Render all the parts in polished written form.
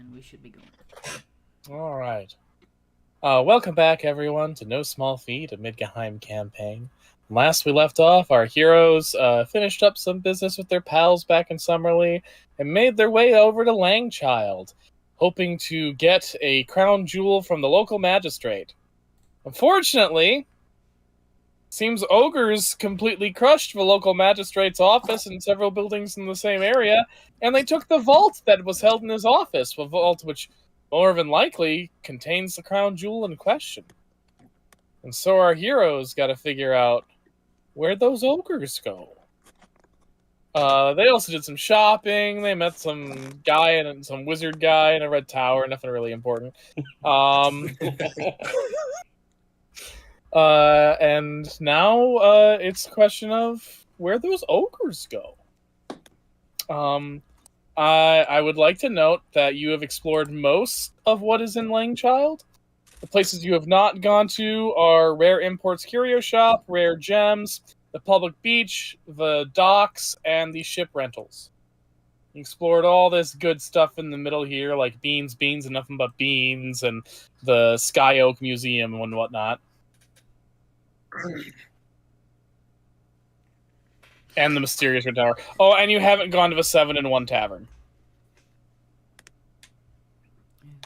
and we should be going. All right. Welcome back, everyone, to No Small Feat, a Midgeheiim campaign. Last we left off, our heroes finished up some business with their pals back in Summerlee and made their way over to Langchild, hoping to get a crown jewel from the local magistrate. Unfortunately, seems ogres completely crushed the local magistrate's office and several buildings in the same area, and they took the vault that was held in his office, the vault which more than likely contains the crown jewel in question. And so our heroes got to figure out where those ogres go. They also did some shopping. They met some guy and some wizard guy in a red tower. Nothing really important. And now it's a question of where those ogres go. I would like to note that you have explored most of what is in Langchild. The places you have not gone to are Rare Imports Curio Shop, Rare Gems, the public beach, the docks, and the ship rentals. You explored all this good stuff in the middle here, like beans, and nothing but beans, and the Sky Oak Museum and whatnot. And the Mysterious Red Tower. Oh, and you haven't gone to the 7-in-1 Tavern.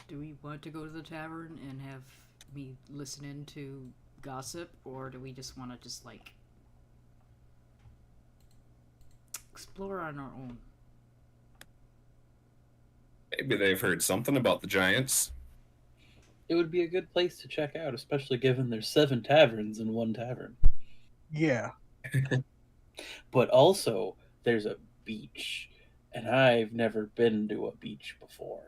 Do we want to go to the tavern and have me listen in to gossip, or do we just want to explore on our own? Maybe they've heard something about the giants. It would be a good place to check out, especially given there's 7 taverns in one tavern. Yeah. But also, there's a beach, and I've never been to a beach before.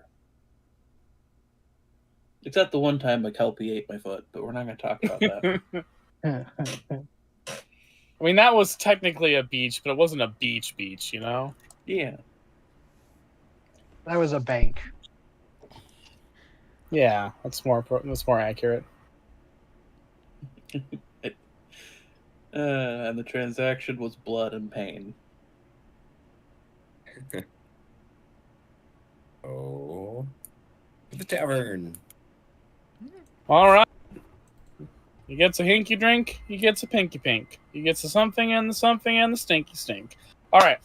Except the one time a Kelpie ate my foot, but we're not going to talk about that. I mean, that was technically a beach, but it wasn't a beach, you know? Yeah. That was a bank. Yeah, that's more accurate. And the transaction was blood and pain. Oh, the tavern. All right. You gets a hinky drink, you gets a pinky pink. You gets a something and the stinky stink. All right.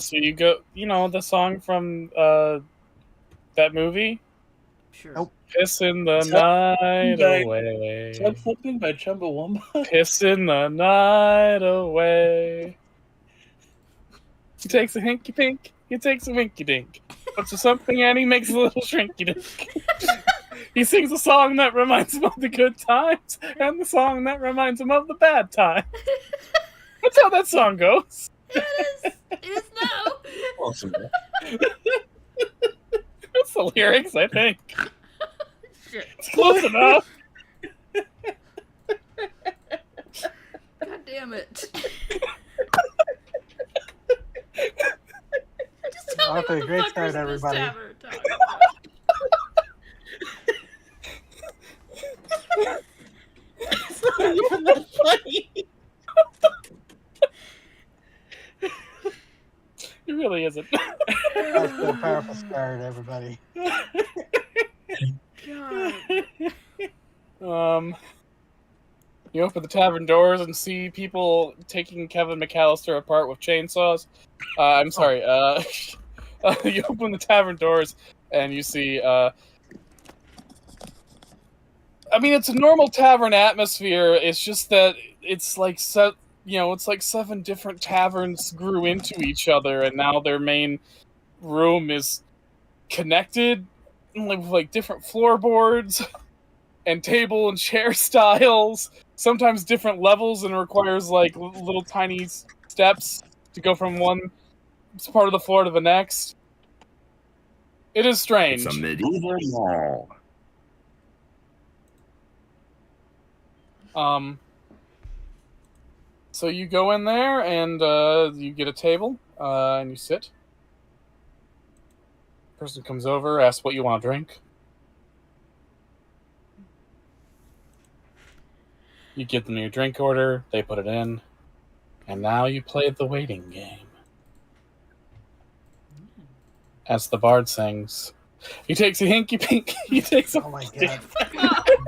So you go, the song from that movie? Sure. Nope. Pissing the night away. Is that something by Chumbawamba? Pissing the night away. He takes a hinky pink, he takes a winky dink. Puts a something and he makes a little shrinky dink. He sings a song that reminds him of the good times and the song that reminds him of the bad times. That's how that song goes. It is now. Awesome. That's the lyrics, I think. Shit. It's close enough. God damn it. Just tell me Okay, what the great fuckers start, in this everybody. tavern talk It's not even that funny. It really isn't. That's a powerful start, everybody. God. You open the tavern doors and see people taking Kevin McAllister apart with chainsaws. I'm sorry. You open the tavern doors and you see. I mean, it's a normal tavern atmosphere. It's just that it's like it's like 7 different taverns grew into each other, and now their main room is connected with like different floorboards and table and chair styles. Sometimes different levels, and requires like little tiny steps to go from one part of the floor to the next. It is strange. It's a medieval mall. So you go in there and you get a table and you sit. Person comes over, asks what you want to drink. You give them your drink order, they put it in, and now you play the waiting game. As the bard sings, He takes a hinky pink. He takes a. Oh my god.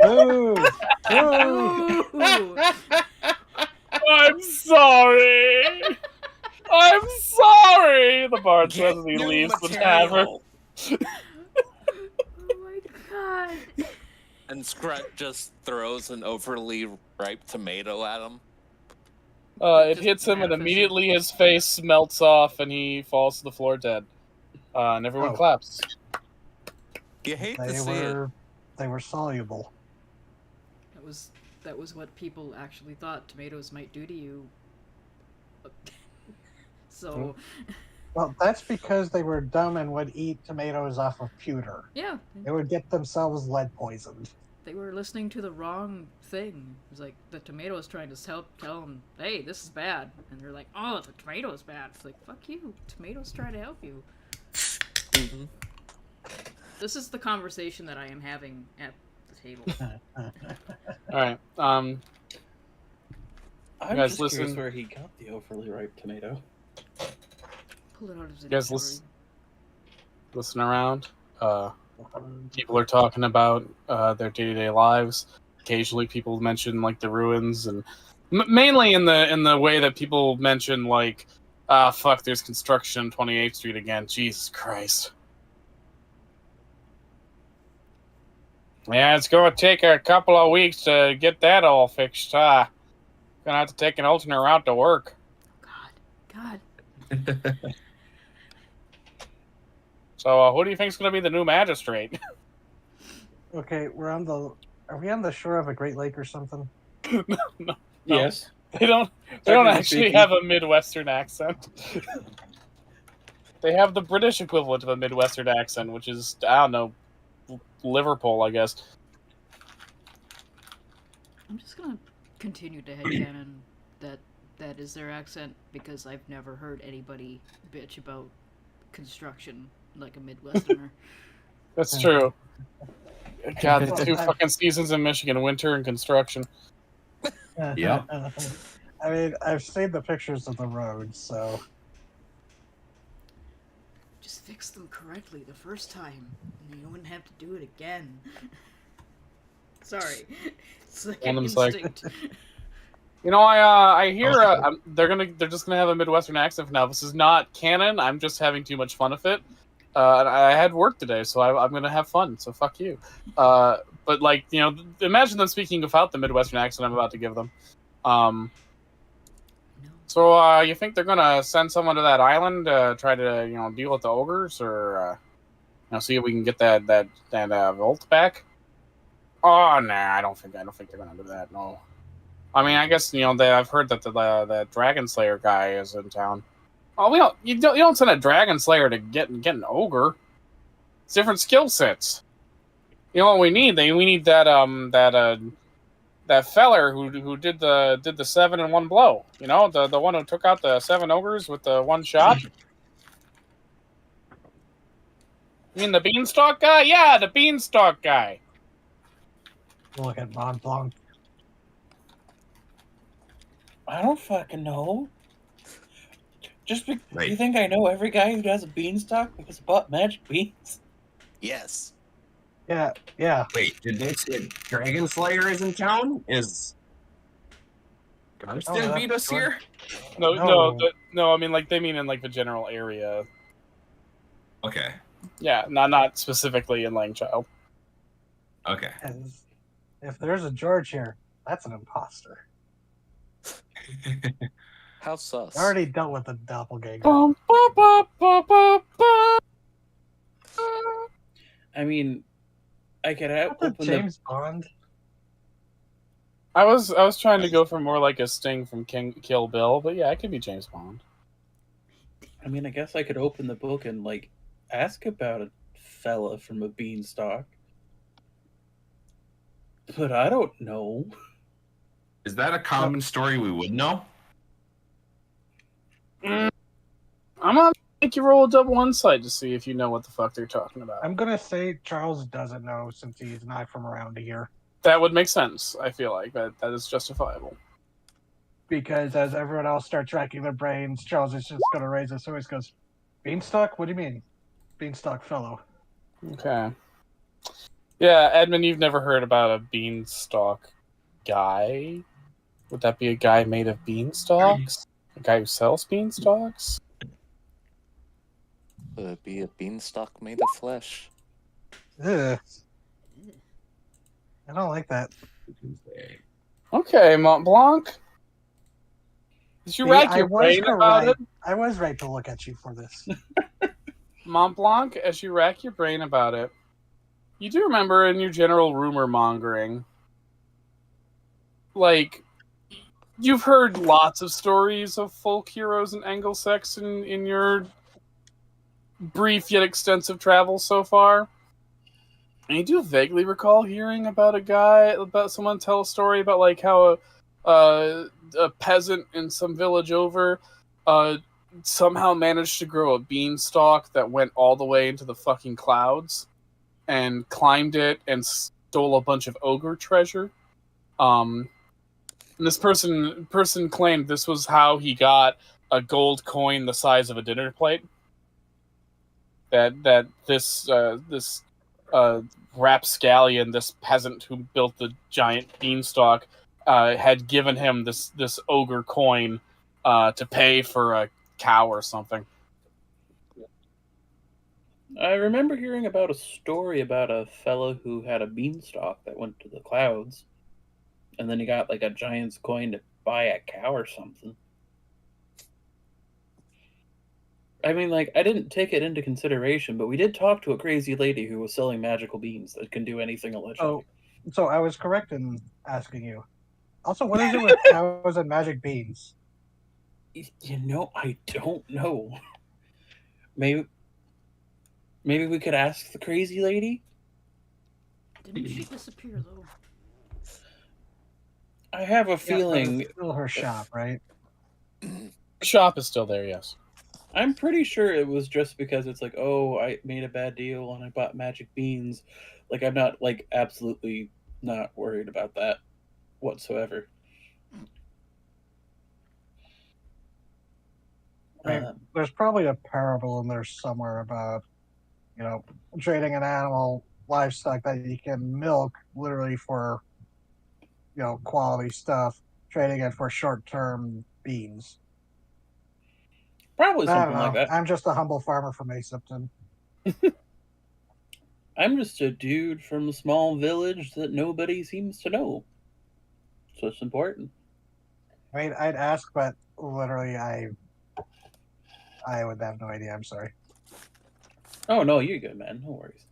Boo! Boo! Ooh. I'm sorry. I'm sorry. The bard says as he New leaves the material. tavern. Oh my god. And Scrut just throws an overly ripe tomato at him. It Just hits him, and manifesting. immediately his face melts off, and he falls to the floor dead. And everyone Oh. claps. You hate to They see it. were soluble. That was what people actually thought tomatoes might do to you. So, Well, that's because they were dumb and would eat tomatoes off of pewter. yeah, They would get themselves lead poisoned. they were listening to the wrong thing. It was like the tomato is trying to tell them, "Hey, this is bad," and they're like, "Oh, the tomato is bad." It's like, "Fuck you! Tomatoes try to help you." Mm-hmm. This is the conversation that I am having at the table. All right. I'm guys just listen- curious where he got the overly ripe tomato. Pull it out of his You guys inventory. Listen around. People are talking about their day-to-day lives. Occasionally, people mention like the ruins, and mainly in the way that people mention like, fuck, there's construction on 28th Street again. Jesus Christ. Yeah, it's going to take a couple of weeks to get that all fixed. Gonna have to take an alternate route to work. God. So, who do you think's going to be the new magistrate? Okay, are we on the shore of a Great Lake or something? No. Yes. They don't Technically actually speaking. have a Midwestern accent. They have the British equivalent of a Midwestern accent, which is, I don't know, Liverpool, I guess. I'm just gonna continue to headcanon that is their accent because I've never heard anybody bitch about construction like a Midwesterner. That's true. God, the two fucking seasons in Michigan, winter and construction. Yeah. I mean, I've seen the pictures of the roads, so Just fix them correctly the first time, and you wouldn't have to do it again. Sorry, it's like One an of them's like- instinct. You know, I hear they're just gonna have a Midwestern accent for now. This is not canon. I'm just having too much fun with it. And I had work today, so I'm gonna have fun. So fuck you. But like, you know, imagine them speaking without the Midwestern accent I'm about to give them. No. So you think they're gonna send someone to that island to try to deal with the ogres, or see if we can get that Volt back? Oh nah, I don't think they're gonna do that. No. I mean, I guess I've heard that the Dragon Slayer guy is in town. Oh, you don't send a Dragon Slayer to get an ogre. It's different skill sets. You know what we need? We need that feller who did the 7 in one blow. You know, the one who took out the 7 ogres with the one shot. You mean the Beanstalk guy? Yeah, the Beanstalk guy. look at Mont Blanc. I don't fucking know. Right. You think I know every guy who does a beanstalk because I bought magic beans? Yes. Yeah. Wait, did they say Dragon Slayer is in town? Is Garston Oh, beat us here? No. I mean, like they mean in like the general area. Okay. Yeah, not specifically in Langchild. Okay. And if there's a George here, that's an imposter. How sus? I already dealt with the doppelganger. Bum, bum, bum, bum, bum, bum. I mean, I could have What the opened James Bond? I was trying to go for more like a Sting from Kill Bill, but yeah, it could be James Bond. I mean, I guess I could open the book and like ask about a fella from a beanstalk. But I don't know. Is that a common story we would know? I'm gonna make you roll a double insight to see if you know what the fuck they're talking about. I'm gonna say Charles doesn't know since he's not from around here. That would make sense. I feel like that is justifiable. Because as everyone else starts racking their brains, Charles is just gonna raise his voice. Goes, "Beanstalk? What do you mean, Beanstalk fellow?" Okay. Yeah, Edmund, you've never heard about a beanstalk guy? Would that be a guy made of beanstalks? A guy who sells beanstalks? Would it be a beanstalk made of flesh? Ugh, I don't like that. Okay, Mont Blanc. Did you See, rack I your was brain about it? I was right to look at you for this. Mont Blanc, as you rack your brain about it, you do remember in your general rumor mongering, like, you've heard lots of stories of folk heroes and Anglo-Sax in your brief yet extensive travels so far. And you do vaguely recall hearing about someone tell a story about like how a peasant in some village over somehow managed to grow a beanstalk that went all the way into the fucking clouds and climbed it and stole a bunch of ogre treasure. And this person claimed this was how he got a gold coin the size of a dinner plate. That this rapscallion, this peasant who built the giant beanstalk, had given him this ogre coin to pay for a cow or something. I remember hearing about a story about a fellow who had a beanstalk that went to the clouds, and then he got like a giant's coin to buy a cow or something. I mean, like, I didn't take it into consideration, but we did talk to a crazy lady who was selling magical beans that can do anything allegedly. Oh, so I was correct in asking you. Also, what is it with cows and magic beans? You know, I don't know. Maybe we could ask the crazy lady? Didn't she disappear, though? I have a Yeah, feeling... but it's still her shop, right? The shop is still there, yes. I'm pretty sure it was just because it's like, oh, I made a bad deal and I bought magic beans. Like, I'm not, like, absolutely not worried about that whatsoever. Right. There's probably a parable in there somewhere about, you know, trading an animal livestock that you can milk literally for, you know, quality stuff, trading it for short-term beans. Probably I don't something like know. that. I'm just a humble farmer from Asipton. I'm just a dude from a small village that nobody seems to know. So it's important. I mean, I'd ask, but literally, I would have no idea. I'm sorry. Oh, no, you're good, man. No worries.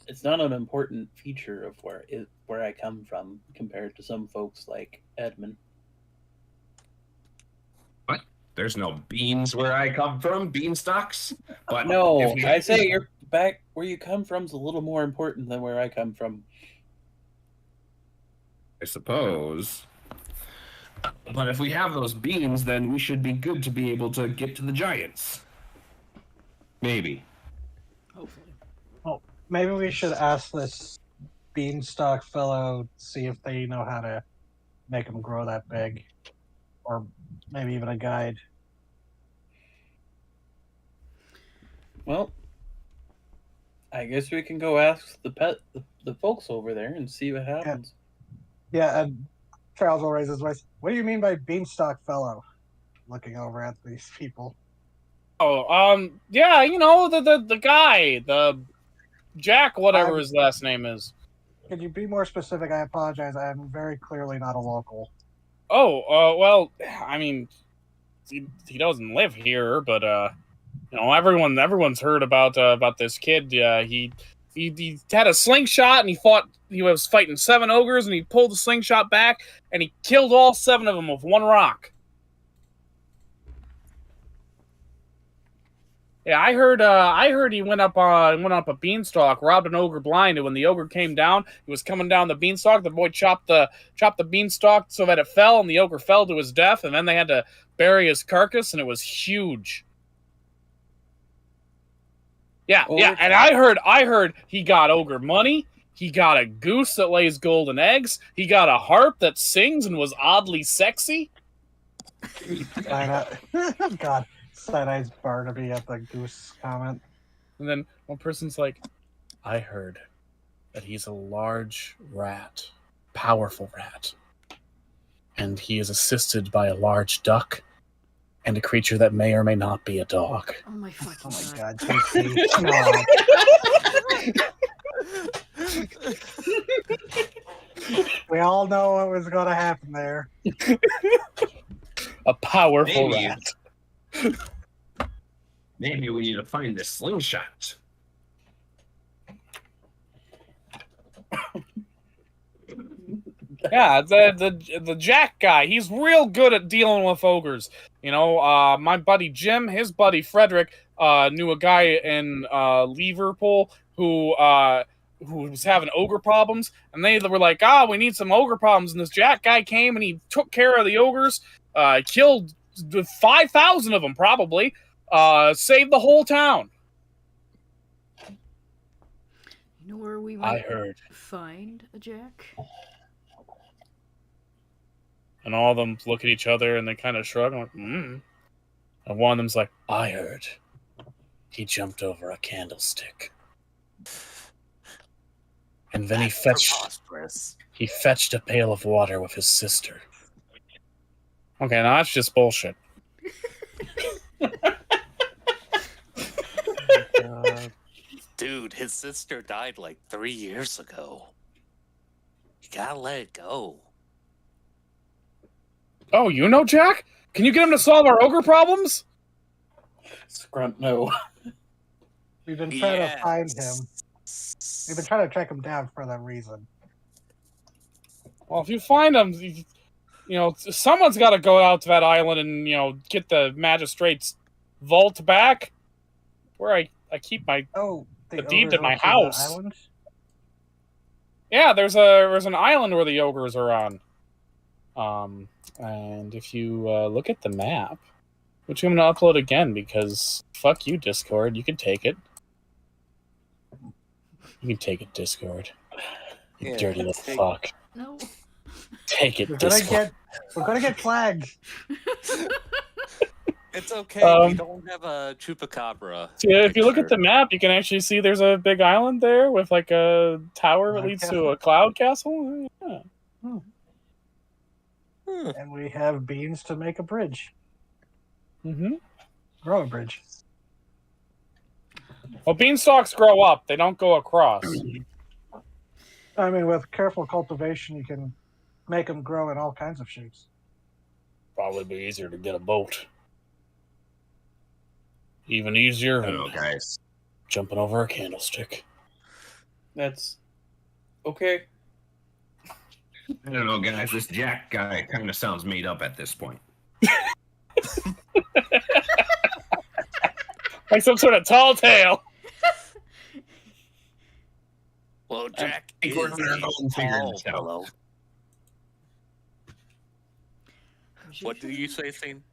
It's not an important feature of where I come from compared to some folks like Edmund. What? There's no beans where I come from, beanstalks. But No, if we- I say you're back where you come from is a little more important than where I come from. I suppose. But if we have those beans, then we should be good to be able to get to the giants. Maybe. Hopefully. Maybe we should ask this beanstalk fellow, see if they know how to make them grow that big, or maybe even a guide. Well, I guess we can go ask the folks over there and see what happens. Yeah, and Charles will raise his voice. What do you mean by beanstalk fellow? Looking over at these people. Oh, yeah, you know, the guy, the Jack, whatever his last name is. Could you be more specific? I apologize. I am very clearly not a local. Oh, well, I mean, he doesn't live here, but you know, everyone's heard about this kid. He had a slingshot and he was fighting 7 ogres and he pulled the slingshot back and he killed all 7 of them with 1 rock. Yeah, I heard he went up a beanstalk, robbed an ogre blind, and when the ogre came down, he was coming down the beanstalk. The boy chopped the beanstalk so that it fell, and the ogre fell to his death, and then they had to bury his carcass, and it was huge. Yeah, and I heard he got ogre money. He got a goose that lays golden eggs. He got a harp that sings and was oddly sexy. God, Side-eyes Barnaby at the goose comment. And then one person's like, I heard that he's a large rat, powerful rat. And he is assisted by a large duck and a creature that may or may not be a dog. Oh my fucking Oh my god. god, JC. No. We all know what was going to happen there. A powerful Maybe. rat. Maybe we need to find this slingshot. Yeah, the Jack guy, he's real good at dealing with ogres. You know, my buddy Jim, his buddy Frederick, knew a guy in Liverpool who was having ogre problems, and they were like, we need some ogre problems, and this Jack guy came and he took care of the ogres, killed 5,000 of them probably, saved the whole town. You know where we I might heard. find a Jack? And all of them look at each other and they kind of shrug. I'm like, And one of them's like, I heard he jumped over a candlestick. And then That's preposterous. he fetched a pail of water with his sister. Okay, now that's just bullshit. Dude, his sister died like 3 years ago. You gotta let it go. Oh, you know Jack? Can you get him to solve our ogre problems? Scrunt, no. We've been trying to find him. We've been trying to track him down for that reason. Well, if you find him, you know, someone's got to go out to that island and, you know, get the magistrate's vault back. Where I keep my... Oh, The deed ogres to my went the house. island? Yeah, there's an island where the ogres are on. And if you look at the map, which I'm going to upload again because fuck you, Discord. You can take it. You can take it, Discord. You Yeah, dirty little take- fuck. No. Take it, We're gonna Discord. get flagged. It's okay. Um, we don't have a chupacabra. Yeah, if you look at the map, you can actually see there's a big island there with like a tower that Cloud leads to castle? a cloud castle. Yeah. And we have beans to make a bridge. Mm-hmm. Grow a bridge. Well, beanstalks grow up; they don't go across. I mean, with careful cultivation, you can make them grow in all kinds of shapes. Probably be easier to get a boat. Even easier I don't know, than guys. jumping over a candlestick. That's okay. I don't know, guys. This Jack guy kind of sounds made up at this point. Like some sort of tall tale. Well, Jack think is we're on our own figuring tall, this out. fellow. What do you say, Thane?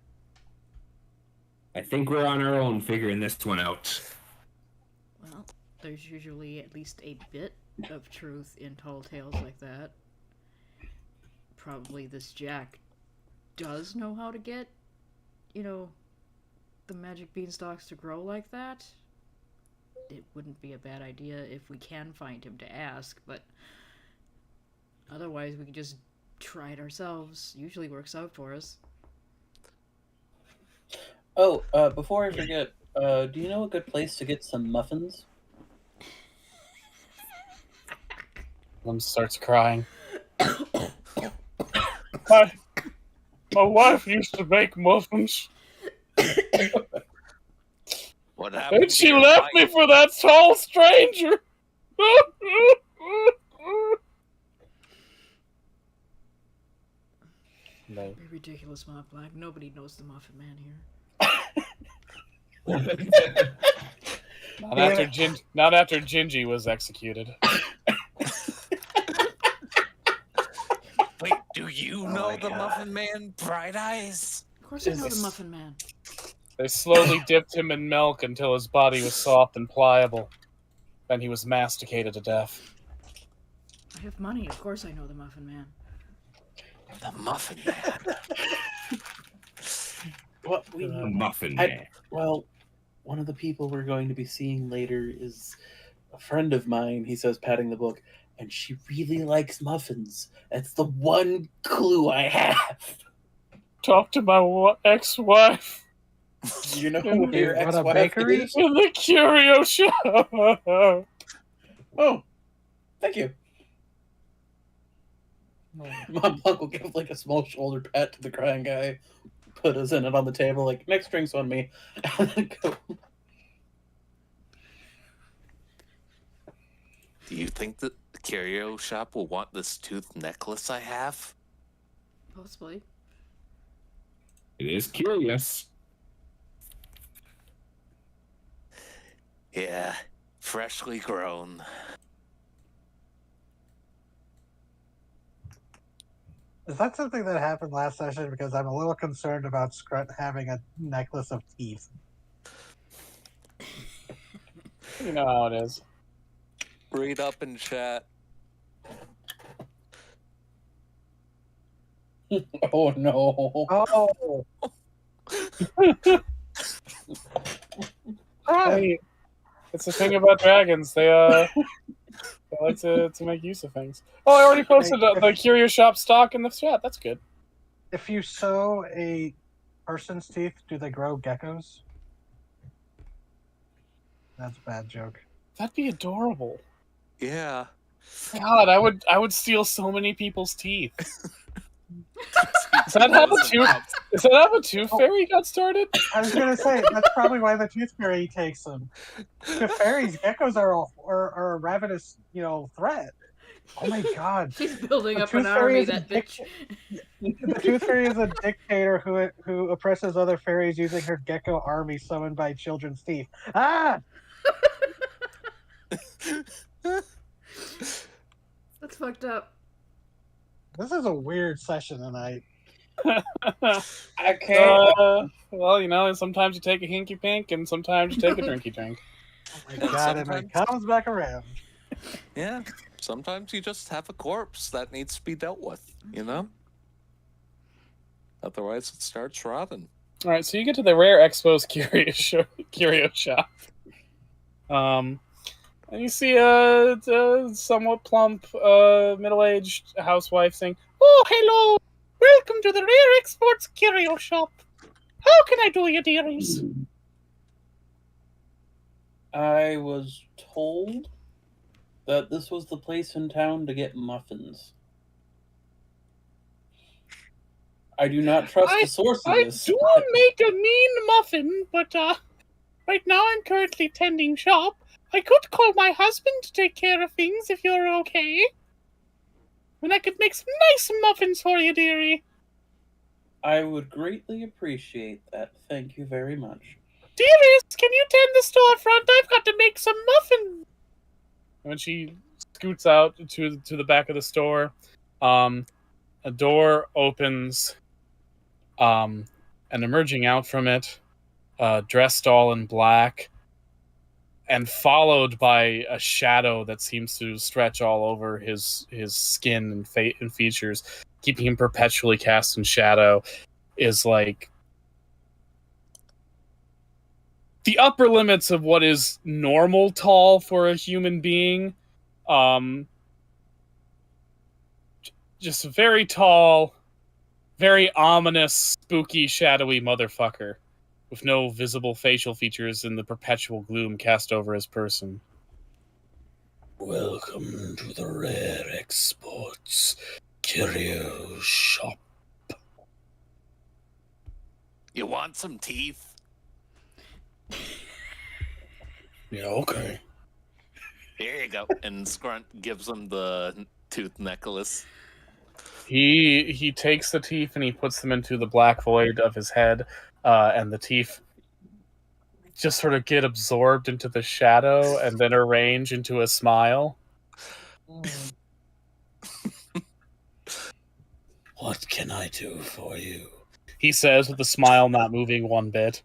I think we're on our own figuring this one out. Well, there's usually at least a bit of truth in tall tales like that. Probably this Jack does know how to get, you know, the magic beanstalks to grow like that. It wouldn't be a bad idea if we can find him to ask, but otherwise we can just try it ourselves. Usually works out for us. Oh, before I forget, do you know a good place to get some muffins? Lum starts crying. My wife used to make muffins, What happened? and to she your left me wife? for that tall stranger. No. Be ridiculous, Mont Black. Nobody knows the Muffin Man here. Not after Gingy was executed. Wait, do you know my the God. Muffin Man, Bright Eyes? Of course I Is know the this- Muffin Man. They slowly dipped him in milk until his body was soft and pliable. Then he was masticated to death. I have money. Of course I know the Muffin Man. The Muffin Man. Well, A muffin I- man. well, one of the people we're going to be seeing later is a friend of mine, he says, patting the book, and she really likes muffins. That's the one clue I have. Talk to my ex-wife Do you know Can where your you run a ex-wife bakery? is? in the curio shop. Oh, thank you. Mom Blanc will give like a small shoulder pat to the crying guy, put us in it on the table, like, next drink's on me. And then go. Do you think that the curio shop will want this tooth necklace I have? Possibly. It is curious. Yeah, freshly grown. Is that something that happened last session? Because I'm a little concerned about Scrunt having a necklace of teeth. You know how it is. Read up in chat. Oh no. Oh, Hey, it's the thing about dragons. They like to make use of things. Oh, I already posted the curio shop stock in the chat. That's good. if you sew a person's teeth, do they grow geckos? That's a bad joke. That'd be adorable. Yeah. God, I would steal so many people's teeth. Is that how the tooth fairy got started? I was gonna say that's probably why the tooth fairy takes them. The fairies, geckos are a ravenous, threat. Oh my god! She's building The up an tooth fairy army, is a that bitch. The tooth fairy is a dictator who oppresses other fairies using her gecko army summoned by children's teeth. Ah! That's fucked up. This is a weird session tonight. Okay. Well, sometimes you take a hinky pink and sometimes you take a drinky drink. Oh my god! And it comes back around. Yeah. Sometimes you just have a corpse that needs to be dealt with, you know? Otherwise it starts rotting. All right, so you get to the Rare Expos curio shop. And you see a somewhat plump, middle-aged housewife saying, "Oh, hello! Welcome to the Rare Exports Curio Shop. How can I do you, dearies?" I was told that this was the place in town to get muffins. I do not trust the source of I this. do make a mean muffin, but right now I'm currently tending shop. I could call my husband to take care of things if you're okay. And I could make some nice muffins for you, dearie. I would greatly appreciate that. Thank you very much. Dearest, can you tend the storefront? I've got to make some muffins. And when she scoots out to the back of the store, a door opens, and emerging out from it, dressed all in black, and followed by a shadow that seems to stretch all over his skin and features, keeping him perpetually cast in shadow, is like the upper limits of what is normal tall for a human being. Just a very tall, very ominous, spooky, shadowy motherfucker with no visible facial features and the perpetual gloom cast over his person. Welcome to the Rare Exports Curio Shop. You want some teeth? Yeah, okay. Here you go. And Scrunt gives him the tooth necklace. He takes the teeth and he puts them into the black void of his head, and the teeth just sort of get absorbed into the shadow and then arrange into a smile. What can I do for you? He says with the smile not moving one bit.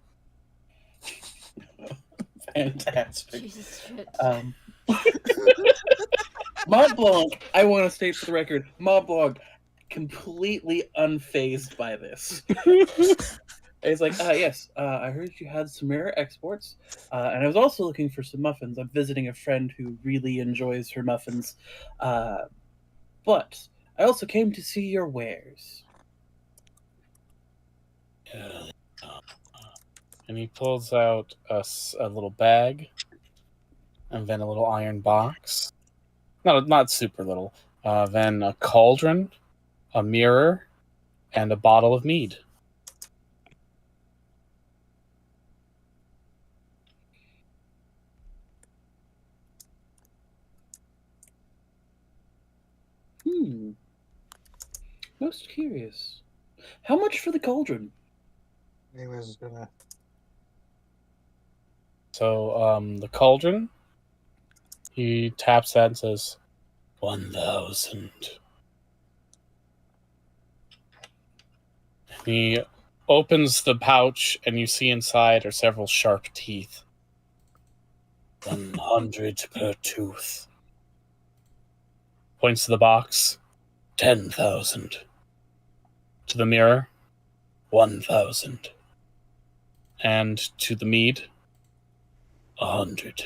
Fantastic. Jesus shit. Mont Blanc, I want to state for the record, Mont Blanc, completely unfazed by this. He's like, yes, I heard you had some rare exports, and I was also looking for some muffins. I'm visiting a friend who really enjoys her muffins, but I also came to see your wares. And he pulls out a little bag, and then a little iron box. Not super little. Then a cauldron, a mirror, and a bottle of mead. Most curious. How much for the cauldron? He was gonna. So, the cauldron, he taps that and says, 1,000. He opens the pouch, and you see inside are several sharp teeth. 100 per tooth. Points to the box. 10,000. To the mirror. 1,000. And to the mead. 100.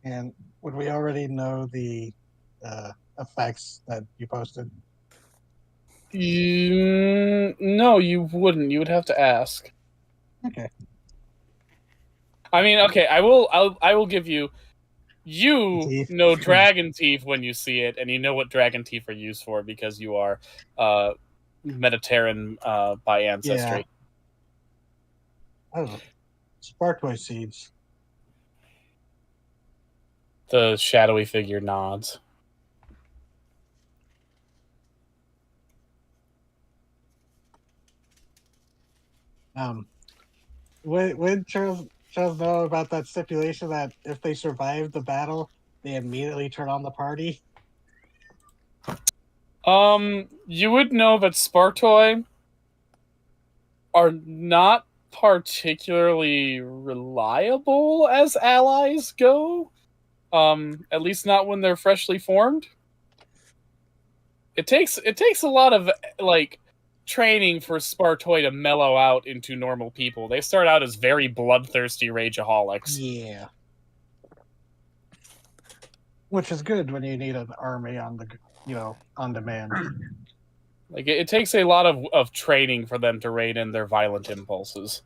And would we already know the effects that you posted? No, you wouldn't. You would have to ask. Okay. I mean, okay, I will give you. You Teeth. know dragon teeth when you see it, and you know what dragon teeth are used for because you are Mediterranean by ancestry. Oh, Sparkboy seeds. The shadowy figure nods. When Charles know about that stipulation that if they survive the battle, they immediately turn on the party? You would know that Spartoi are not particularly reliable as allies go. At least not when they're freshly formed. It takes a lot of like training for Spartoi to mellow out into normal people. They start out as very bloodthirsty rageaholics. Yeah. Which is good when you need an army on demand. Like it takes a lot of training for them to rein in their violent impulses.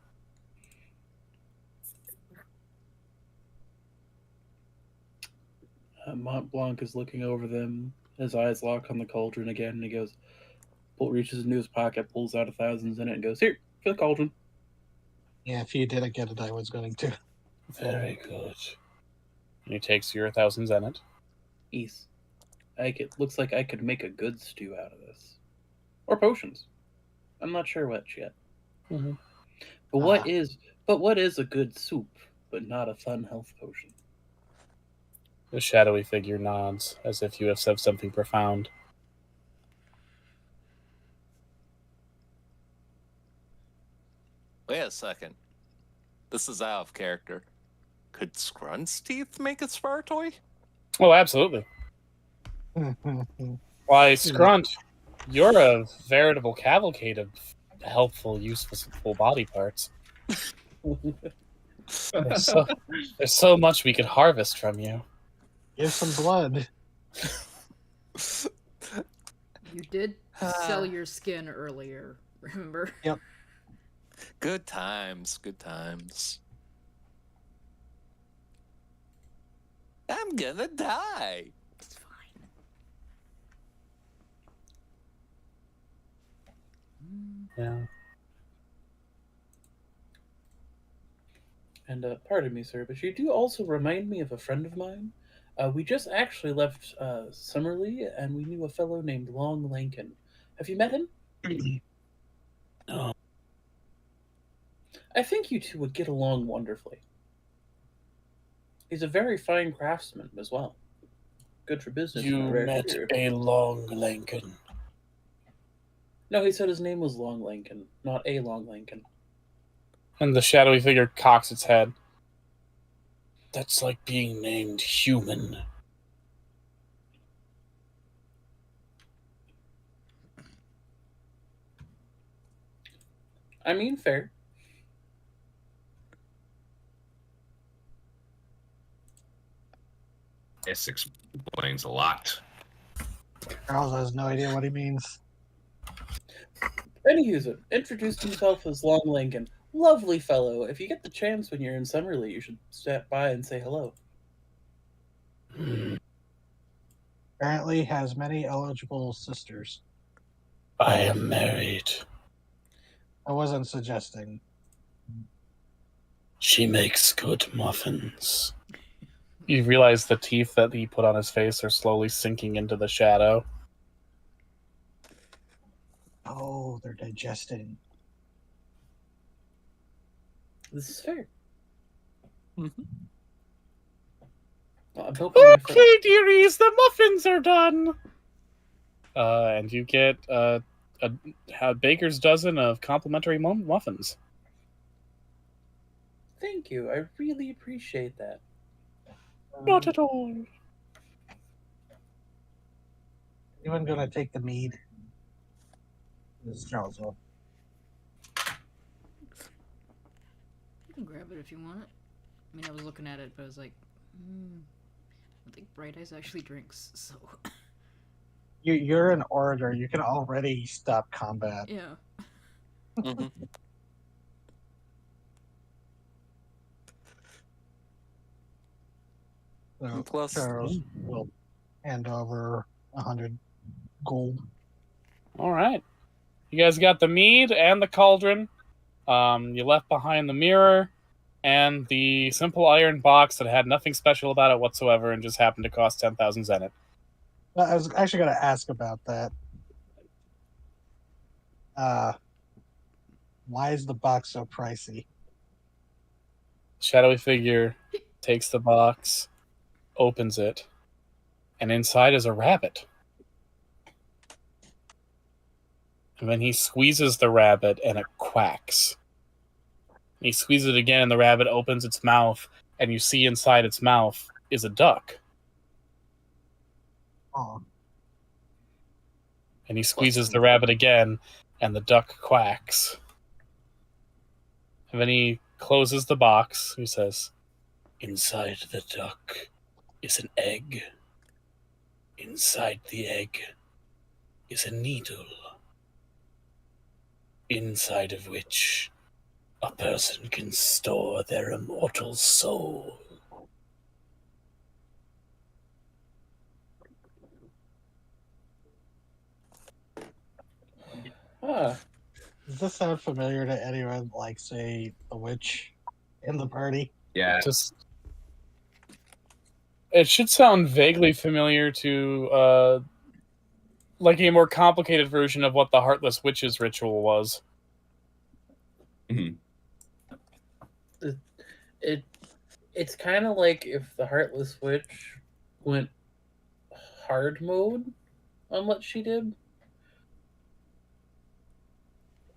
Mont Blanc is looking over them. His eyes lock on the cauldron again, and he goes, reaches into his pocket, pulls out 1,000s in it, and goes, "Here, for the cauldron." Yeah, if you didn't get it, I was going to. Very good. And he takes your 1,000s in it. Ease. Looks like I could make a good stew out of this, or potions. I'm not sure which yet. Mm-hmm. But what is a good soup, but not a fun health potion? The shadowy figure nods, as if you have said something profound. Wait a second. This is out of character. Could Scrunt's teeth make a Spartoi? Oh, absolutely. Why, Scrunt, you're a veritable cavalcade of helpful, useful body parts. There's so much we could harvest from you. Give some blood. You did sell your skin earlier, remember? Yep. Good times, good times. I'm gonna die. It's fine. Yeah. And pardon me, sir, but you do also remind me of a friend of mine. We just actually left Summerlee, and we knew a fellow named Long Lankin. Have you met him? No. I think you two would get along wonderfully. He's a very fine craftsman as well. Good for business. You in a rare met career. a Long Lankin. No, he said his name was Long Lankin, not a Long Lankin. And the shadowy figure cocks its head. That's like being named human. I mean, fair. This explains a lot. Charles has no idea what he means. Anywho, introduced himself as Long Lincoln. Lovely fellow. If you get the chance when you're in Summerlee, you should stop by and say hello. Apparently has many eligible sisters. I am married. I wasn't suggesting. She makes good muffins. You realize the teeth that he put on his face are slowly sinking into the shadow. Oh, they're digesting. This is fair. Mhm. Well, I'm hoping my friend- Okay, dearies, the muffins are done. And you get a baker's dozen of complimentary muffins. Thank you. I really appreciate that. Not at all. Anyone gonna take the mead? This is Charles. You can grab it if you want it. I mean, I was looking at it, but I was like, I think Bright Eyes actually drinks, so. You're an orator. You can already stop combat. Yeah. Mhm. So Plus, Charles will hand over 100 gold. All right. You guys got the mead and the cauldron. You left behind the mirror and the simple iron box that had nothing special about it whatsoever and just happened to cost 10,000 zenith. I was actually going to ask about that. Why is the box so pricey? Shadowy figure takes the box, opens it, and inside is a rabbit. And then he squeezes the rabbit and it quacks. He squeezes it again and the rabbit opens its mouth, and you see inside its mouth is a duck. Oh, And he squeezes the rabbit again, and the duck quacks. And then he closes the box. He says, "Inside the duck is an egg. Inside the egg is a needle. Inside of which a person can store their immortal soul." Ah, does this sound familiar to anyone, like, say, the witch in the party? Yeah. Just, it should sound vaguely familiar to like a more complicated version of what the Heartless Witch's ritual was. it's kind of like if the Heartless Witch went hard mode on what she did.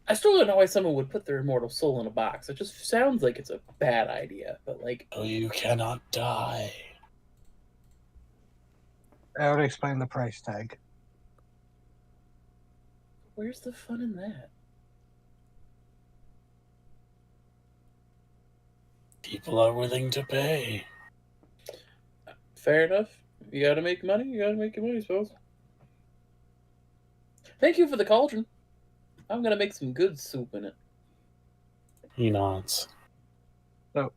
I still don't know why someone would put their immortal soul in a box. It just sounds like it's a bad idea, but like, Oh, you cannot die. That would explain the price tag. where's the fun in that? People are willing to pay. Fair enough. You gotta make money, you gotta make your money, I suppose. Thank you for the cauldron. I'm gonna make some good soup in it. He nods. Do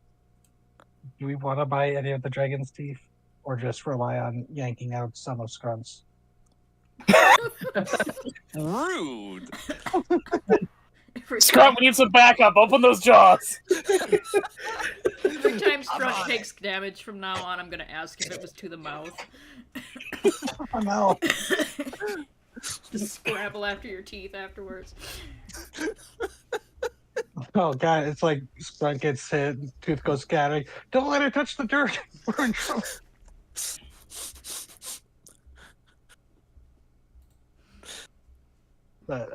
we want to buy any of the dragon's teeth, or just rely on yanking out some of Scrunt's? rude. Every Scrub, we need some backup. Open those jaws. Every time Strunt on takes damage from now on, I'm gonna ask if it was to the mouth. Oh no! Just scrabble after your teeth afterwards. Oh god, it's like Scrunt gets hit, tooth goes scattering. Don't let it touch the dirt. We're in trouble. But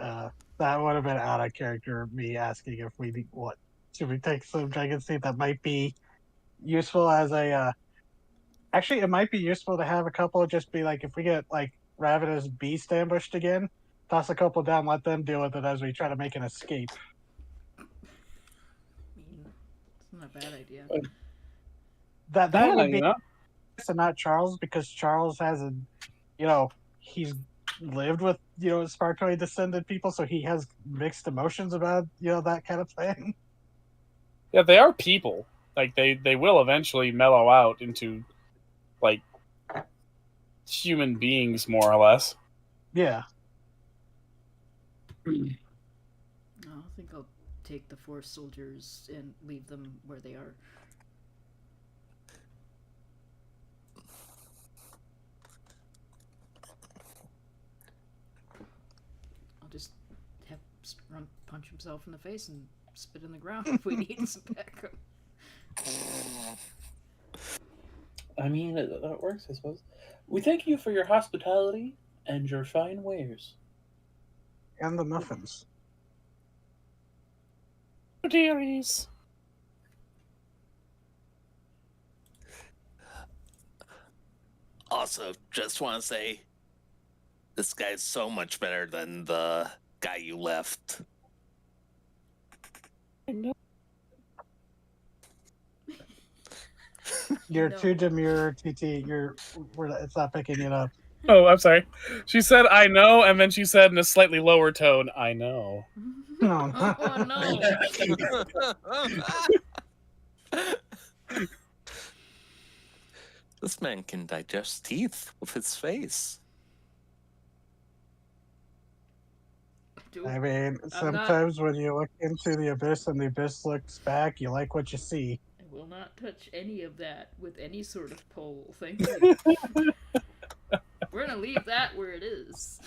that would have been out of character. Me asking if we should we take some dragon's teeth that might be useful as a. Actually, it might be useful to have a couple. Just be like, if we get like ravenous beast ambushed again, toss a couple down, let them deal with it as we try to make an escape. Not a bad idea. That Yeah, would be you know? and not Charles, because Charles hasn't, he's lived with Spartoid descended people, so he has mixed emotions about that kind of thing. Yeah, they are people. Like they will eventually mellow out into like human beings, more or less. Yeah. I think I'll take the 4 soldiers and leave them where they are. I'll just have Sprunk punch himself in the face and spit in the ground if we need some backup. I mean, that works, I suppose. We thank you for your hospitality and your fine wares. And the muffins. Oh, dearies. Also, just want to say, this guy's so much better than the guy you left. You're No. too demure, TT. It's not picking it up. Oh, I'm sorry. She said, "I know," and then she said in a slightly lower tone, "I know." No. Oh no! This man can digest teeth with his face. Dude, I mean, I'm not- sometimes when you look into the abyss and the abyss looks back, you like what you see. I will not touch any of that with any sort of pole. Thank you. We're gonna leave that where it is.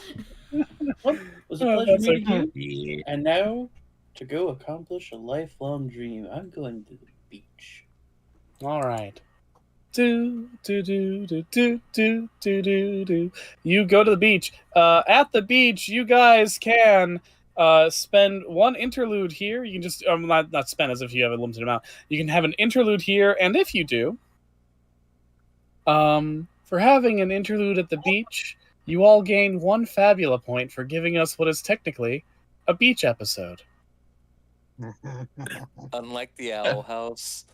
Well, it was a Oh, pleasure that's meeting you. And now, to go accomplish a lifelong dream, I'm going to the beach. All right. Do do do do do do do do do. You go to the beach. At the beach, you guys can spend one interlude here. You can just not spend as if you have a limited amount. You can have an interlude here, and if you do, for having an interlude at the beach, you all gain 1 Fabula point for giving us what is technically a beach episode. Unlike the Owl House.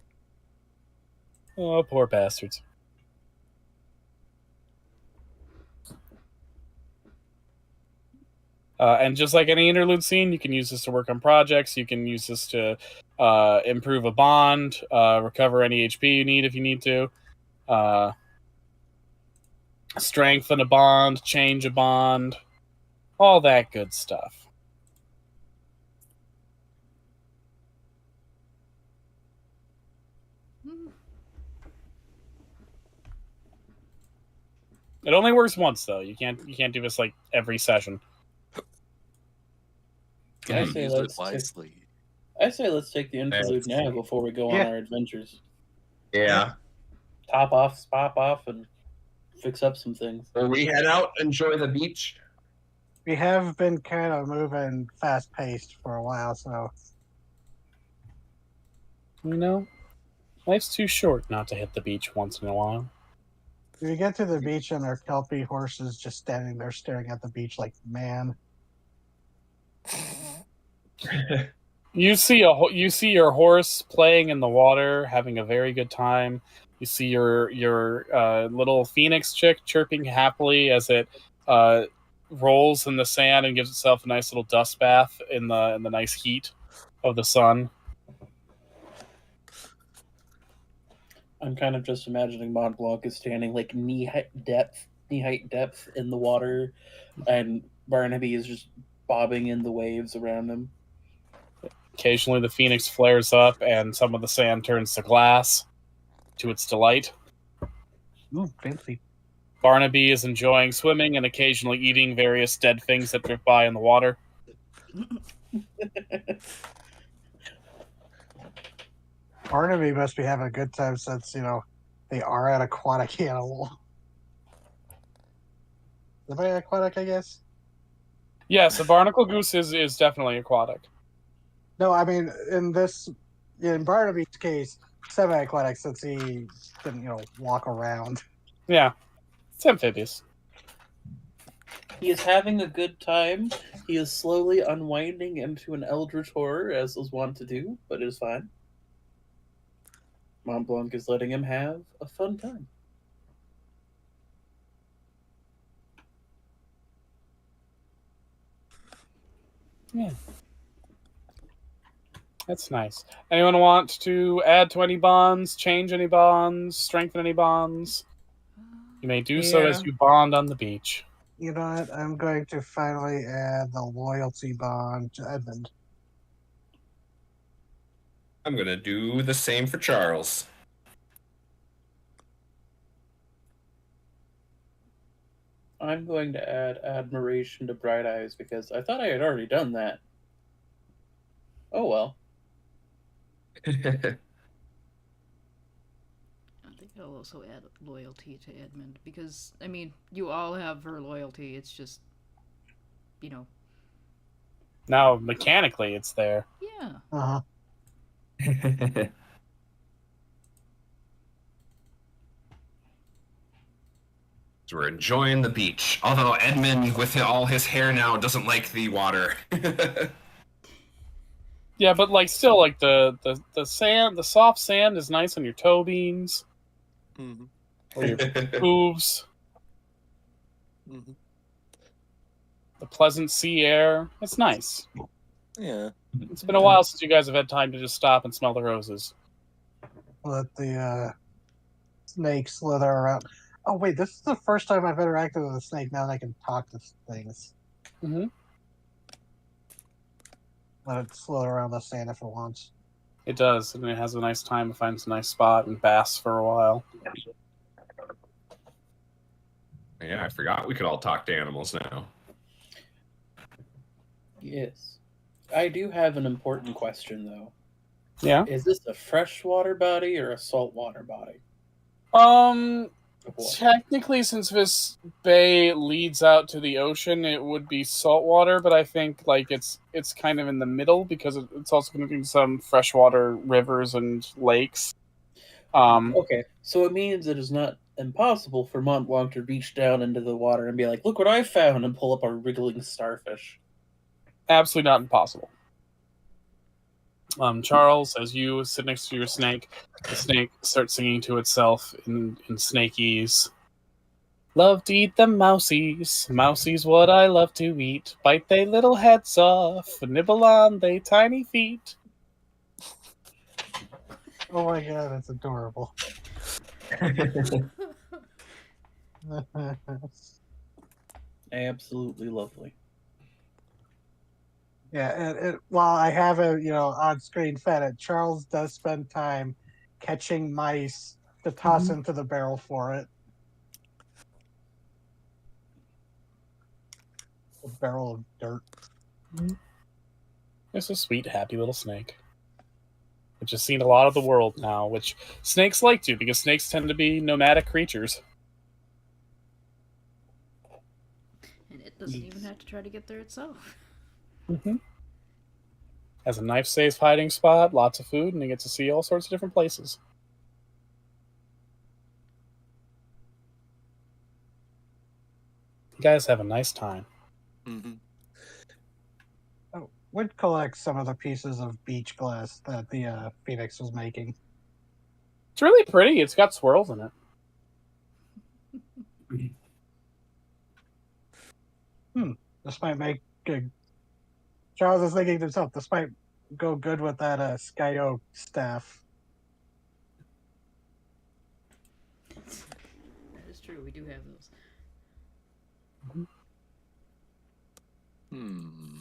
Oh, poor bastards. And just like any interlude scene, you can use this to work on projects. You can use this to improve a bond, recover any HP you need if you need to, strengthen a bond, change a bond, all that good stuff. It only works once, though. You can't do this like every session. I Gotta say use it let's wisely. I say let's take the interlude Yes. now before we go on Yeah. our adventures. Yeah. Top off, spop off, and fix up some things. When we head out, enjoy the beach. We have been kind of moving fast paced for a while, so You know, life's too short not to hit the beach once in a while. we get to the beach and our kelpie horses just standing there staring at the beach like, man. You see your horse playing in the water, having a very good time. You see your little phoenix chick chirping happily as it rolls in the sand and gives itself a nice little dust bath in the nice heat of the sun. I'm kind of just imagining Mont Blanc is standing like knee height depth in the water, and Barnaby is just bobbing in the waves around him. Occasionally, the phoenix flares up, and some of the sand turns to glass, to its delight. Ooh, fancy. Barnaby is enjoying swimming and occasionally eating various dead things that drift by in the water. Barnaby must be having a good time since, they are an aquatic animal. Are they aquatic, I guess? Yes, a barnacle goose is definitely aquatic. No, I mean, in Barnaby's case, semi-aquatic since he can, walk around. Yeah, it's amphibious. He is having a good time. He is slowly unwinding into an eldritch horror, as was wont to do, but it is fine. Mont Blanc is letting him have a fun time. Yeah. That's nice. Anyone want to add to any bonds, change any bonds, strengthen any bonds? You may do so as Yeah. you bond on the beach. You know what? I'm going to finally add the loyalty bond to Edmund. I'm gonna do the same for Charles. I'm going to add admiration to Bright Eyes because I thought I had already done that. Oh well. I think I'll also add loyalty to Edmund because, I mean, you all have her loyalty. It's just, you know, Now, mechanically, it's there. yeah. Uh-huh. So we're enjoying the beach. Although Edmund, with all his hair now, doesn't like the water. Yeah, but like still, like the sand, the soft sand is nice on your toe beans Mm-hmm. or your hooves. Mm-hmm. The pleasant sea air. It's nice. Yeah. It's been a while since you guys have had time to just stop and smell the roses. Let the snake slither around. Oh wait, this is the first time I've interacted with a snake. Now that I can talk to things. Mm-hmm. Let it slither around the sand if it wants. It does, and it has a nice time. It finds a nice spot and basks for a while. Yeah, I forgot we could all talk to animals now. Yes. I do have an important question though. Yeah. Is this a freshwater body or a saltwater body? Technically, since this bay leads out to the ocean, it would be saltwater, but I think like it's kind of in the middle because it's also going to be some freshwater rivers and lakes. Okay, so it means it is not impossible for Mont Blanc to reach down into the water and be like, "Look what I found," and pull up a wriggling starfish. Absolutely not impossible. Charles, as you sit next to your snake, the snake starts singing to itself in snakies. Love to eat them mousies, mousies what I love to eat. Bite they little heads off, nibble on they tiny feet. Oh my god, that's adorable. Absolutely lovely. Yeah, and while I have a on-screen fed it, Charles does spend time catching mice to toss into the barrel for it. A barrel of dirt. It's a sweet, happy little snake, which has seen a lot of the world now, which snakes like to, because snakes tend to be nomadic creatures. And it doesn't even have to try to get there itself. Mm-hmm. Has a nice, hiding spot, lots of food, and you get to see all sorts of different places. You guys have a nice time. Mm-hmm. Oh, would collect some of the pieces of beach glass that the Phoenix was making. It's really pretty. It's got swirls in it. This might make good. Charles is thinking to himself, this might go good with that Skydo staff. That is true. We do have those. Hmm.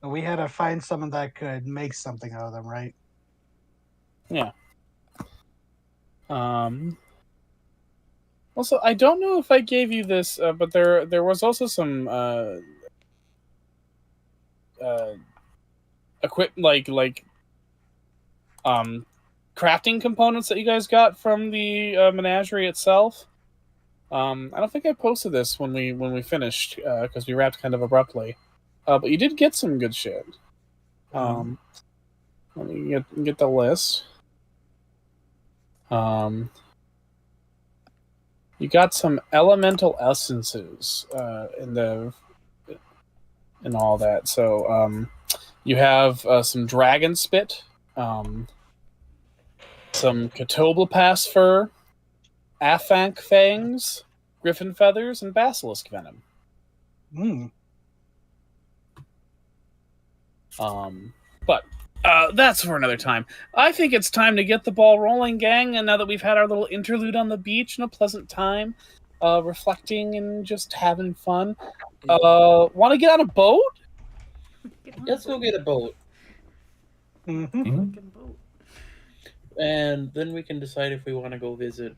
We had to find someone that could make something out of them, right? Yeah. Also, I don't know if I gave you this, but there was also some crafting components that you guys got from the menagerie itself. I don't think I posted this when we finished because we wrapped kind of abruptly, but you did get some good shit. Let me get the list. You got some elemental essences in all that. So you have some dragon spit, some Catoblepass fur, Afank fangs, griffin feathers, and basilisk venom. Hmm. But that's for another time. I think it's time to get the ball rolling, gang. And now that we've had our little interlude on the beach and a pleasant time, reflecting and just having fun, want to get on a boat? Get on Let's the go get a boat, Hmm. fucking boat. and then we can decide if we want to go visit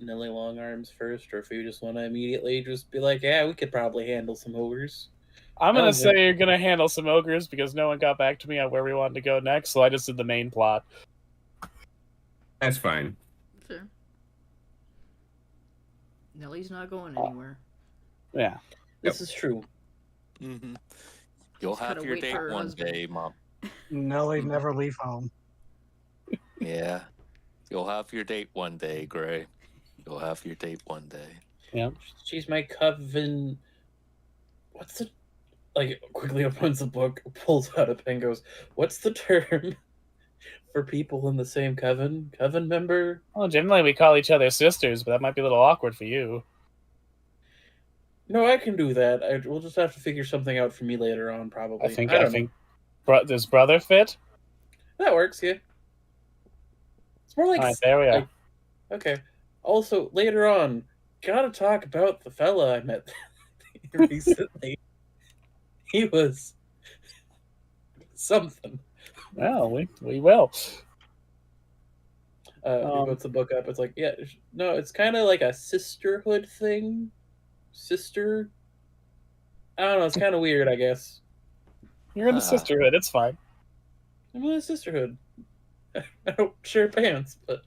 Nelly Longarms first, or if we just want to immediately just be like, yeah, we could probably handle some ogres. I'm going Oh, to say you're going to handle some ogres because no one got back to me on where we wanted to go next, so I just did the main plot. That's fine. Fair. Nellie's not going anywhere. Yeah. This is true. Mm-hmm. You'll Just have gotta your wait for date her one husband. day, Mom. Nelly never leave home. Yeah. You'll have your date one day, Gray. You'll have your date one day. She's my coven. What's the quickly opens the book, pulls out a pen, goes, what's the term for people in the same coven? Coven member? Well, generally we call each other sisters, but that might be a little awkward for you. No, I can do that. We'll just have to figure something out for me later on, probably. I think don't does brother fit? know. That works, yeah. It's more like All right, there we are. like- okay. Also, later on, gotta talk about the fella I met recently. He was something. Well, we will. He puts the book up. It's like, yeah, no, it's kind of like a sisterhood thing. Sister. I don't know. It's kind of weird, I guess. You're in the sisterhood. It's fine. I'm in a sisterhood. I don't share pants, but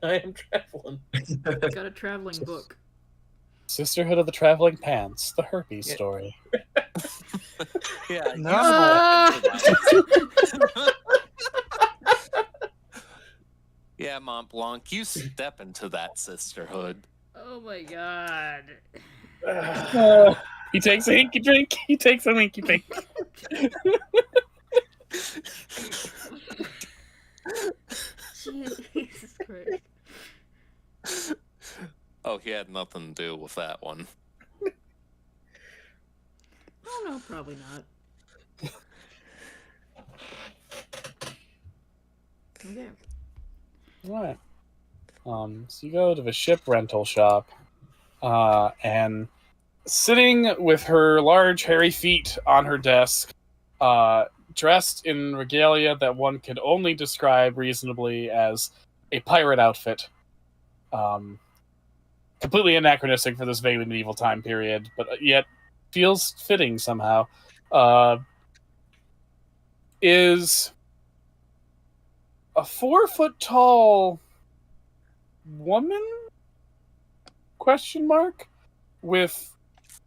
I am traveling. Got a traveling book. Sisterhood of the Traveling Pants, the herpes Yeah. story. Yeah. No. Yeah, Mont Blanc, you step into that sisterhood. Oh my god. He takes a hinky drink. He takes a winky pink. Jesus Christ. Oh, he had nothing to do with that one. Oh no, probably not. Okay. Right. So you go to the ship rental shop, and sitting with her large hairy feet on her desk, dressed in regalia that one could only describe reasonably as a pirate outfit. Completely anachronistic for this vaguely medieval time period, but yet feels fitting somehow. Is a 4-foot-tall woman? Question mark? With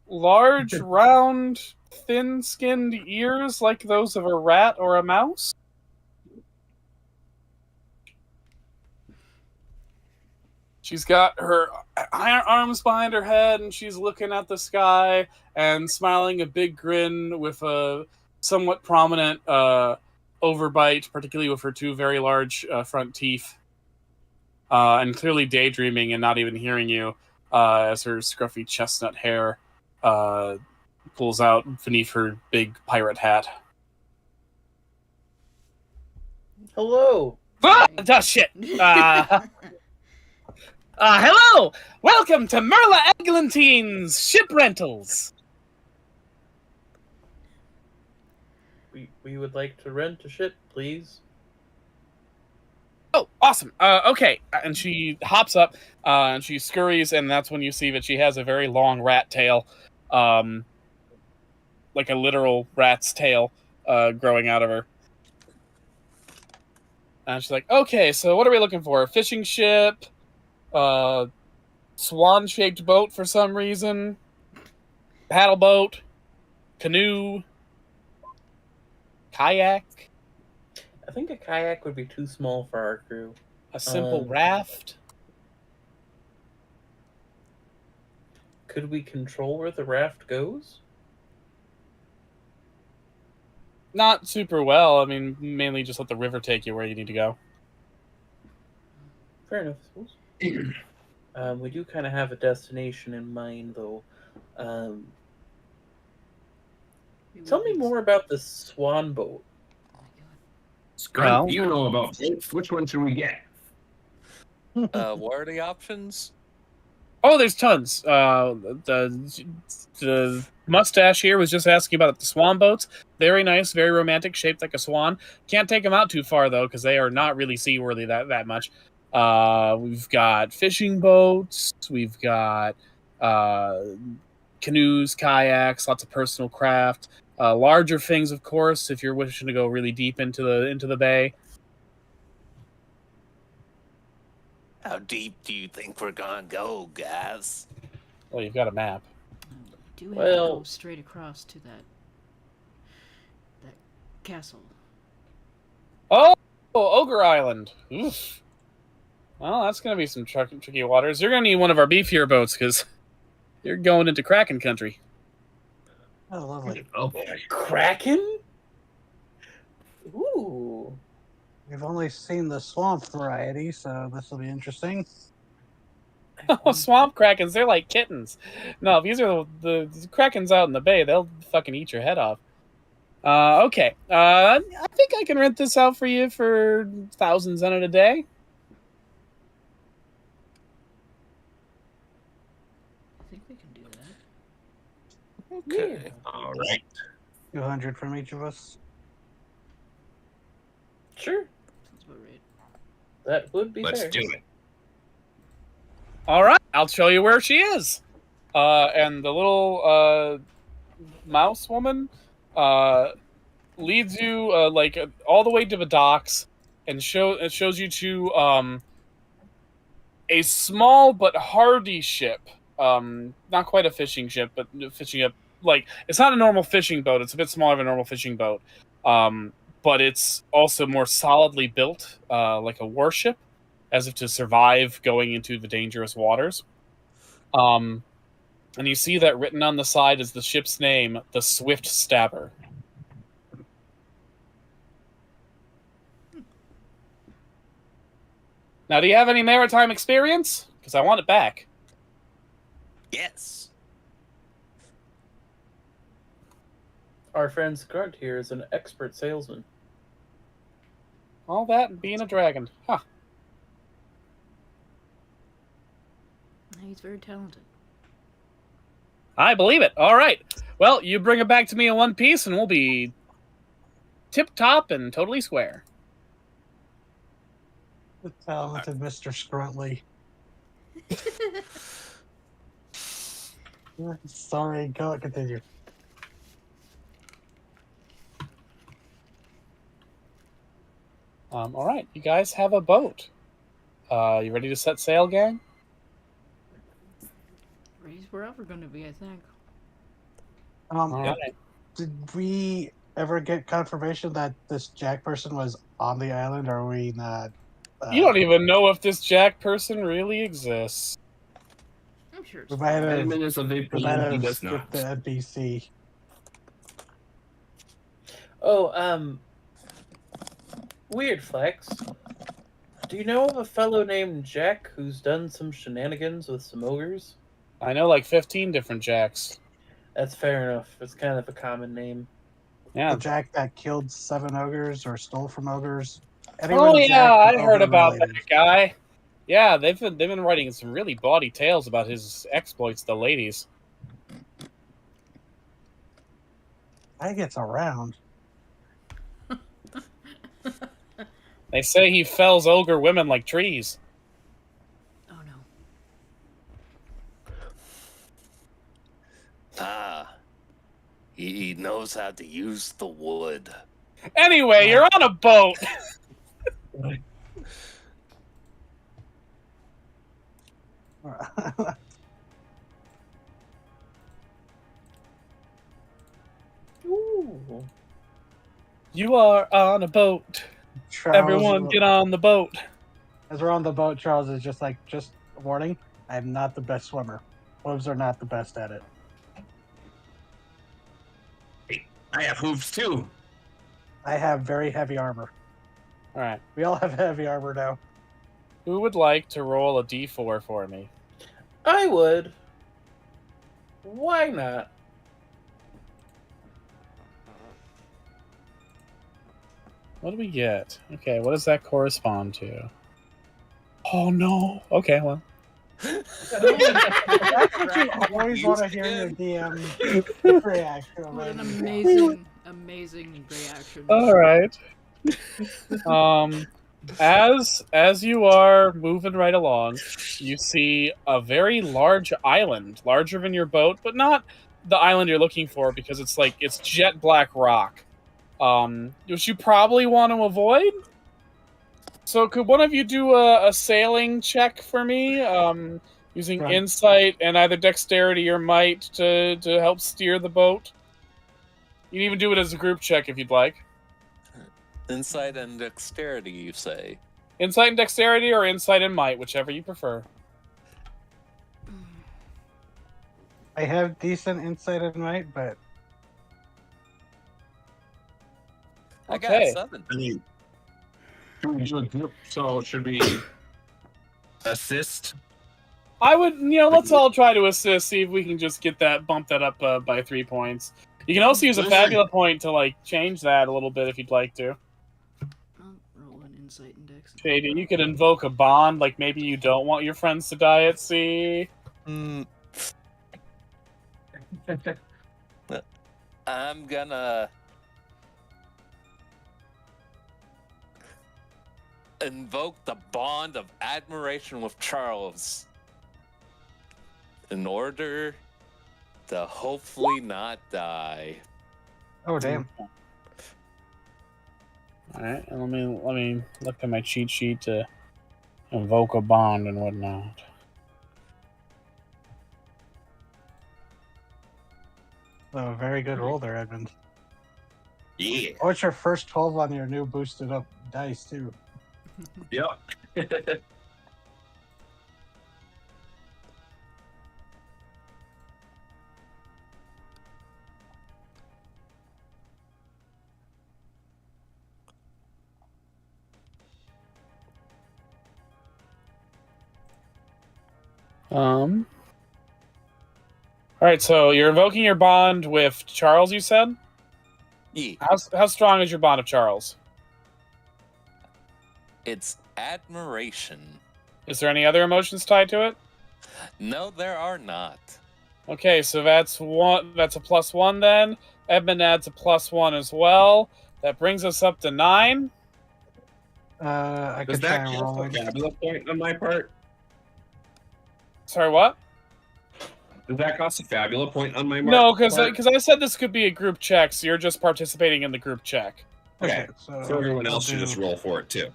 large, round, thin-skinned ears like those of a rat or a mouse? She's got her arms behind her head, and she's looking at the sky and smiling a big grin with a somewhat prominent overbite, particularly with her two very large front teeth, and clearly daydreaming and not even hearing you as her scruffy chestnut hair pulls out beneath her big pirate hat. Hello. Ah, shit! Hello! Welcome to Merla Eglantine's Ship Rentals! We would like to rent a ship, please. Oh, awesome. Okay. And she hops up, and she scurries, and that's when you see that she has a very long rat tail, like a literal rat's tail, growing out of her. And she's like, okay, so what are we looking for? A fishing ship? Swan-shaped boat for some reason? Paddle boat? Canoe? Kayak? I think a kayak would be too small for our crew. A simple raft? Could we control where the raft goes? Not super well. I mean, mainly just let the river take you where you need to go. Fair enough, I suppose. We do kind of have a destination in mind, though. Tell me more about the swan boat. Oh my god. Scrump, Well- you know about boats. Which one should we get? What are the options? Oh, there's tons. The mustache here was just asking about the swan boats. Very nice, very romantic, shaped like a swan. Can't take them out too far though, because they are not really seaworthy that much. We've got fishing boats. We've got canoes, kayaks, lots of personal craft. Larger things, of course, if you're wishing to go really deep into the bay. How deep do you think we're gonna go, guys? Well, you've got a map. Do have to Well- go straight across to that castle. Oh, Ogre Island. Oof. Well, that's going to be some tricky waters. You're going to need one of our beefier boats because you're going into Kraken country. Oh, lovely. Oh boy. Kraken? Ooh. We've only seen the swamp variety, so this will be interesting. Oh, swamp krakens, they're like kittens. No, these are the krakens out in the bay. They'll fucking eat your head off. Okay. I think I can rent this out for you for 1,000 zenit a day. I think we can do that. Okay. All right. 200 from each of us. Sure. Sounds about right. That would be Let's fair. do it. All right, I'll show you where she is. And the little mouse woman leads you all the way to the docks and shows you to a small but hardy ship. Not quite a fishing ship, but fishing up. Like, it's not a normal fishing boat. It's a bit smaller than a normal fishing boat. But it's also more solidly built, like a warship, as if to survive going into the dangerous waters. And you see that written on the side is the ship's name, the Swift Stabber. Now, do you have any maritime experience? Because I want it back. Yes. Our friend Grunt here is an expert salesman. All that and being a dragon. Huh. He's very talented. I believe it. All right. Well, you bring it back to me in one piece, and we'll be tip-top and totally square. The talented Mr. Scruntley. Sorry, go continue. All right. You guys have a boat. You ready to set sail, gang? He's wherever going to be, I think. All right. Did we ever get confirmation that this Jack person was on the island, or are we not? You don't even know if this Jack person really exists. I'm sure it's We might have, Edmund is a we vapor. might He have does skipped not. the NPC. Oh, weird flex. Do you know of a fellow named Jack who's done some shenanigans with some ogres? I know like 15 different Jacks. That's fair enough. It's kind of a common name. Yeah. The Jack that killed 7 ogres or stole from ogres. Oh Anyone yeah, Jack I is heard about ogre-related. that guy. Yeah, they've been writing some really bawdy tales about his exploits, the ladies. I gets around. They say he fells ogre women like trees. Oh no. Ah. He knows how to use the wood. Anyway, you're on a boat. Ooh. You are on a boat. Charles, Everyone get on the boat. As we're on the boat, Charles is just like, just a warning, I'm not the best swimmer. Wolves are not the best at it. I have hooves too. I have very heavy armor. All right. We all have heavy armor now. Who would like to roll a d4 for me? I would. Why not? What do we get? Okay, what does that correspond to? Oh no. Okay, well. That's what you always want to hear your DM reaction. What an around. amazing reaction. All right. As you are moving right along, you see a very large island, larger than your boat, but not the island you're looking for because it's jet black rock, which you probably want to avoid. So, could one of you do a sailing check for me, using Right. insight and either dexterity or might to help steer the boat? You can even do it as a group check if you'd like. Insight and dexterity, you say? Insight and dexterity, or insight and might, whichever you prefer. I have decent insight and might, but I got Okay. 7. I mean, should we do a group? So should we assist? I would, let's all try to assist, see if we can just bump that up by 3 points. You can also use a Listen. fabula point to change that a little bit if you'd like to. I'll roll an insight and dex. Shady, you could invoke a bond, like maybe you don't want your friends to die at sea. I'm gonna invoke the bond of admiration with Charles in order to hopefully not die. oh damn. All right, and let me look at my cheat sheet to invoke a bond and whatnot. Oh, very good roll there, Edmund. Yeah. Oh, it's your first 12 on your new boosted up dice too. Yep. All right, so you're invoking your bond with Charles, you said? Yeah. How strong is your bond of Charles? It's admiration. Is there any other emotions tied to it? No, there are not. Okay, so that's one. That's a +1 then. Edmund adds a +1 as well. That brings us up to 9. I Does could try that and roll cost a it. fabula point on my part? Sorry, what? Does that cost a fabula point on my No, part? because I said this could be a group check, so you're just participating in the group check. Okay, so so everyone I'll else should do- just roll for it too.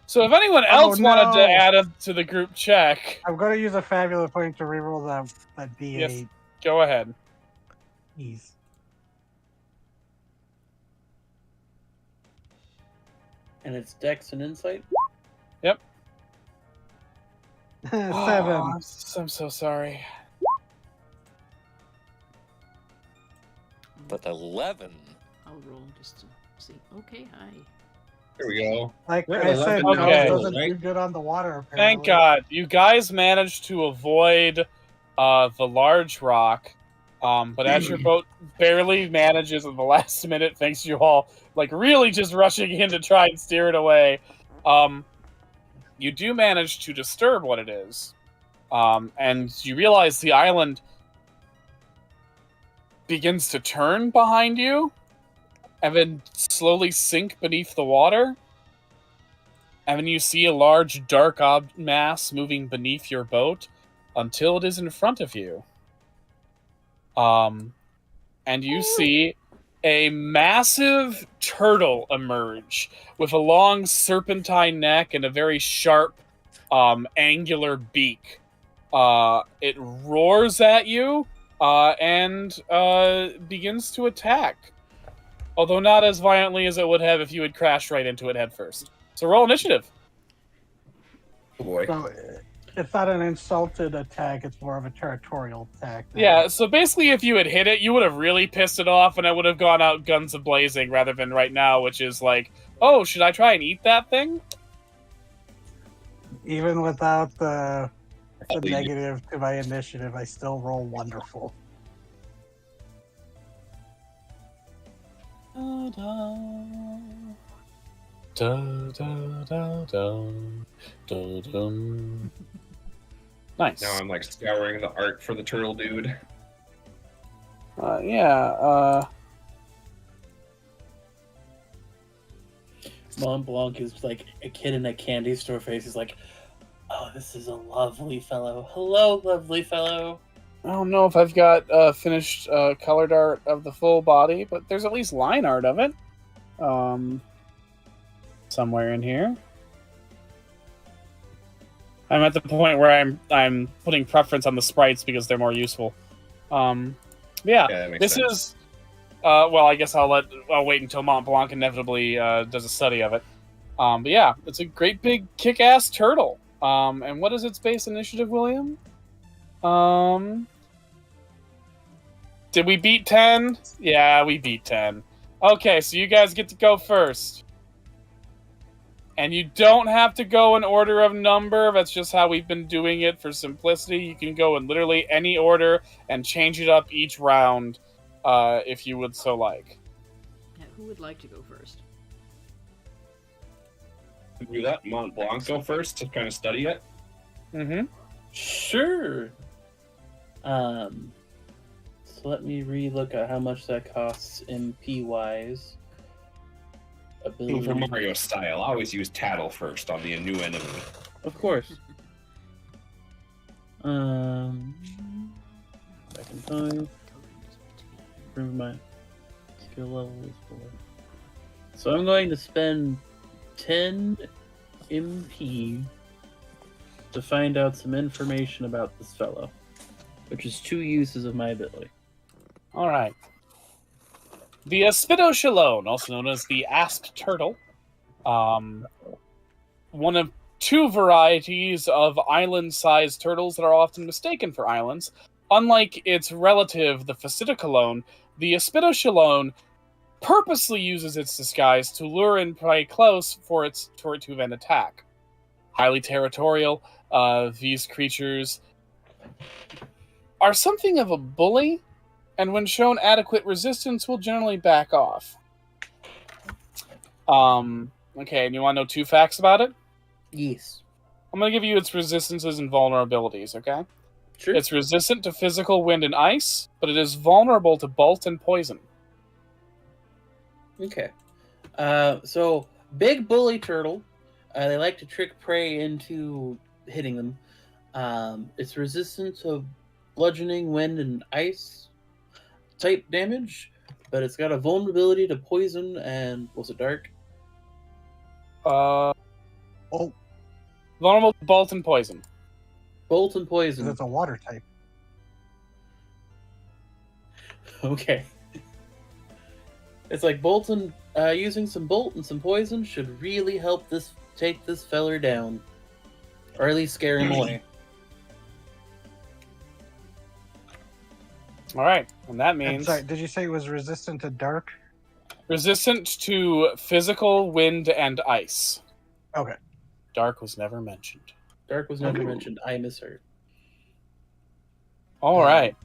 So if anyone Oh, else wanted to no. add it to the group check, I'm going to use a fabulous point to reroll that D8. Yes. go ahead. Ease. And it's Dex and Insight. 7. Oh, I'm so sorry. But 11. I'll roll just to see. Okay, hi. Here we go. Like We're I said, 11 Charles Okay. doesn't right? do good on the water. Apparently. Thank God. You guys managed to avoid the large rock. But as your boat barely manages at the last minute, thanks to you all really just rushing in to try and steer it away, you do manage to disturb what it is. And you realize the island begins to turn behind you and then slowly sink beneath the water. And then you see a large dark mass moving beneath your boat until it is in front of you. And you see a massive turtle emerge with a long serpentine neck and a very sharp, angular beak. It roars at you and begins to attack. Although not as violently as it would have if you had crashed right into it headfirst. So roll initiative. Oh boy. So it's not an insulted attack; it's more of a territorial attack. Yeah, so basically if you had hit it, you would have really pissed it off and it would have gone out guns a-blazing rather than right now, which is like, oh, should I try and eat that thing? Even without the negative to my initiative, I still roll wonderful. Da, da, da, da, da, da, dum. Nice. Now I'm like scouring the art for the turtle dude. Mont Blanc is like a kid in a candy store face. He's like, "Oh, this is a lovely fellow. Hello, lovely fellow." I don't know if I've got finished colored art of the full body, but there's at least line art of it. Somewhere in here. I'm at the point where I'm putting preference on the sprites because they're more useful. Yeah, that makes this sense. is. Well, I guess I'll wait until Mont Blanc inevitably does a study of it. But yeah, it's a great big kick-ass turtle. And what is its base initiative, William? Did we beat 10? Yeah, we beat 10. Okay, so you guys get to go first. And you don't have to go in order of number. That's just how we've been doing it for simplicity. You can go in literally any order and change it up each round if you would so like. Yeah, who would like to go first? Did we let Mont Blanc go first to kind of study it? Mm-hmm. Sure. So let me re-look at how much that costs MP wise. Ability. For Mario style, I always use Tattle first on the new enemy. Of course. Back in time. Improve my skill level is 4. So I'm going to spend 10 MP to find out some information about this fellow, which is 2 uses of my ability. All right. The Aspidoshalone, also known as the asp turtle, one of 2 varieties of island-sized turtles that are often mistaken for islands. Unlike its relative, the Fascicolone, the Aspidoshalone purposely uses its disguise to lure in prey close for it to then attack. Highly territorial, these creatures are something of a bully, and when shown adequate resistance, will generally back off. Okay, and you want to know 2 facts about it? Yes. I'm going to give you its resistances and vulnerabilities, okay? Sure. It's resistant to physical wind and ice, but it is vulnerable to bolt and poison. Okay. So, big bully turtle. They like to trick prey into hitting them. It's resistant to bludgeoning, wind, and ice type damage, but it's got a vulnerability to poison and... was it dark? Vulnerable to bolt and poison. Bolt and poison. It's a water type. Okay. It's like Bolton, using some bolt and some poison should really help take this feller down. Or at least scare him away. Alright, and that And means sorry, did you say it was resistant to dark? resistant to physical wind and ice. Okay. Dark was never mentioned. Dark was never mentioned. I misheard. Alright.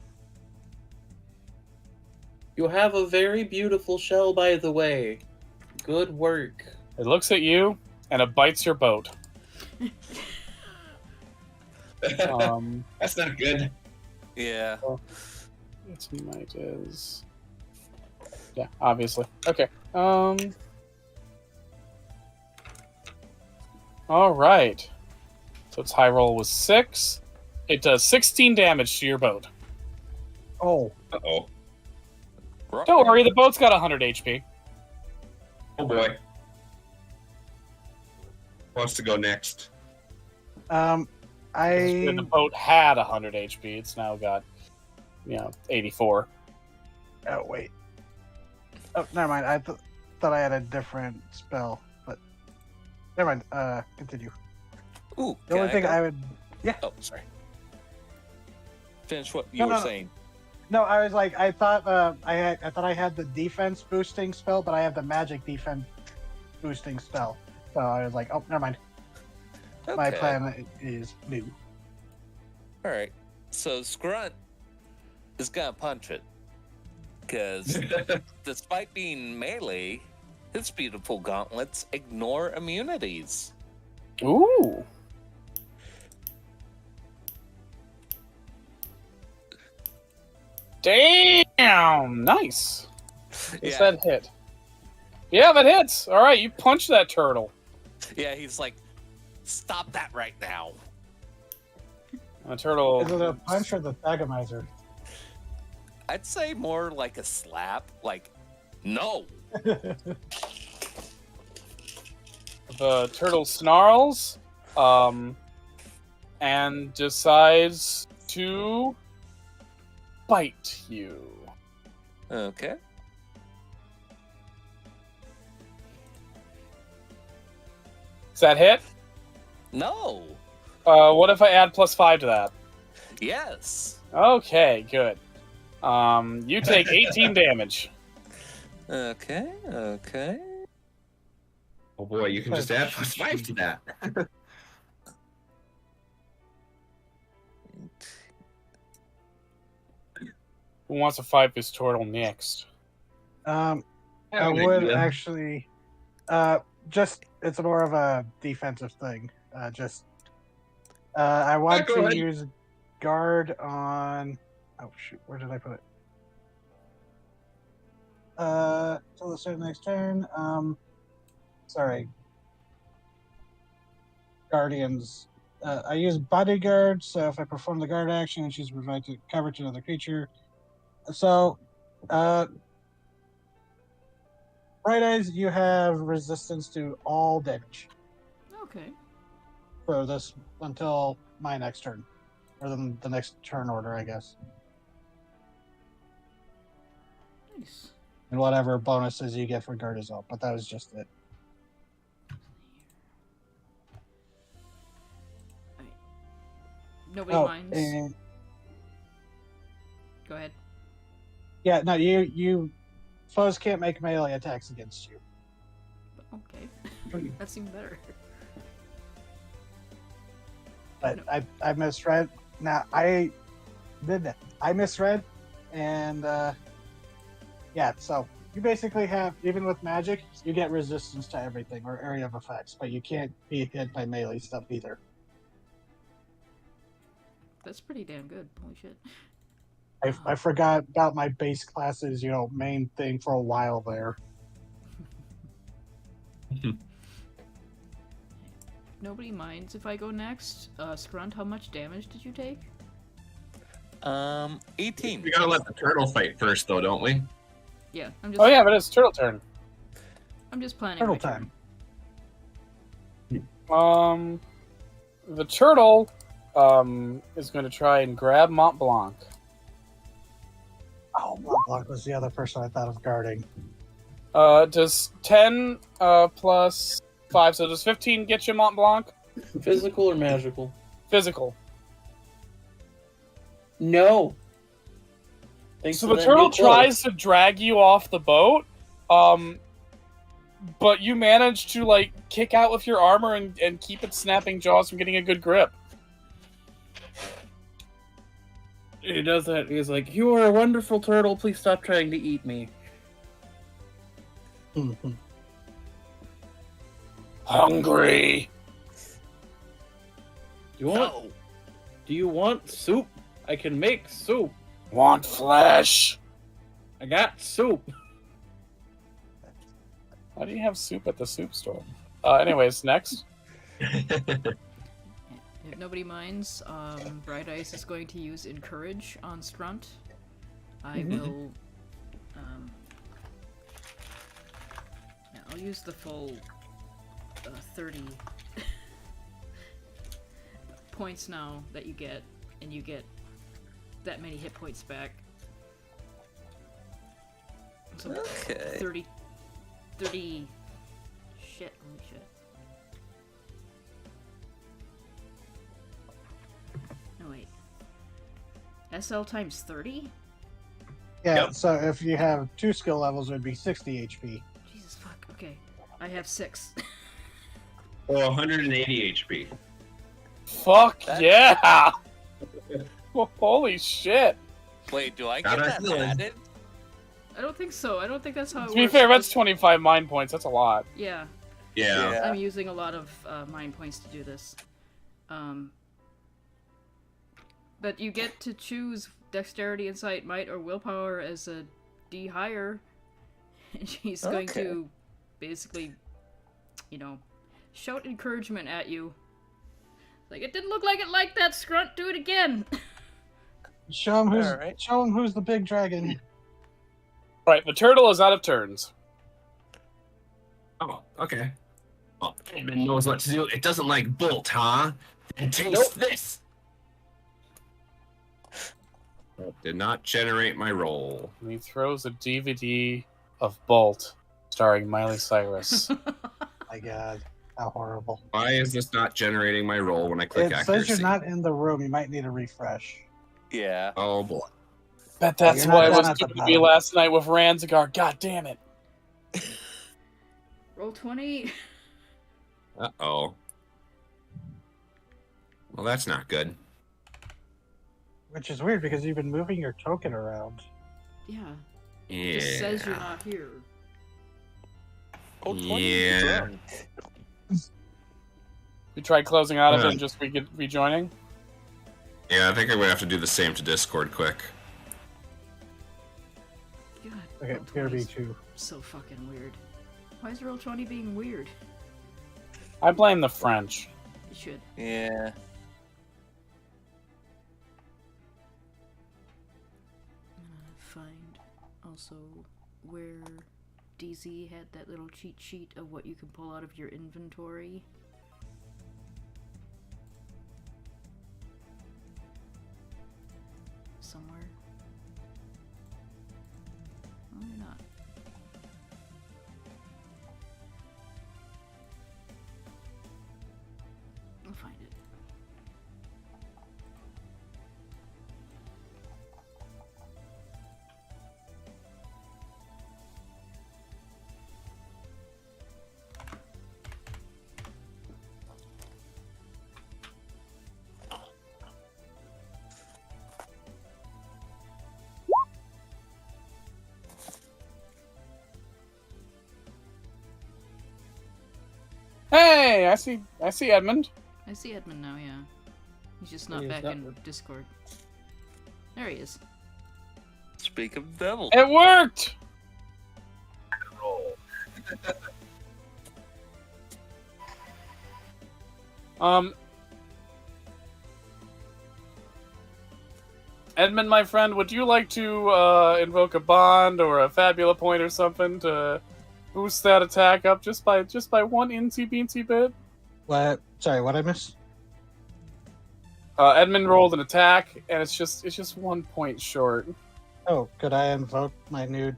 You have a very beautiful shell, by the way. Good work. It looks at you, and it bites your boat. That's not good. Yeah. Its might is... Yeah, obviously. Okay. Alright. So its high roll was 6. It does 16 damage to your boat. Oh, Uh-oh. Don't worry, the boat's got 100 HP. Oh boy. Who wants to go next? The I boat had 100 HP. It's now got, 84. oh wait. Oh, never mind. I thought I had a different spell, but never mind. Continue. Ooh, The only thing I would Oh, sorry. Finish what you No, were no, no. saying. no, I was like I thought I thought I had the defense boosting spell, but I have the magic defense boosting spell. So I was like, oh, never mind. my Okay. plan is new. All right. So Scrunt is gonna punch it because, despite being melee, his beautiful gauntlets ignore immunities. Ooh. Damn! Nice. Does Yeah, that hit? Yeah, that hits. All right, you punch that turtle. yeah. He's like, stop that right now. The turtle. Is it a punch or the Thagomizer? I'd say more like a slap. Like, no. The turtle snarls, and decides to bite you. Okay. Does that hit? No. What if I add +5 to that? Yes. Okay, good. You take 18 damage. Okay. Okay. Oh boy, you can just add +5 to that. Who wants to fight this turtle next? I Yeah, would idea. actually. Just it's more of a defensive thing. I want go to ahead. use guard on. Oh shoot, where did I put it? Till the start of the next turn. Sorry. Guardians. I use bodyguard, so if I perform the guard action, she's provided coverage to another creature. So, Bright Eyes, you have resistance to all damage Okay. for this until my next turn, or the next turn order, I guess, Nice. and whatever bonuses you get for guard as well. But that was just it. Nobody minds. and Go ahead. yeah, no, you foes can't make melee attacks against you. Okay. That seemed better. But No. I misread. Now I did that. I misread, and yeah. So you basically have, even with magic, you get resistance to everything or area of effects, but you can't be hit by melee stuff either. That's pretty damn good. Holy shit. I forgot about my base classes, main thing for a while there. Nobody minds if I go next. Scrunt, how much damage did you take? 18. We gotta let the turtle fight first, though, don't we? Yeah, I'm just. Oh yeah, but it's turtle turn. I'm just planning. Turtle my turn. time. The turtle is going to try and grab Mont Blanc. Oh, Blanc was the other person I thought of guarding. Does 10 plus 5, so does 15 get you Mont Blanc? Physical or magical? Physical. No. Thanks So for the that turtle new clothes. tries to drag you off the boat, but you manage to kick out with your armor and keep its snapping jaws from getting a good grip. He does that. He's like, "You are a wonderful turtle. Please stop trying to eat me." Hungry. Do you want soup? I can make soup. Want flesh. I got soup. Why do you have soup at the soup store? Anyways, next. If nobody minds, Bright Ice is going to use Encourage on Scrunt. I will. Yeah, I'll use the full 30 points now that you get, and you get that many hit points back. So Okay. 30. Shit, holy shit. No, wait. SL times 30? Yeah, Yep. so if you have 2 skill levels, it would be 60 HP. Jesus fuck, okay. I have 6. Oh, 180 HP. Fuck That- yeah! Holy shit! Wait, do I Got get our that feeling. added? I don't think so. I don't think that's how it To works. be fair, that's 25 mind points. That's a lot. Yeah, Yeah. I'm using a lot of mind points to do this. But you get to choose dexterity, insight, might, or willpower as a D higher. And she's going Okay. to basically, shout encouragement at you. Like, it didn't look like it liked that, Scrunt. Do it again. Show him who's Alright. the big dragon. Right, the turtle is out of turns. Oh, okay. Well, Edmund knows what to do. It doesn't like Bolt, huh? And taste this. That did not generate my roll. And he throws a DVD of Bolt, starring Miley Cyrus. My God, how horrible! Why is this not generating my roll when I click It accuracy? says you're not in the room. You might need a refresh. Yeah. Oh boy. Bet that's You're not why I down was at the doing to me bottom. last night with Ranzigar. God damn it. Roll 20. Uh-oh. Well, that's not good. Which is weird because you've been moving your token around. Yeah. Yeah. It just says you're not here. Oh, 20 Yeah. drunk. You tried closing out of it Yeah. and just rejoining? Yeah, I think I'm gonna have to do the same to Discord quick. God, Okay, roll 20 's PRB2. so fucking weird. Why is roll 20 being weird? I blame the French. You should. Yeah. I'm gonna find also where DZ had that little cheat sheet of what you can pull out of your inventory. Somewhere. Why not? I'll find it. Hey, I see Edmund. I see Edmund now, yeah. He's just not He's back not- in Discord. There he is. Speak of devil. It worked! Edmund, my friend, would you like to invoke a bond or a fabula point or something to boost that attack up just by one incy beansy bit? What? Sorry, what I missed? Edmund rolled an attack, and it's just 1 point short. Oh, could I invoke my new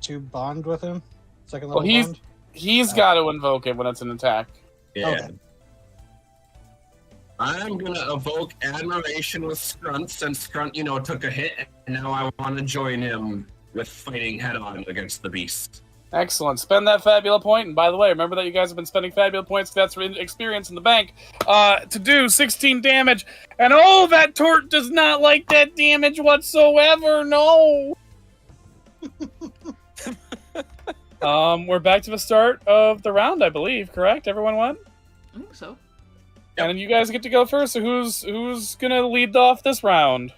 2 bond with him? Second Well, level bond? He's got to invoke it when it's an attack. Yeah. Okay. I'm gonna evoke admiration with Scrunt since Scrunt, took a hit, and now I want to join him with fighting head-on against the beast. Excellent. Spend that fabula point, and by the way, remember that you guys have been spending fabula points. That's for experience in the bank. To do 16 damage, and oh, that tort does not like that damage whatsoever. No. We're back to the start of the round, I believe. Correct? Everyone won, I think so. and you guys get to go first. So who's gonna lead off this round?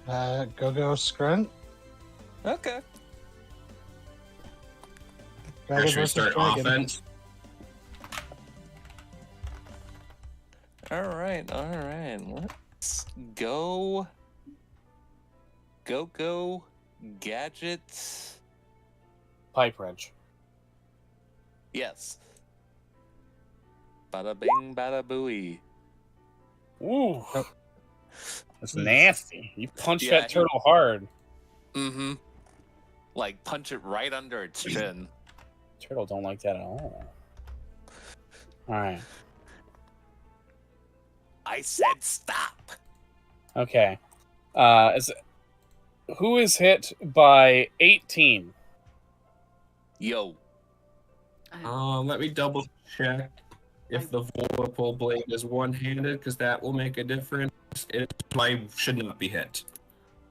Go Scrunt. Okay. Dragon Should we versus start dragon. offense? All right. Let's go. Go. Gadgets. Pipe wrench. Yes. Bada bing, bada booey. Ooh. Oh. That's nasty. You punched Yeah, that turtle hard. Mm-hmm. Like punch it right under its chin. Turtle don't like that at all. Alright. I said stop. Okay. Who is hit by 18? Yo. Let me double check if the Vorpal blade is one-handed, because that will make a difference. I should not be hit.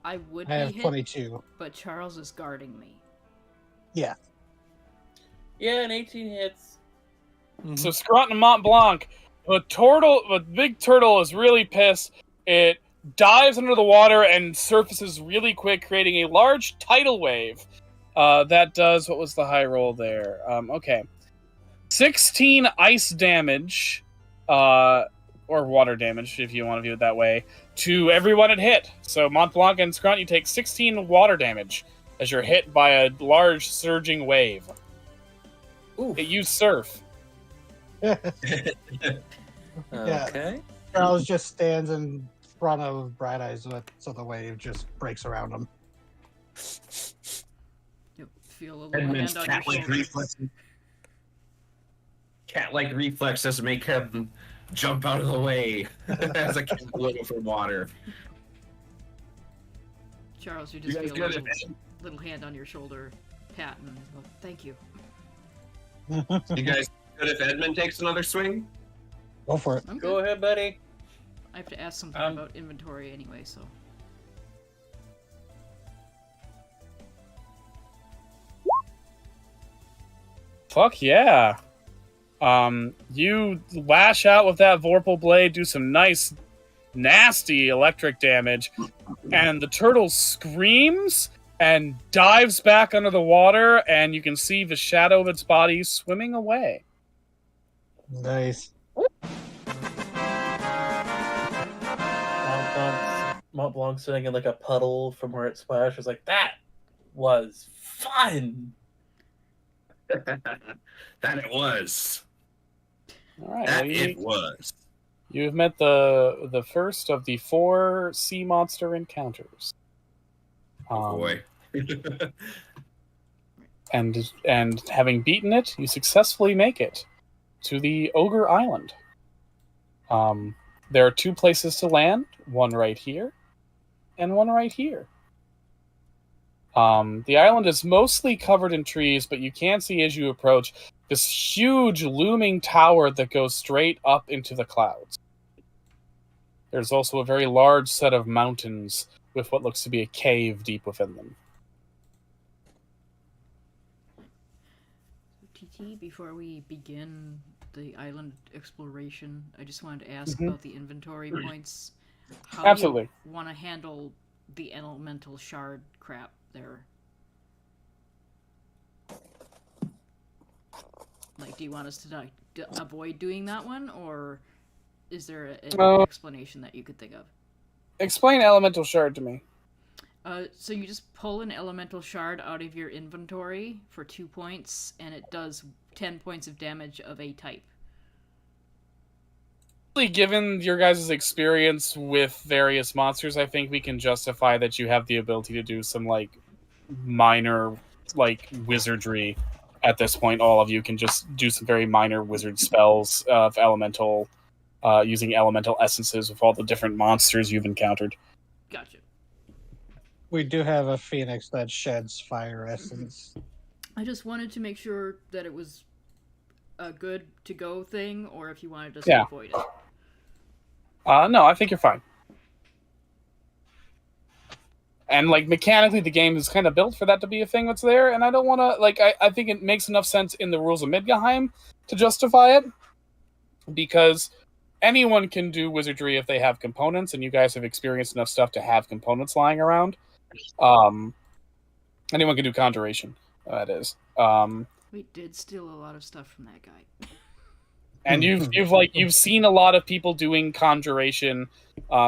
I would I be have hit, 22. but Charles is guarding me. Yeah, an 18 hits. So Scrot and Mont Blanc, the big turtle is really pissed. It dives under the water and surfaces really quick, creating a large tidal wave. That does, what was the high roll there? Okay. 16 ice damage, or water damage, if you want to view it that way, to everyone it hit. So Mont Blanc and Scrot, you take 16 water damage as you're hit by a large surging wave. Oof. It used surf. Okay. Charles just stands in front of Bright Eyes, so the wave just breaks around him. You feel a little Edmund's hand on your cat-like shoulder. reflexes. Cat-like reflexes make him jump out of the way as a cat looking for water. Charles, you You just guys feel a good little, at little hand on your shoulder, pat, and well, thank you. You guys good if Edmund takes another swing? Go for it. I'm Go good. ahead, buddy. I have to ask something about inventory anyway, so. Fuck yeah. You lash out with that Vorpal blade, do some nice, nasty electric damage, and the turtle screams and dives back under the water, and you can see the shadow of its body swimming away. Nice. Mont Blanc sitting in like a puddle from where it splashed was like, that was fun. That it was. All right, That well, it was. you've met the first of the 4 sea monster encounters. Oh boy. And having beaten it, you successfully make it to the Ogre Island. There are 2 places to land, one right here and one right here. The island is mostly covered in trees, but you can see as you approach this huge looming tower that goes straight up into the clouds. There's also a very large set of mountains with what looks to be a cave deep within them. TT, before we begin the island exploration, I just wanted to ask Mhm. about the inventory points. How Absolutely. do you want to handle the elemental shard crap there? Like, do you want us to avoid doing that one, or is there an explanation that you could think of? Explain Elemental Shard to me. So you just pull an elemental shard out of your inventory for 2 points, and it does 10 points of damage of a type. Given your guys' experience with various monsters, I think we can justify that you have the ability to do some minor wizardry. At this point, all of you can just do some very minor wizard spells of elemental, using elemental essences with all the different monsters you've encountered. Gotcha. We do have a phoenix that sheds fire essence. I just wanted to make sure that it was a good to go thing, or if you wanted us Yeah. to avoid it. No, I think you're fine. And mechanically, the game is kind of built for that to be a thing that's there, and I don't want to I think it makes enough sense in the rules of Midgahim to justify it, because anyone can do wizardry if they have components, and you guys have experienced enough stuff to have components lying around. Anyone can do conjuration. That is. We did steal a lot of stuff from that guy. And you've seen a lot of people doing conjuration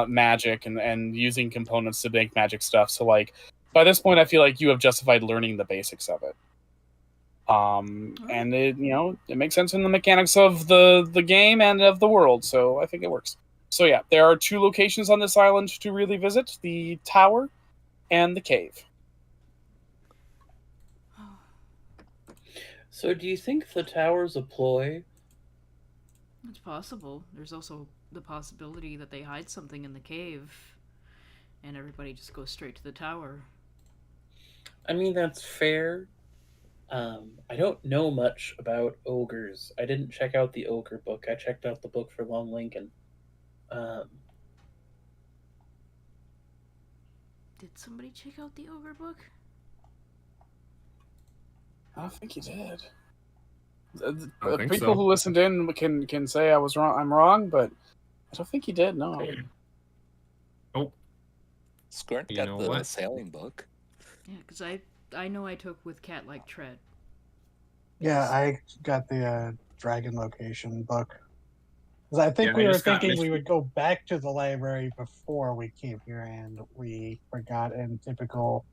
magic and using components to make magic stuff. So by this point, I feel like you have justified learning the basics of it. And it it makes sense in the mechanics of the game and of the world. So I think it works. So yeah, there are 2 locations on this island to really visit: the tower and the cave. So do you think the tower's a ploy? It's possible. There's also the possibility that they hide something in the cave, and everybody just goes straight to the tower. I mean, that's fair. I don't know much about ogres. I didn't check out the ogre book. I checked out the book for Long Lincoln. Um, Did somebody check out the ogre book? I don't think you did. I think People so. who listened in can say I was wrong. I'm wrong, but I don't think you did. No. Squirt You got know the what? sailing book. Yeah, because I know I took With Cat Like Tread. Yeah, I got the Dragon Location book. 'Cause I think Yeah, I we were just got thinking we Mystery- would go back to the library before we came here, and we forgot in typical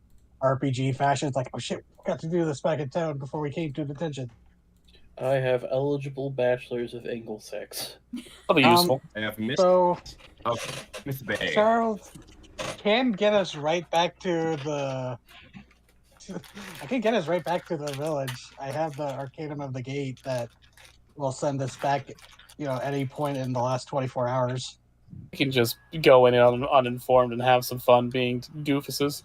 RPG fashion. It's like, oh shit, we got to do this back in town before we came to detention. I have eligible bachelors of Anglo-Sax. That'll be useful. I have Miss So Miss Bay. Charles can get us right back to the. I can get us right back to the village. I have the Arcanum of the Gate that will send us back, any point in the last 24 hours. We can just go in uninformed and have some fun being doofuses.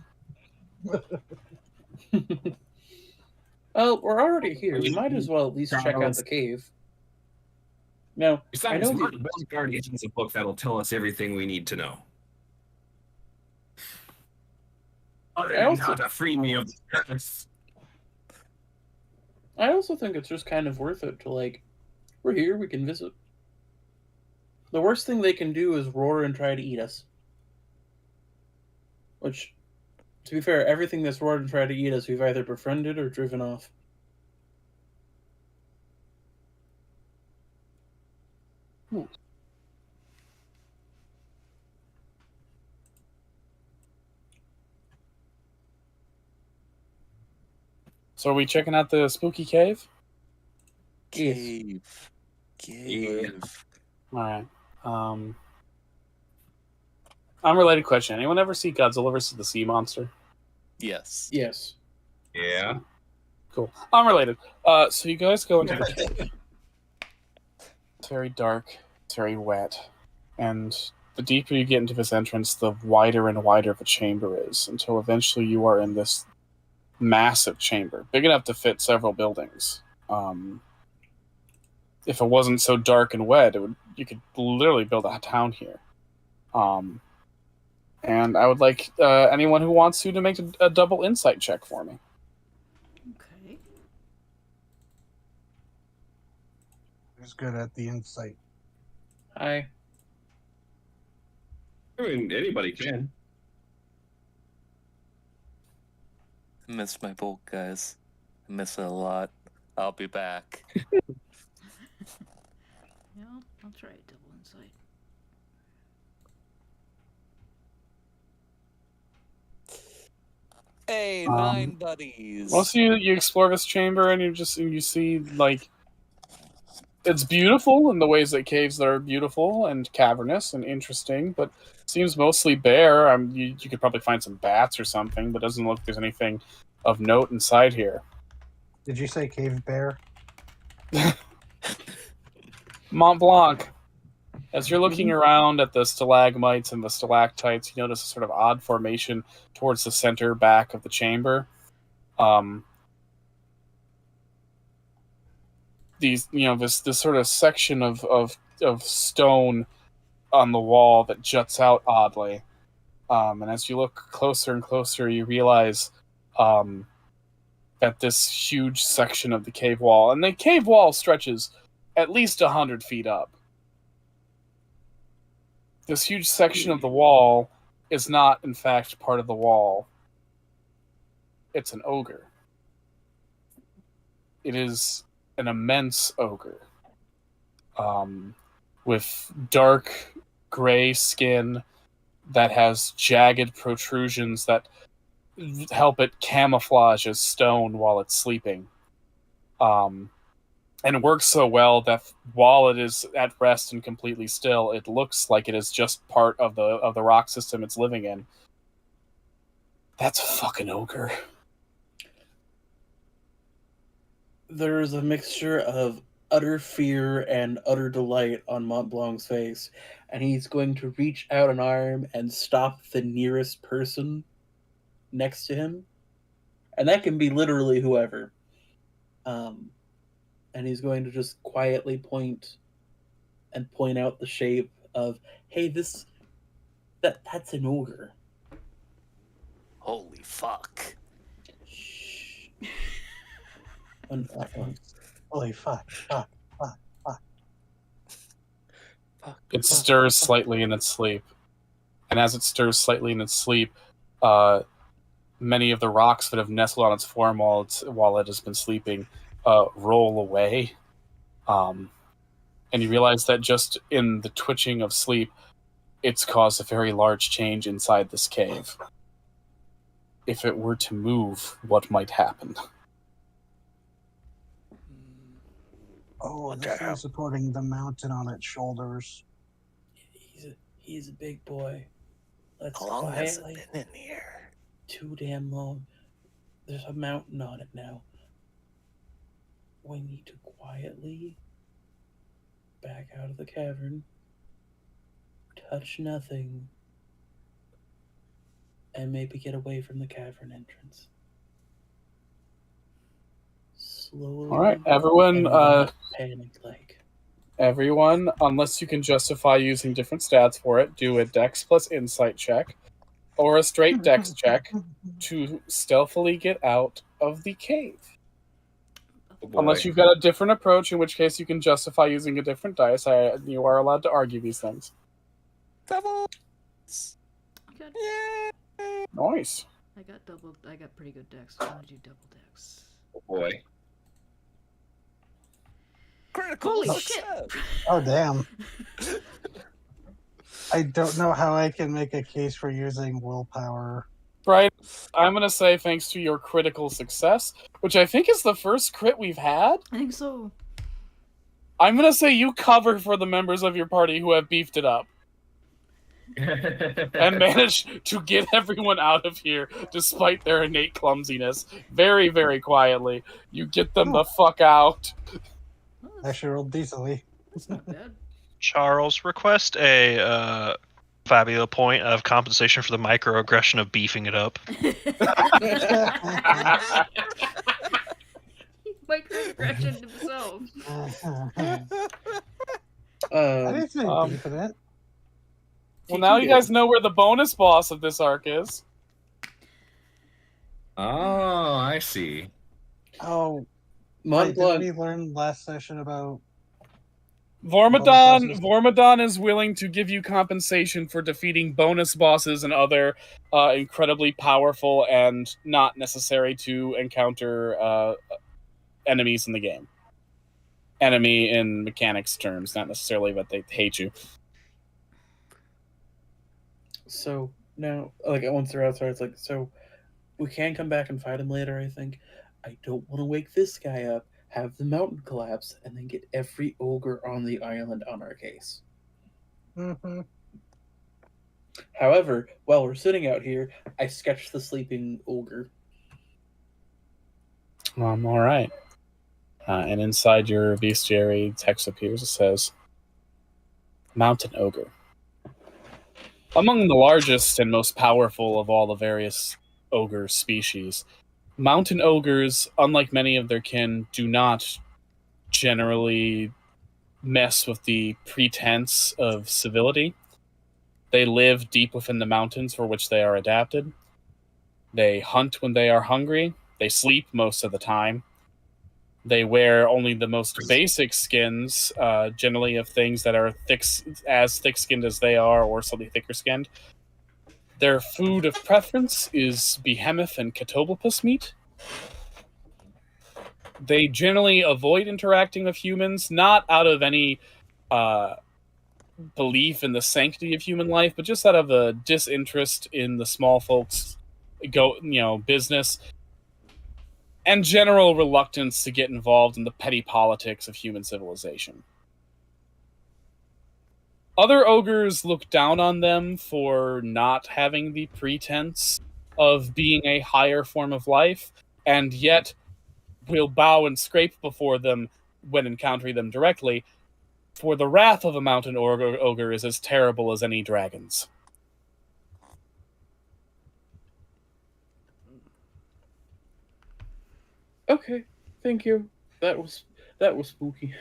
Oh, we're already here. We might as well at least check out Charles. the cave. No, Besides, I know Martin Guardians is a book that'll tell us everything we need to know. Other I than also- how to free me of the curse. I also think it's just kind of worth it to, like, we're here, we can visit. The worst thing they can do is roar and try to eat us. Which, to be fair, everything that's roared and tried to eat us, we've either befriended or driven off. So are we checking out the spooky cave? Cave. Yeah. All right. Unrelated question. Anyone ever see Godzilla vs. the Sea Monster? Yes. Yes. Yeah. Cool. Unrelated. So you guys go into the cave. It's very dark. It's very wet. And the deeper you get into this entrance, the wider and wider the chamber is, until eventually you are in this massive chamber, big enough to fit several buildings. If it wasn't so dark and wet, you could literally build a town here. And I would like anyone who wants to make a double insight check for me. Okay. Who's good at the insight? Hi. I mean, anybody can. I missed my bolt, guys. I miss it a lot. I'll be back. Yeah, I'll try a double insight. Hey, Um, 9 buddies. Once you explore this chamber and you see, like, it's beautiful in the ways that caves that are beautiful and cavernous and interesting, but seems mostly bare. You could probably find some bats or something, but doesn't look like there's anything of note inside here. Did you say cave bear? Mont Blanc. As you're looking around at the stalagmites and the stalactites, you notice a sort of odd formation towards the center back of the chamber. This sort of section of stone on the wall that juts out oddly. And as you look closer and closer, you realize that this huge section of the cave wall, and the cave wall stretches at least 100 feet up. This huge section of the wall is not, in fact, part of the wall. It's an ogre. It is an immense ogre. With dark gray skin that has jagged protrusions that help it camouflage as stone while it's sleeping. And it works so well that while it is at rest and completely still, it looks like it is just part of the rock system it's living in. That's a fucking ogre. There's a mixture of utter fear and utter delight on Mont Blanc's face, and he's going to reach out an arm and stop the nearest person next to him. And that can be literally whoever. And he's going to just quietly point out the shape of, hey, that's an ogre. Holy fuck. Shh. Holy fuck. Fuck. It stirs slightly in its sleep. And as it stirs slightly in its sleep, many of the rocks that have nestled on its form while it has been sleeping roll away. And you realize that just in the twitching of sleep, it's caused a very large change inside this cave. If it were to move, what might happen? Oh, What this the hell? is supporting the mountain on its shoulders. He's a big boy. Let's How long has it quietly. been in here? Too damn long. There's a mountain on it now. We need to quietly back out of the cavern, touch nothing, and maybe get away from the cavern entrance. Slowly. All right, everyone. and not panic-like. Everyone, unless you can justify using different stats for it, do a Dex plus Insight check, or a straight Dex check to stealthily get out of the cave. Oh boy. Unless you've got a different approach, in which case you can justify using a different dice. You are allowed to argue these things. Double. Good. Yeah. Nice. I got pretty good decks. I'm gonna do double decks. Oh boy. Critical Holy success. shit! Oh, damn. I don't know how I can make a case for using willpower. Right. I'm going to say thanks to your critical success, which I think is the first crit we've had. I think so. I'm going to say you cover for the members of your party who have beefed it up and managed to get everyone out of here despite their innate clumsiness. Very, very quietly. You get them the fuck out. Oh, that's, Actually rolled decently. that's not bad. Charles, request a Fabio point of compensation for the microaggression of beefing it up. Microaggression himself. I didn't say Um, beef in it. Well, now you guys know where the bonus boss of this arc is. Oh, I see. Oh, wait, did we Montblanc. learn last session about... Vormodon, Bonus bosses. Vormodon is willing to give you compensation for defeating bonus bosses and other incredibly powerful and not necessary to encounter enemies in the game. Enemy in mechanics terms, not necessarily that they hate you. So now, like once they're outside, it's like, so we can come back and fight him later. I think. I don't want to wake this guy up, have the mountain collapse, and then get every ogre on the island on our case. Mm-hmm. However, while we're sitting out here, I sketched the sleeping ogre. All right. And inside your bestiary, text appears. It says, Mountain Ogre. Among the largest and most powerful of all the various ogre species, mountain ogres, unlike many of their kin, do not generally mess with the pretense of civility. They live deep within the mountains for which they are adapted. They hunt when they are hungry. They sleep most of the time. They wear only the most basic skins, generally of things that are as thick-skinned as they are, or slightly thicker-skinned. Their food of preference is behemoth and catoblepus meat. They generally avoid interacting with humans, not out of any belief in the sanctity of human life, but just out of a disinterest in the small folks' business, and general reluctance to get involved in the petty politics of human civilization. Other ogres look down on them for not having the pretense of being a higher form of life, and yet will bow and scrape before them when encountering them directly, for the wrath of a mountain ogre is as terrible as any dragon's. Okay, thank you. That was spooky.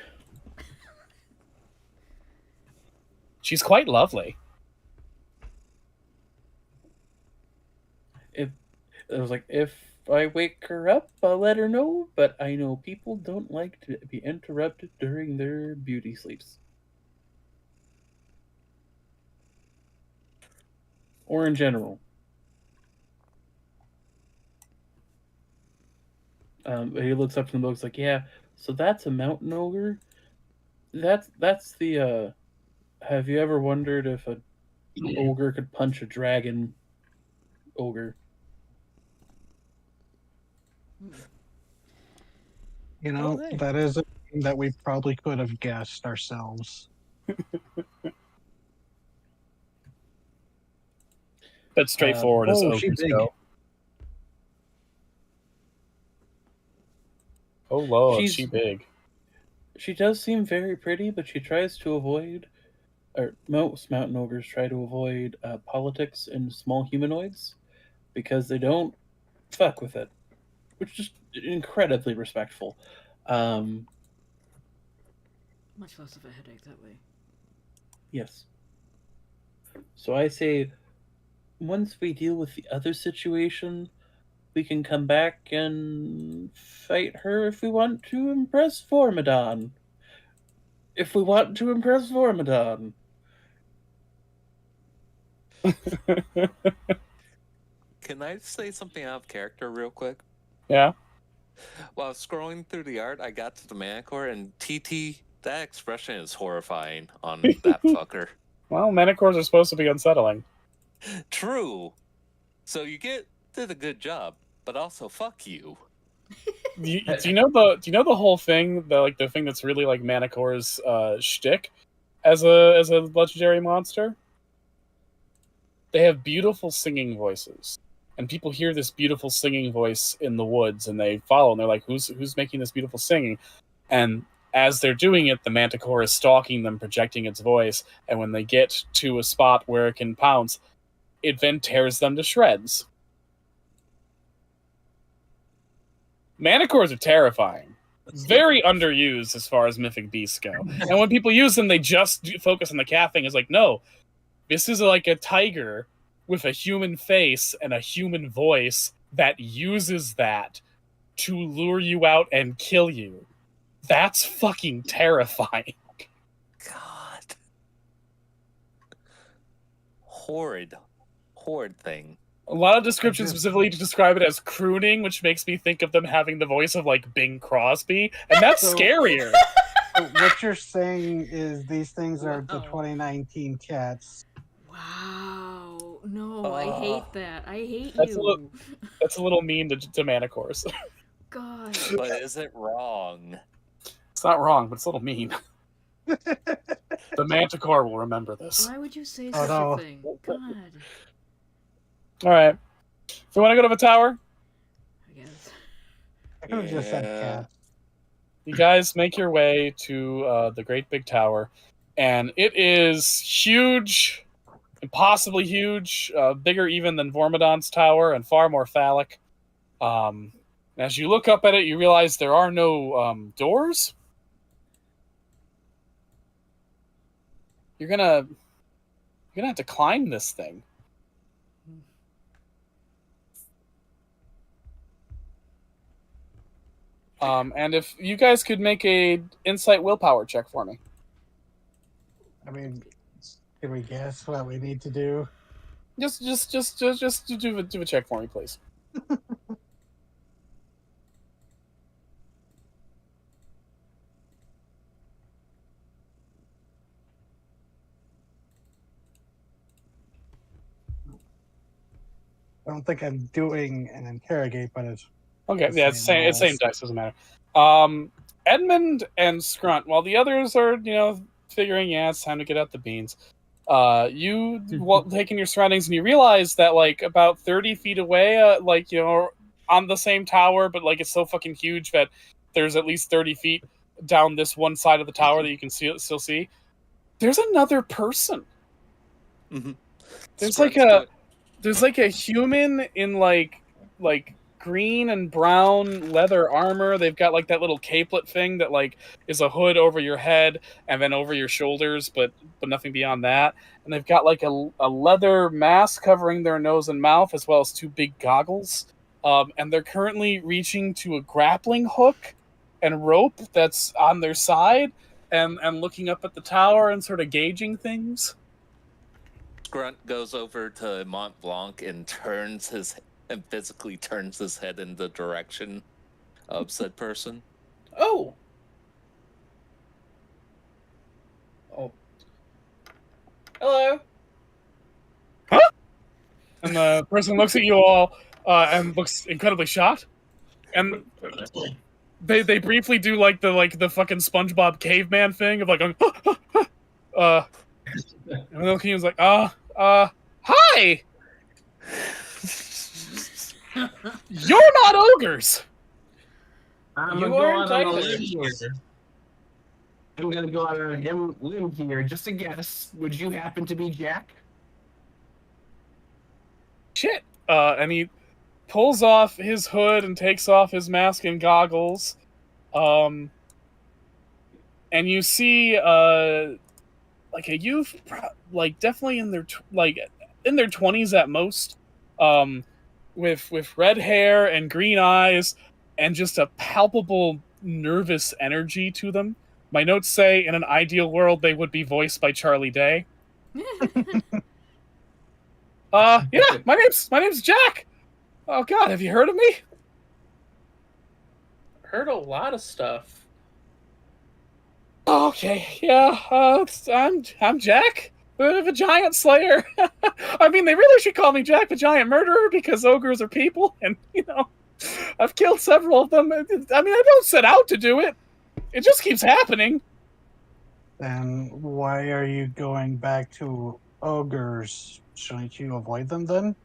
She's quite lovely. I was like, if I wake her up, I'll let her know, but I know people don't like to be interrupted during their beauty sleeps. Or in general. He looks up from the book, like, yeah, so that's a mountain ogre? That's the, have you ever wondered if a ogre could punch a dragon ogre? You know, Oh, hey. that is a thing that we probably could have guessed ourselves. That's straightforward as oh, ogres she's big. go. Oh lord, She's- she big. She does seem very pretty, but she tries to avoid, or most mountain ogres try to avoid politics and small humanoids because they don't fuck with it, which is incredibly respectful. Much less of a headache that way. Yes. So I say, once we deal with the other situation, we can come back and fight her if we want to impress Formidon. If we want to impress Formidon. Can I say something out of character real quick? Yeah. While scrolling through the art, I got to the Manticore, and TT, that expression is horrifying on that fucker. Well, Manticores are supposed to be unsettling. True. So you did a good job, but also fuck you. Do you know the whole thing, the thing that's really like Manicore's shtick as a legendary monster? They have beautiful singing voices. And people hear this beautiful singing voice in the woods and they follow and they're like, who's making this beautiful singing? And as they're doing it, the Manticore is stalking them, projecting its voice, and when they get to a spot where it can pounce, it then tears them to shreds. Manticores are terrifying. Very underused as far as mythic beasts go. And when people use them, they just focus on the cat thing. It's like, no, this is like a tiger with a human face and a human voice that uses that to lure you out and kill you. That's fucking terrifying. God. Horrid thing. A lot of descriptions specifically to describe it as crooning, which makes me think of them having the voice of like Bing Crosby, and that's So- scarier. So what you're saying is these things are the Wow. 2019 cats. Wow. No, I hate that. I hate That's a you. little- That's a little mean to Manticores. God. But is it wrong? It's not wrong, but it's a little mean. The Manticore will remember this. Why would you say Oh, such no. a thing? God. All right. If we want to go to the tower, I guess. I could have just said Yeah. cats. you guys make your way to the Great Big Tower, and it is huge, impossibly huge, bigger even than Vormodon's tower, and far more phallic. As you look up at it, you realize there are no doors. You're gonna have to climb this thing. And if you guys could make a insight willpower check for me. I mean, can we guess what we need to do? Just do a check for me, please. I don't think I'm doing an interrogate, but it's Okay, The yeah, it's same same rolls. dice, doesn't matter. Edmund and Scrunt, while the others are, figuring, yeah, it's time to get out the beans. You taking your surroundings and you realize that like about 30 feet away, on the same tower, but like it's so fucking huge that there's at least 30 feet down this one side of the tower that you can still see. There's another person. Mm-hmm. There's like a human in like green and brown leather armor. They've got like that little capelet thing that like is a hood over your head and then over your shoulders, but nothing beyond that. And they've got like a leather mask covering their nose and mouth, as well as 2 big goggles. And they're currently reaching to a grappling hook and rope that's on their side, and looking up at the tower and sort of gauging things. Grunt goes over to Mont Blanc and physically turns his head in the direction of said person. Oh. Hello. And the person looks at you all and looks incredibly shocked. And they briefly do like the fucking SpongeBob caveman thing of like going, and then he was like, hi. You're not ogres. I'm You gonna go aren't out on a either. limb here. I'm gonna go out on a limb here. Just a guess. Would you happen to be Jack? Shit. And he pulls off his hood and takes off his mask and goggles. And you see like a youth, like definitely in their in their 20s at most, with red hair and green eyes and just a palpable nervous energy to them. My notes say in an ideal world they would be voiced by Charlie Day. Yeah, my name's Jack. Oh God, have you heard of me? Heard a lot of stuff. Okay, yeah, I'm Jack, the Giant Slayer. I mean, they really should call me Jack the Giant Murderer because ogres are people, and I've killed several of them. I mean, I don't set out to do it. It just keeps happening. Then why are you going back to ogres? Shouldn't you avoid them then?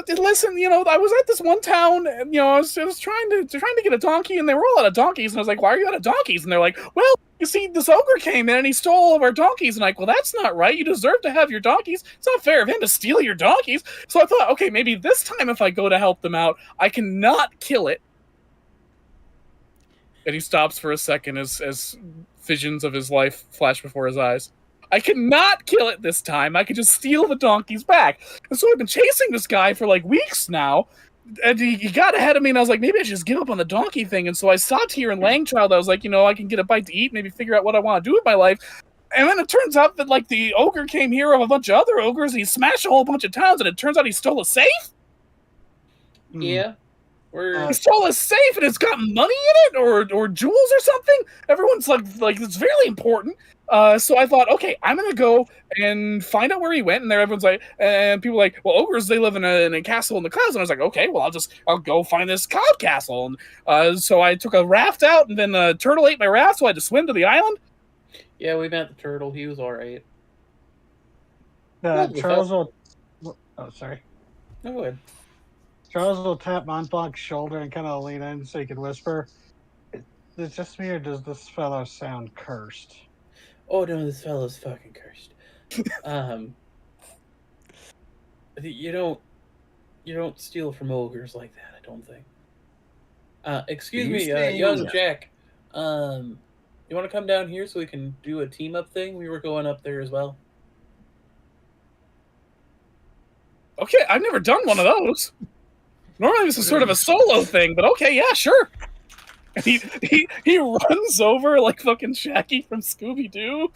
Listen, I was at this one town, and I was trying to get a donkey, and they were all out of donkeys, and I was like, "Why are you out of donkeys?" And they're like, "Well, you see, this ogre came in and he stole all of our donkeys." And I'm like, "Well, that's not right. You deserve to have your donkeys. It's not fair of him to steal your donkeys." So I thought, okay, maybe this time if I go to help them out, I can not kill it. And he stops for a second as visions of his life flash before his eyes. I cannot kill it this time. I can just steal the donkeys back. And so I've been chasing this guy for like weeks now. And he got ahead of me, and I was like, maybe I should just give up on the donkey thing. And so I stopped here in Langchild. I was like, I can get a bite to eat, maybe figure out what I want to do with my life. And then it turns out that like the ogre came here of a bunch of other ogres, and he smashed a whole bunch of towns, and it turns out he stole a safe? Yeah. He stole a safe, and it's got money in it, or jewels or something? Everyone's like it's very important. So I thought, okay, I'm gonna go and find out where he went. And there, everyone's like, and people are like, well, ogres, they live in a castle in the clouds. And I was like, okay, well, I'll go find this cloud castle. And so I took a raft out, and then a turtle ate my raft, so I had to swim to the island. Yeah, we met the turtle. He was all right. Charles will. Oh, sorry. No, go ahead. Charles will tap Montblanc's shoulder and kind of lean in so he can whisper, "Is it just me, or does this fellow sound cursed?" Oh no, this fellow's fucking cursed. You don't steal from ogres like that, I don't think. Excuse me, young Jack. You want to come down here so we can do a team up thing? We were going up there as well. Okay, I've never done one of those. Normally this is sort of a solo thing, but okay, yeah, sure. And he runs over like fucking Shaggy from Scooby-Doo.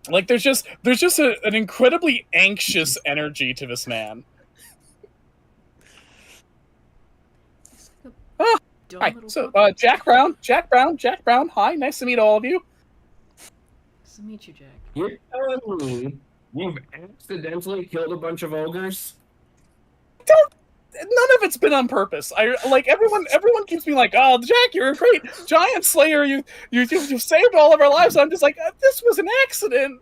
Like there's just an incredibly anxious energy to this man. Hi. So Jack Brown. Hi, nice to meet all of you. Nice to meet you, Jack. You're telling me you've accidentally killed a bunch of ogres? None of it's been on purpose. Everyone keeps being like, "Oh, Jack, you're a great giant slayer. You've saved all of our lives." I'm just like, this was an accident.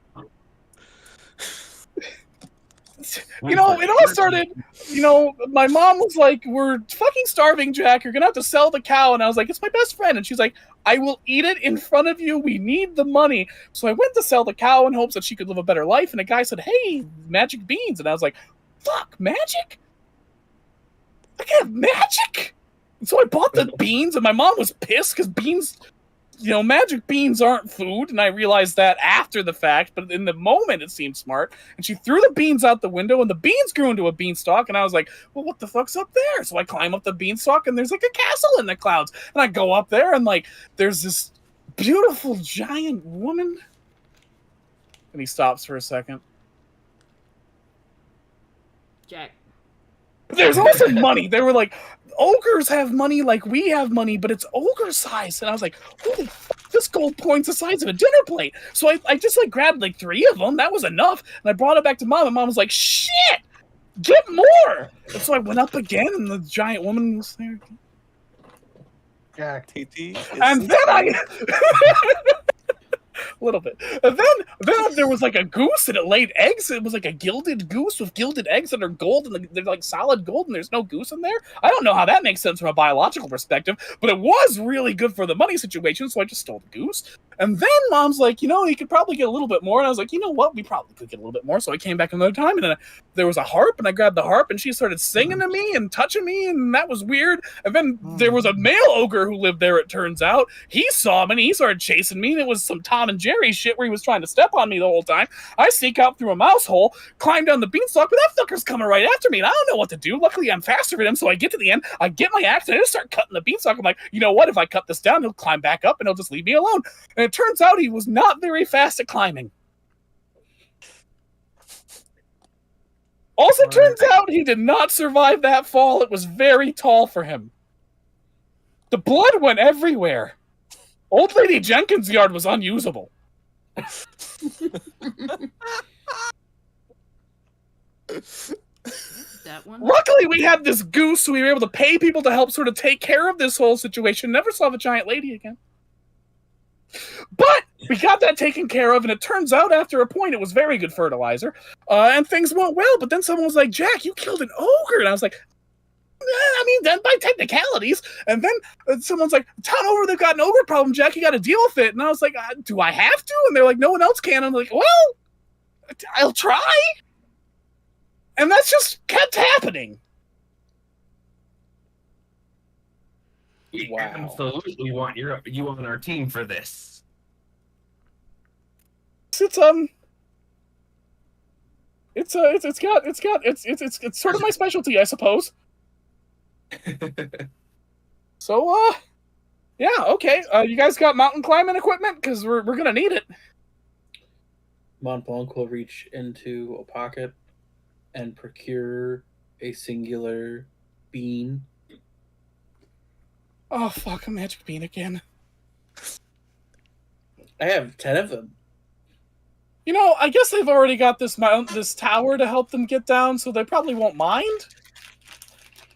You know, it all started, you know, my mom was like, we're fucking starving, Jack. You're going to have to sell the cow. And I was like, it's my best friend. And she's like, I will eat it in front of you. We need the money. So I went to sell the cow in hopes that she could live a better life. And a guy said, hey, magic beans. And I was like, fuck, magic? I can have magic? And so I bought the beans, and my mom was pissed because beans, you know, magic beans aren't food. And I realized that after the fact, but in the moment it seemed smart. And she threw the beans out the window, and the beans grew into a beanstalk. And I was like, well, what the fuck's up there? So I climb up the beanstalk, and there's like a castle in the clouds. And I go up there, and like, there's this beautiful giant woman. And he stops for a second. Jack. There's also money. They were like, ogres have money like we have money, but it's ogre size. And I was like, holy fuck, this gold coin's the size of a dinner plate. So I just like grabbed like 3 of them. That was enough. And I brought it back to mom, and mom was like, shit, get more. And so I went up again, and the giant woman was there. Jack. TT. And then I... a little bit. And then there was like a goose, and it laid eggs. It was like a gilded goose with gilded eggs that are gold, and they're like solid gold, and there's no goose in there. I don't know how that makes sense from a biological perspective, but it was really good for the money situation, so I just stole the goose. And then mom's like, you know, you could probably get a little bit more. And I was like, you know what? We probably could get a little bit more. So I came back another time, and then there was a harp, and I grabbed the harp, and she started singing to me and touching me, and that was weird. And then there was a male ogre who lived there, it turns out. He saw me, and he started chasing me, and it was some Tom and Jerry shit where he was trying to step on me the whole time. I sneak out through a mouse hole, climb down the beanstalk, but that fucker's coming right after me, and I don't know what to do. Luckily, I'm faster than him, so I get to the end, I get my axe, and I just start cutting the beanstalk. I'm like, you know what? If I cut this down, he'll climb back up, and he'll just leave me alone. And it turns out he was not very fast at climbing. Also turns out he did not survive that fall. It was very tall for him. The blood went everywhere. Old Lady Jenkins' yard was unusable. That one? Luckily, we had this goose, so we were able to pay people to help sort of take care of this whole situation. Never saw the giant lady again. But we got that taken care of, and it turns out after a point it was very good fertilizer, and things went well. But then someone was like, Jack, you killed an ogre. And I was like, I mean, then by technicalities. And then someone's like, town over, they've got an ogre problem, Jack, you got to deal with it. And I was like, do I have to? And they're like, no one else can. I'm like, well, I'll try. And that's just kept happening. We Wow. absolutely want you on our team for this. It's sort of my specialty, I suppose. So, yeah, okay. You guys got mountain climbing equipment? Because we're gonna need it. Mont Blanc will reach into a pocket and procure a singular bean. Oh, fuck, a magic bean again. I have 10 of them. You know, I guess they've already got this tower to help them get down, so they probably won't mind.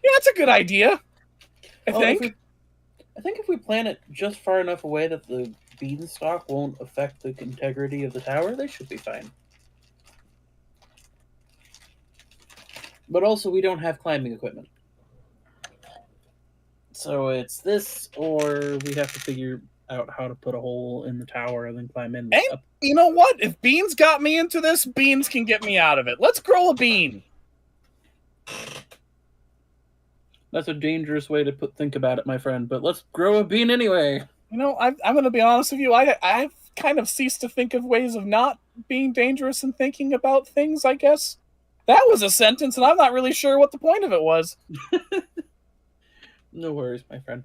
Yeah, that's a good idea. I think. I think if we plant it just far enough away that the beanstalk won't affect the integrity of the tower, they should be fine. But also, we don't have climbing equipment. So it's this, or we have to figure out how to put a hole in the tower and then climb in. And you know what? If beans got me into this, beans can get me out of it. Let's grow a bean. That's a dangerous way to think about it, my friend. But let's grow a bean anyway. You know, I'm going to be honest with you. I've kind of ceased to think of ways of not being dangerous and thinking about things, I guess. That was a sentence, and I'm not really sure what the point of it was. No worries, my friend.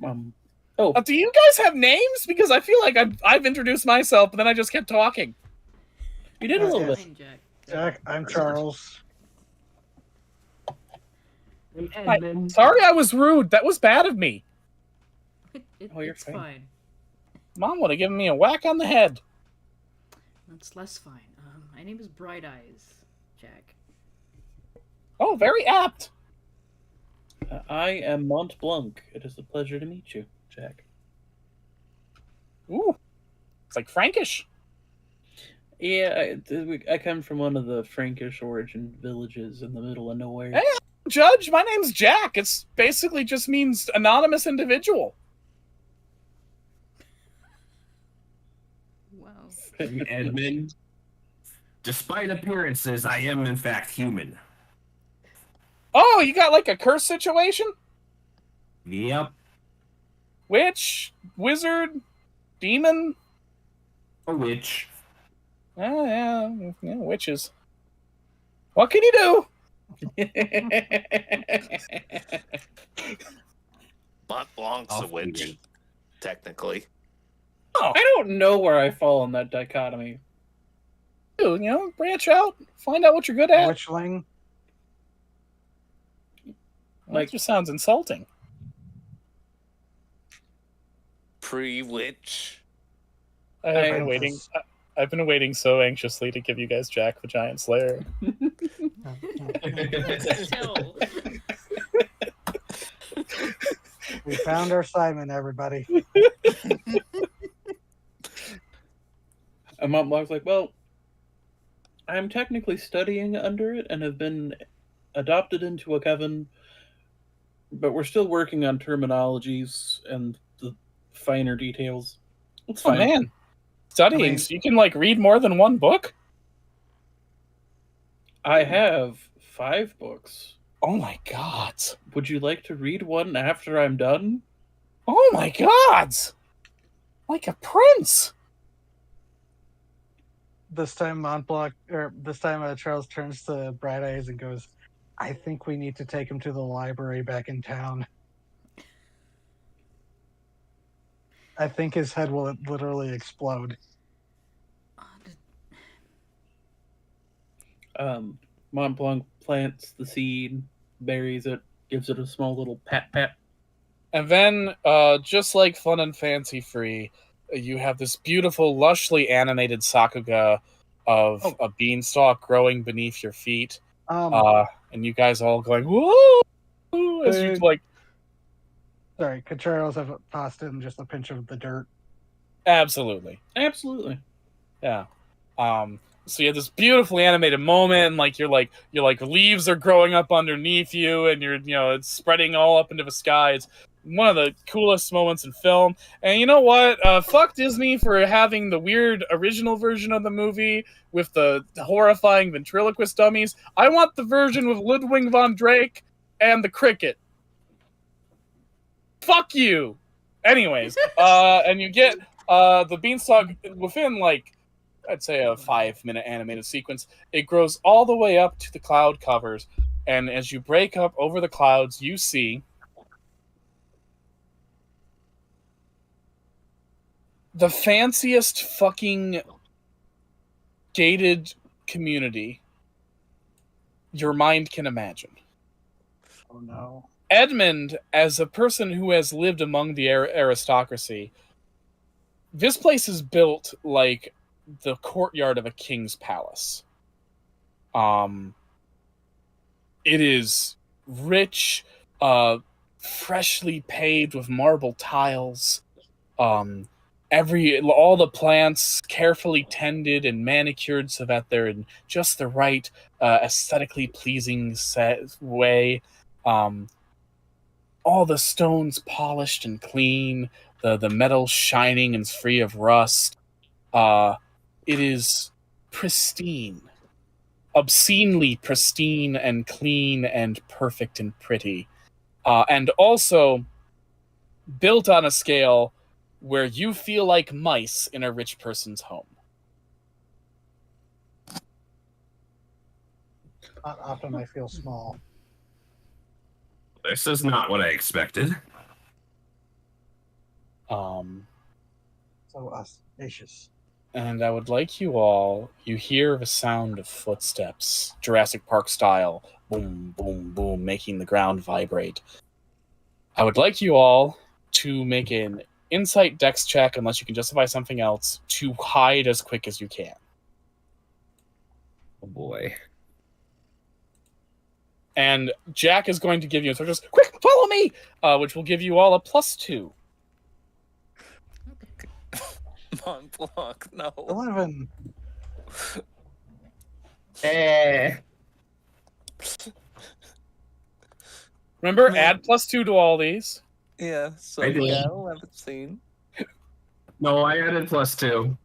Do you guys have names? Because I feel like I've introduced myself, but then I just kept talking. You did a little bit. Fine, Jack. Jack, I'm Charles. Sorry I was rude. That was bad of me. Oh, you're It's fine. fine. Mom would have given me a whack on the head. That's less fine. My name is Bright Eyes, Jack. Oh, very apt. I am Mont Blanc. It is a pleasure to meet you, Jack. Ooh. It's like Frankish. Yeah, I come from one of the Frankish origin villages in the middle of nowhere. Hey, Judge, my name's Jack. It's basically just means anonymous individual. Wow. Edmund, despite appearances, I am in fact human. Oh, you got like a curse situation? Yep. Witch? Wizard? Demon? A witch. Oh, yeah, witches. What can you do? Mont Blanc's a I'll witch, figure. technically. Oh, I don't know where I fall in that dichotomy. dude, branch out, find out what you're good at. Witchling. That just sounds insulting. Pre-witch. I've been waiting. I've been waiting so anxiously to give you guys Jack the Giant Slayer. Still. We found our Simon, everybody. And Mont Blanc's like, well, I'm technically studying under it and have been adopted into a coven, but we're still working on terminologies and the finer details. It's Oh fine. man, studying. I mean- So you can read more than one book. I have 5 books. Oh my god. Would you like to read one after I'm done? Oh my god. Like a prince. This time Charles turns to Bright Eyes and goes, I think we need to take him to the library back in town. I think his head will literally explode. Mont Blanc plants the seed, buries it, gives it a small little pat. And then, just like Fun and Fancy Free, you have this beautiful, lushly animated sakuga of a beanstalk growing beneath your feet. And you guys all going, whoa! As you Sorry, Contreras have tossed in just a pinch of the dirt. Absolutely. Yeah. So you have this beautifully animated moment, and your leaves are growing up underneath you, and it's spreading all up into the sky. It's one of the coolest moments in film. And you know what? Fuck Disney for having the weird original version of the movie with the horrifying ventriloquist dummies. I want the version with Ludwig von Drake and the cricket. Fuck you. Anyways, and you get the beanstalk within I'd say a 5-minute animated sequence. It grows all the way up to the cloud covers, and as you break up over the clouds, you see the fanciest fucking gated community your mind can imagine. Oh no. Edmund, as a person who has lived among the aristocracy, this place is built like the courtyard of a king's palace. It is rich, freshly paved with marble tiles. All the plants carefully tended and manicured so that they're in just the right aesthetically pleasing way. All the stones polished and clean, the metal shining and free of rust. It is pristine, obscenely pristine and clean and perfect and pretty. And also built on a scale where you feel like mice in a rich person's home. Not often I feel small. This is not what I expected. So auspicious. And I would like you hear the sound of footsteps, Jurassic Park style, boom, boom, boom, making the ground vibrate. I would like you all to make an insight dex check, unless you can justify something else, to hide as quick as you can. Oh boy. And Jack is going to give you instructions, quick, follow me, which will give you all a +2. Mont Blanc, no. 11. Eh. Remember, Man. add +2 to all these. Yeah, so I did. yeah, 11. No, I added +2.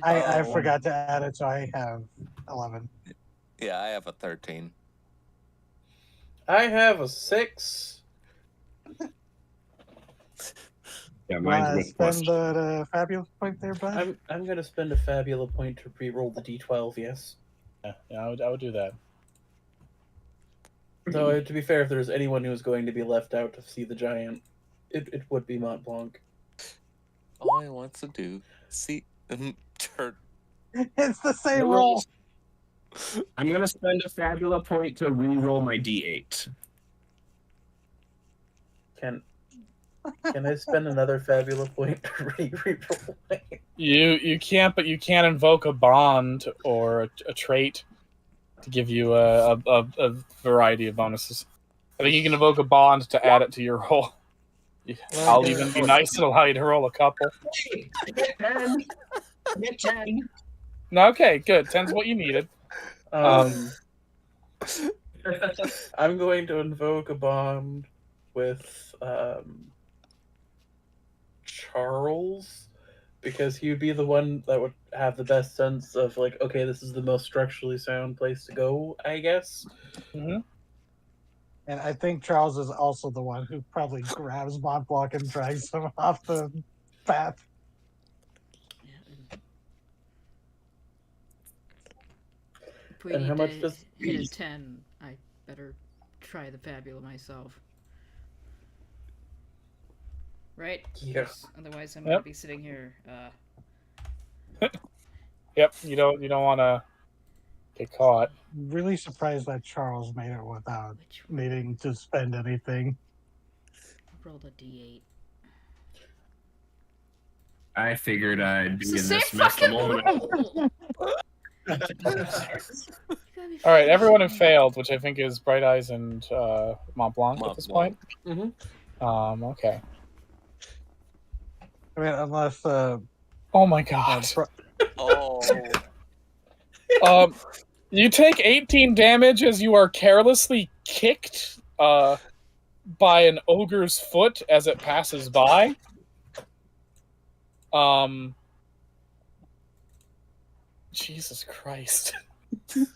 I Oh. forgot to add it, so I have 11. Yeah, I have a 13. I have a 6. Yeah, Want mine's to with spend +2. the fabulous point there, bud? I'm gonna spend a fabula point to re-roll the d12. Yes. Yeah, I would do that. Though to be fair, if there's anyone who's going to be left out to see the giant, it would be Mont Blanc. All I want to do, see, turn. It's the same roll. I'm gonna spend a fabula point to re-roll my d8. Can I spend another fabula point to re-roll it? You can't, but you can invoke a bond or a trait to give you a variety of bonuses. I think you can invoke a bond to add it to your roll. I'll even be nice and allow you to roll a couple. I get 10. I get 10. No, okay, good. 10's what you needed. I'm going to invoke a bond with Charles, because he would be the one that would have the best sense of like, okay, this is the most structurally sound place to go, I guess. Mm-hmm. And I think Charles is also the one who probably grabs Mont Blanc and drags him off the path. If we And need how much to does- hit a 10, I better try the fabula myself. Right? Yeah. Otherwise, I'm Yep. gonna be sitting here. Yep, you don't want to get caught. Really surprised that Charles made it without Which needing to spend anything. rolled a d8? I figured I'd be It's the in same this mess the fucking moment. roll. All right, everyone have failed, which I think is Bright Eyes and Mont Blanc at Mont this Blanc. point. Mhm. Okay. I mean, unless Oh my god. Oh. You take 18 damage as you are carelessly kicked by an ogre's foot as it passes by. Jesus Christ. And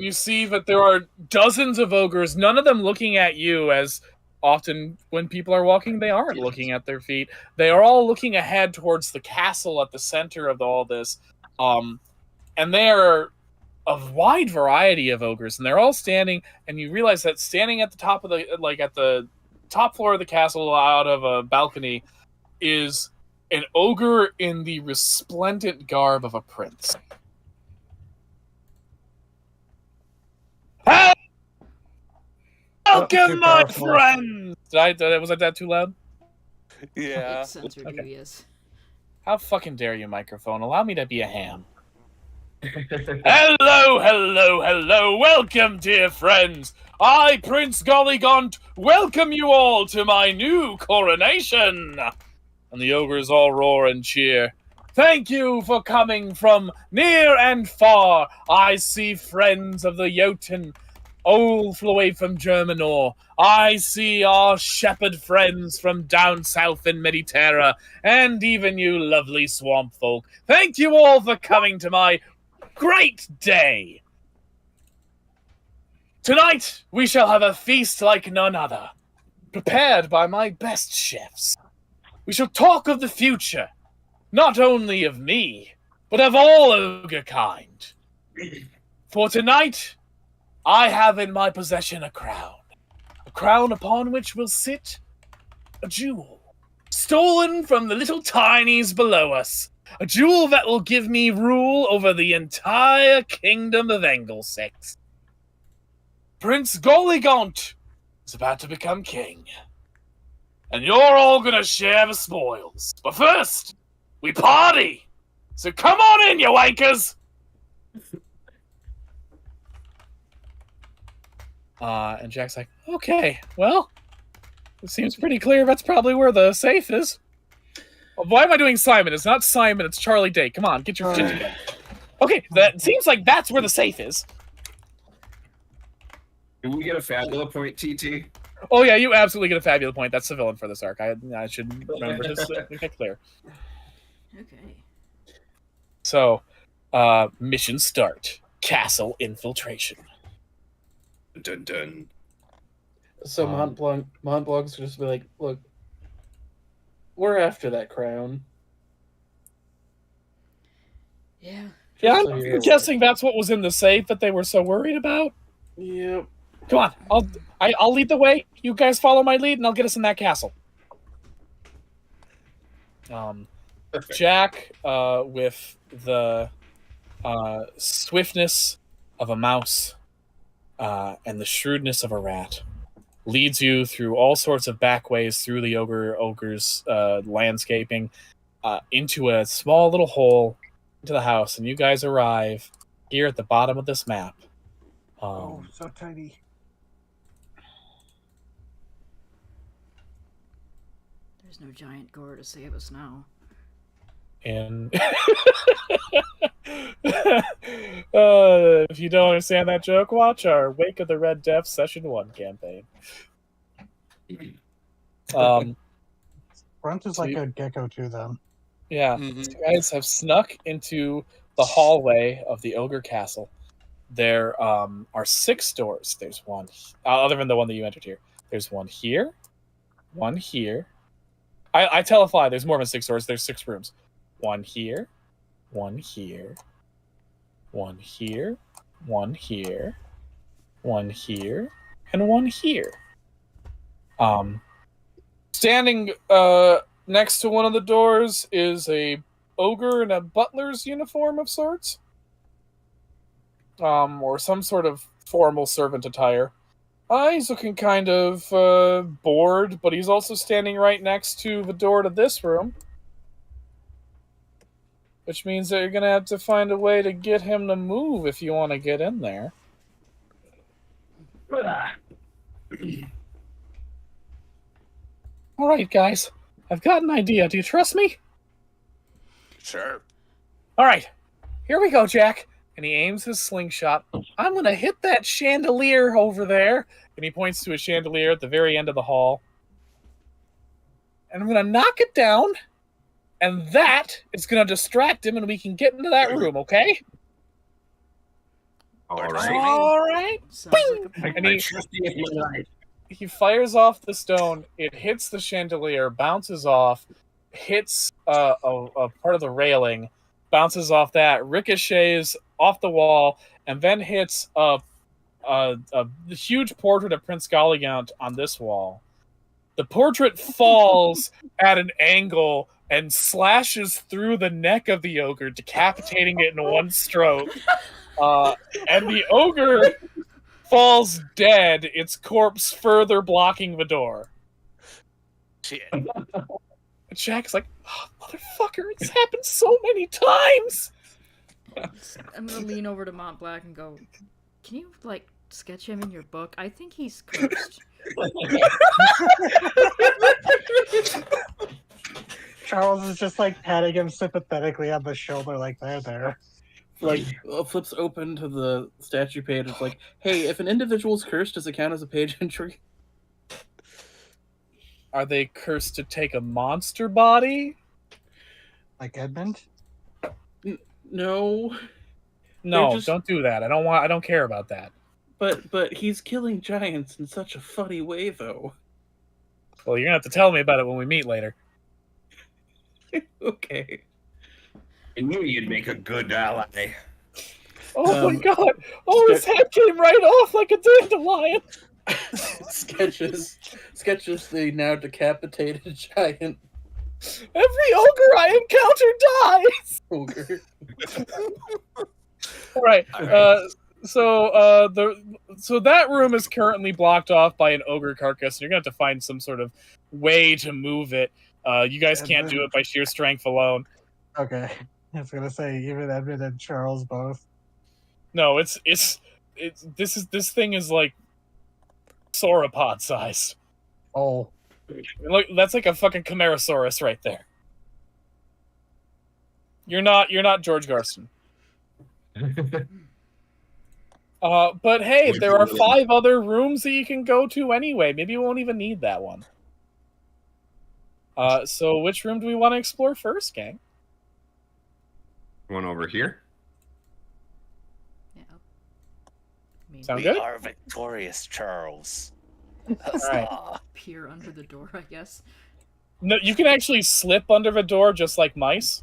you see that there are dozens of ogres, none of them looking at you, as often when people are walking, they aren't looking at their feet. They are all looking ahead towards the castle at the center of all this. And they are a wide variety of ogres, and they're all standing, and you realize that standing at the top of the, like at the top floor of the castle out of a balcony, is an ogre in the resplendent garb of a prince. Welcome, my powerful. friends! Was that too loud? Yeah. It's censored, Okay. yes. How fucking dare you, microphone? Allow me to be a ham. Hello, hello, hello. Welcome, dear friends. I, Prince Gollygaunt, welcome you all to my new coronation. And the ogres all roar and cheer. Thank you for coming from near and far. I see friends of the Jotun, all away from Germanor. I see our shepherd friends from down south in Mediterra, and even you lovely swamp folk. Thank you all for coming to my great day. Tonight we shall have a feast like none other, prepared by my best chefs. We shall talk of the future, not only of me, but of all ogre kind. For tonight, I have in my possession a crown upon which will sit a jewel, stolen from the little tinies below us, a jewel that will give me rule over the entire kingdom of Engelsix. Prince Gollygaunt is about to become king, and you're all gonna share the spoils. But first, we party! So come on in, you wankers! And Jack's like, okay, well, it seems pretty clear that's probably where the safe is. Why am I doing Simon? It's not Simon, it's Charlie Day. Come on, get your shit together. Okay, that seems like that's where the safe is. Can we get a fabula point, TT? Oh yeah, you absolutely get a fabulous point. That's the villain for this arc. I should remember to make that clear. Okay. So, mission start. Castle infiltration. Dun dun. So Montblanc's just be like, look, we're after that crown. Yeah. Yeah, So you're I'm guessing that's what was in the safe that they were so worried about. Yep. Come on, I'll lead the way. You guys follow my lead, and I'll get us in that castle. Perfect. Jack, with the swiftness of a mouse and the shrewdness of a rat, leads you through all sorts of back ways through the ogre's landscaping into a small little hole into the house, and you guys arrive here at the bottom of this map. Oh, so tiny. There's no giant gore to save us now. And if you don't understand that joke, watch our Wake of the Red Death Session 1 campaign. Grunt is like a gecko to them. Yeah, so you guys have snuck into the hallway of the Ogre Castle. There are 6 doors. There's one, other than the one that you entered here. There's one here, one here. I tell a lie. There's more than 6 doors. There's 6 rooms. One here, one here, one here, one here, one here, and one here. Standing next to one of the doors is a ogre in a butler's uniform of sorts, or some sort of formal servant attire. He's looking kind of bored, but he's also standing right next to the door to this room, which means that you're going to have to find a way to get him to move if you want to get in there. All right, guys. I've got an idea. Do you trust me? Sure. All right. Here we go, Jack. And he aims his slingshot. I'm going to hit that chandelier over there. And he points to a chandelier at the very end of the hall. And I'm going to knock it down. And that is going to distract him, and we can get into that room, okay? All All right. All right. Sounds like a And I trust you with my life. he fires off the stone. It hits the chandelier, bounces off, hits a part of the railing, bounces off that, ricochets off the wall, and then hits a huge portrait of Prince Galliant on this wall. The portrait falls at an angle and slashes through the neck of the ogre, decapitating it in one stroke. And the ogre falls dead, its corpse further blocking the door. Shit. And Jack's like, oh, motherfucker, it's happened so many times! I'm gonna lean over to Montblanc and go, can you, like, sketch him in your book? I think he's cursed. Charles is just like patting him sympathetically on the shoulder, like there. Like, flips open to the statue page. It's like, hey, if an individual's cursed, does it count as a page entry? Are they cursed to take a monster body? Like Edmund. No, No, They're just- don't do that. I don't care about that. but he's killing giants in such a funny way, though. Well, you're gonna have to tell me about it when we meet later. Okay. I knew you'd make a good ally. Oh my Um, god! Oh, his head came right off like a dandelion! sketches the now decapitated giant Every ogre I encounter dies! ogre. Alright, Alright. so that room is currently blocked off by an ogre carcass, and you're gonna have to find some sort of way to move it. You guys can't do it by sheer strength alone. Okay. I was gonna say even Edmund and Charles both. No, this thing is like sauropod sized. Oh, Look, that's like a fucking Chimerosaurus right there. You're not George Garston. But hey, there are 5 other rooms that you can go to anyway. Maybe you won't even need that one. So which room do we want to explore first, gang? One over here. Yeah. I mean, Sound We good? are victorious, Charles. right. Huzzah. peer under the door, I guess. No, you can actually slip under the door just like mice.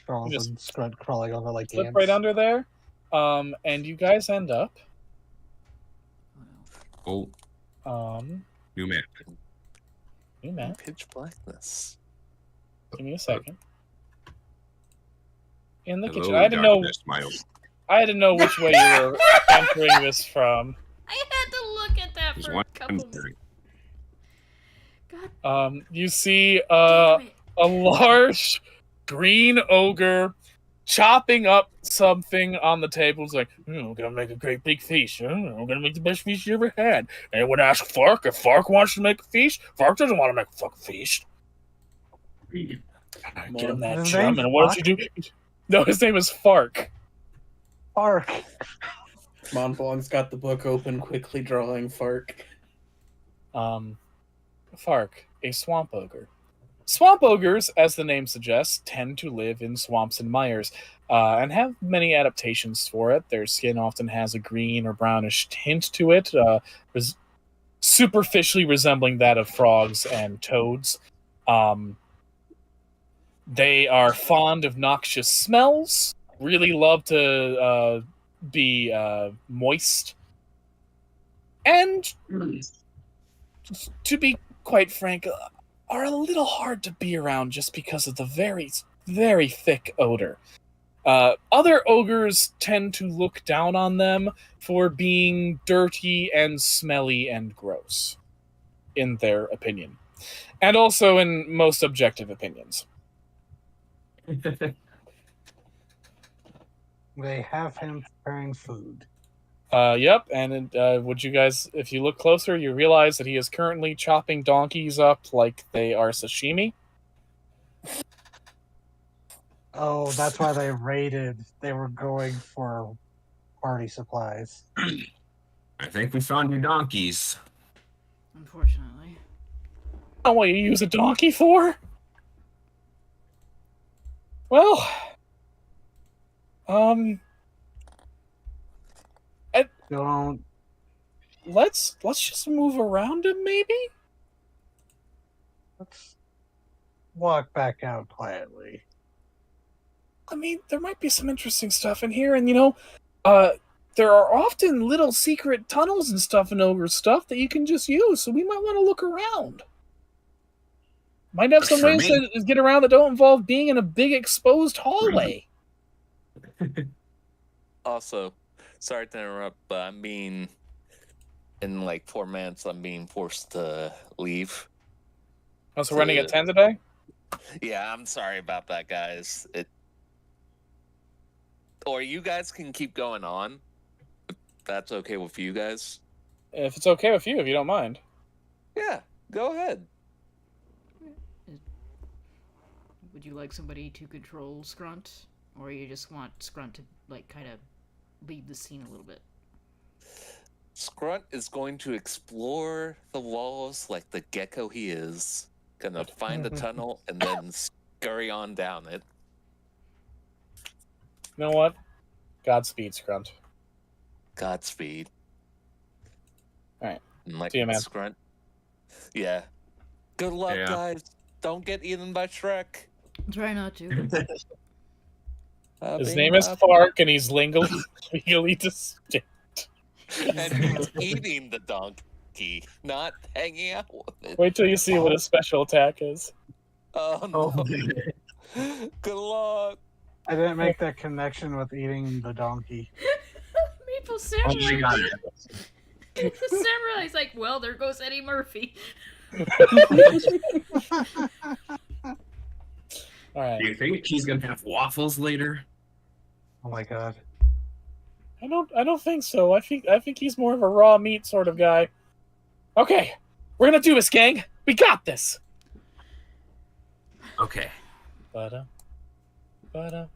Charles Just and Scrunt crawling over like Slip ants. right under there. And you guys end up. Oh, new map. New map. Pitch blackness. Give me a second. In the Hello, kitchen. I had to know which way you were entering this from. I had to look at that There's for one a couple minutes. entering. God You see damn it. a large green ogre chopping up something on the table. It's like, we're gonna make a great big feast. We're gonna make the best feast you ever had. Anyone ask Fark if Fark wants to make a feast? Fark doesn't want to make a fucking feast. Get him that His chum, name's and what did you do? No, his name is Fark. Ark. Montblanc's got the book open, quickly drawing Fark. Fark, a swamp ogre. Swamp ogres, as the name suggests, tend to live in swamps and mires, and have many adaptations for it. Their skin often has a green or brownish tint to it, superficially resembling that of frogs and toads. They are fond of noxious smells, really love to be moist, and to be quite frank, are a little hard to be around just because of the very, very thick odor. Other ogres tend to look down on them for being dirty and smelly and gross, in their opinion. And also in most objective opinions. They have him preparing food. Yep, and would you guys, if you look closer, you realize that he is currently chopping donkeys up like they are sashimi. Oh, that's why they raided. They were going for party supplies. I think we found your donkeys. Unfortunately. Oh, what you use a donkey for? Well, Don't. let's just move around him, maybe. Let's walk back out quietly. I mean, there might be some interesting stuff in here, and there are often little secret tunnels and stuff in ogre stuff that you can just use. So we might want to look around. Might have some For ways me. to get around that don't involve being in a big exposed hallway. Also, sorry to interrupt, but I'm being in like 4 minutes. I'm being forced to leave. Also, running at 10 today. Yeah, I'm sorry about that, guys. Or you guys can keep going on. If that's okay with you guys. If it's okay with you, if you don't mind. Yeah, go ahead. Would you like somebody to control Scrunt? Or you just want Scrunt to, like, kind of leave the scene a little bit? Scrunt is going to explore the walls like the gecko he is. Gonna find the tunnel and then scurry on down it. You know what? Godspeed, Scrunt. Godspeed. Alright. Like See you, man. Scrunt. Yeah. Good luck, Yeah. guys. Don't get eaten by Shrek. Try not to. His name is Fark, and he's legally distinct. And he's eating the donkey, not hanging out with it. Wait till you see what his special attack is. Oh no. Good luck. I didn't make that connection with eating the donkey. Maple Oh Samurai. my god. The samurai's like, well, there goes Eddie Murphy. All right. Do you think he's gonna have waffles later? Oh my god. I don't think so. I think he's more of a raw meat sort of guy. Okay, we're gonna do this, gang. We got this. Okay. But Ba-da,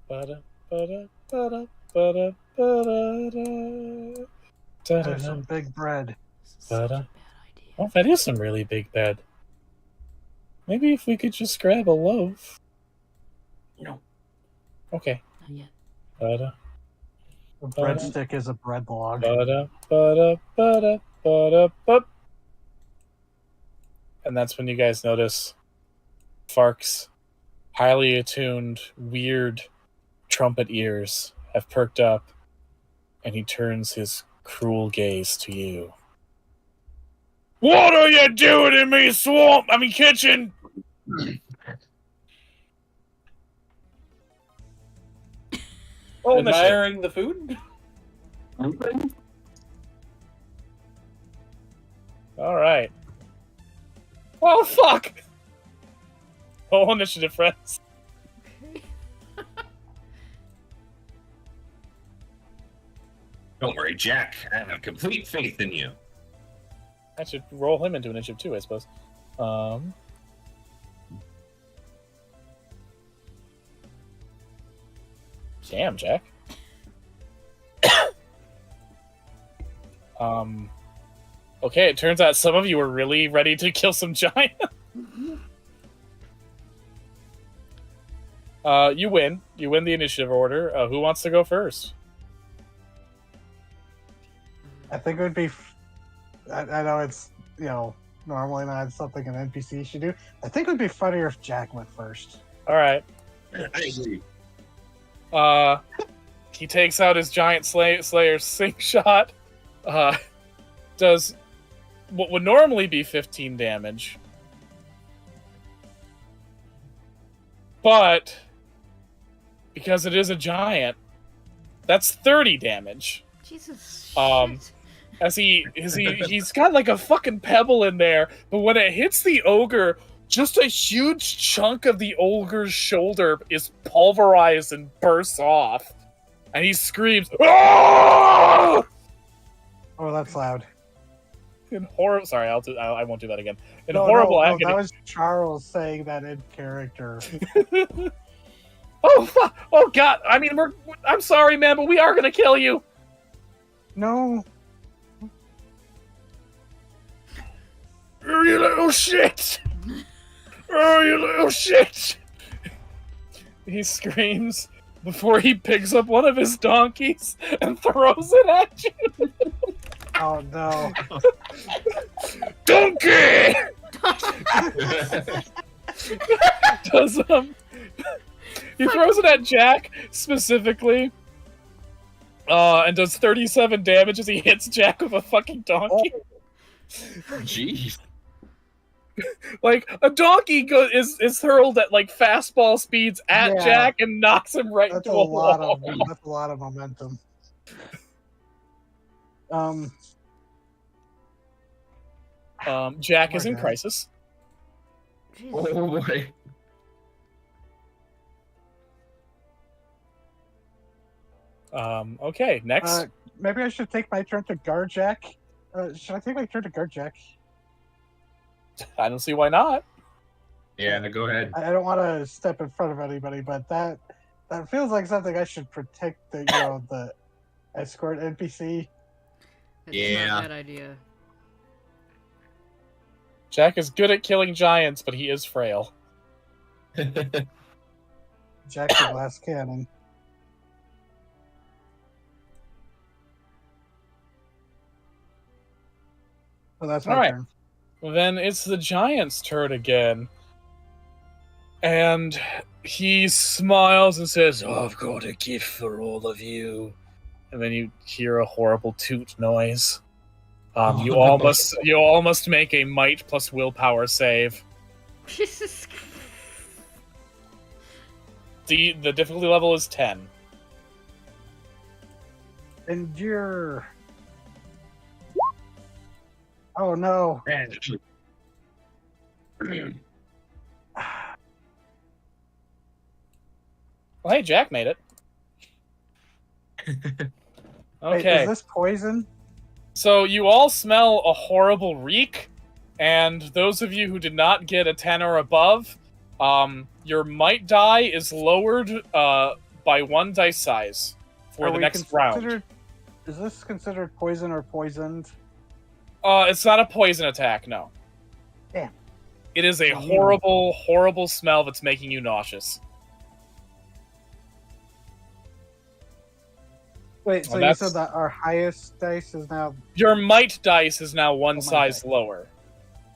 ba-da, ba-da, ba-da, ba-da, ba-da, da. There's some big bread. This is such a But, bad idea. Well, that is some really big bread. Maybe if we could just grab a loaf. No. Okay. Not yet. Ba-da, A breadstick is a bread log. ba-da, ba-da, ba-da, ba-da, ba. And that's when you guys notice Fark's highly attuned, weird trumpet ears have perked up, and he turns his cruel gaze to you. What are you doing in me swamp? I mean kitchen! Oh, Admiring the food? Alright. Oh, fuck! Oh, initiative, friends. Okay. Don't worry, Jack. I have complete faith in you. I should roll him into initiative too, I suppose. Damn, Jack. Okay, it turns out some of you were really ready to kill some giant. You win. You win the initiative order. Who wants to go first? I think it would be. I know it's normally not something an NPC should do. I think it would be funnier if Jack went first. All right. I agree. He takes out his giant slayer slingshot. Does what would normally be 15 damage, but because it is a giant, that's 30 damage. Jesus. Um, Shit. He's got like a fucking pebble in there, but when it hits the ogre, just a huge chunk of the ogre's shoulder is pulverized and bursts off, and he screams, "Ah!" Oh, that's loud. In horror. Sorry, I won't do that again. In No, horrible no, agony. that was Charles saying that in character. Oh fuck! Oh god! I mean, I'm sorry, man, but we are gonna kill you. No. Oh, you little shit! Oh, you little shit! He screams before he picks up one of his donkeys and throws it at you. Oh no. Donkey! Does he throws it at Jack specifically, and does 37 damage as he hits Jack with a fucking donkey. Jeez. Like a donkey is hurled at like fastball speeds at Yeah. Jack and knocks him right That's into a a lot wall. of momentum. Jack is in Okay. crisis. Jesus. Oh boy. Okay, next. Maybe I should take my turn to guard Jack. Should I take my turn to guard Jack? I don't see why not. Yeah, go ahead. I don't want to step in front of anybody, but that feels like something I should protect the escort NPC. It's Yeah. not a bad idea. Jack is good at killing giants, but he is frail. Jack's a glass cannon. So that's my All right. turn. Then it's the giant's turn again. And he smiles and says, "Oh, I've got a gift for all of you." And then you hear a horrible toot noise. You all must make a might plus willpower save. Jesus. The difficulty level is 10. Endure. Oh no. Well, hey, Jack made it. Wait, Okay. is this poison? So you all smell a horrible reek, and those of you who did not get a 10 or above, Your might die is lowered by 1 dice size for Are the we next round. Is this considered poison or poisoned? It's not a poison attack, no. Damn. It is a Mm. horrible, horrible smell that's making you nauseous. Wait, so Well, you that's- said that our highest dice is now Your might dice is now 1 Oh, my size God. lower.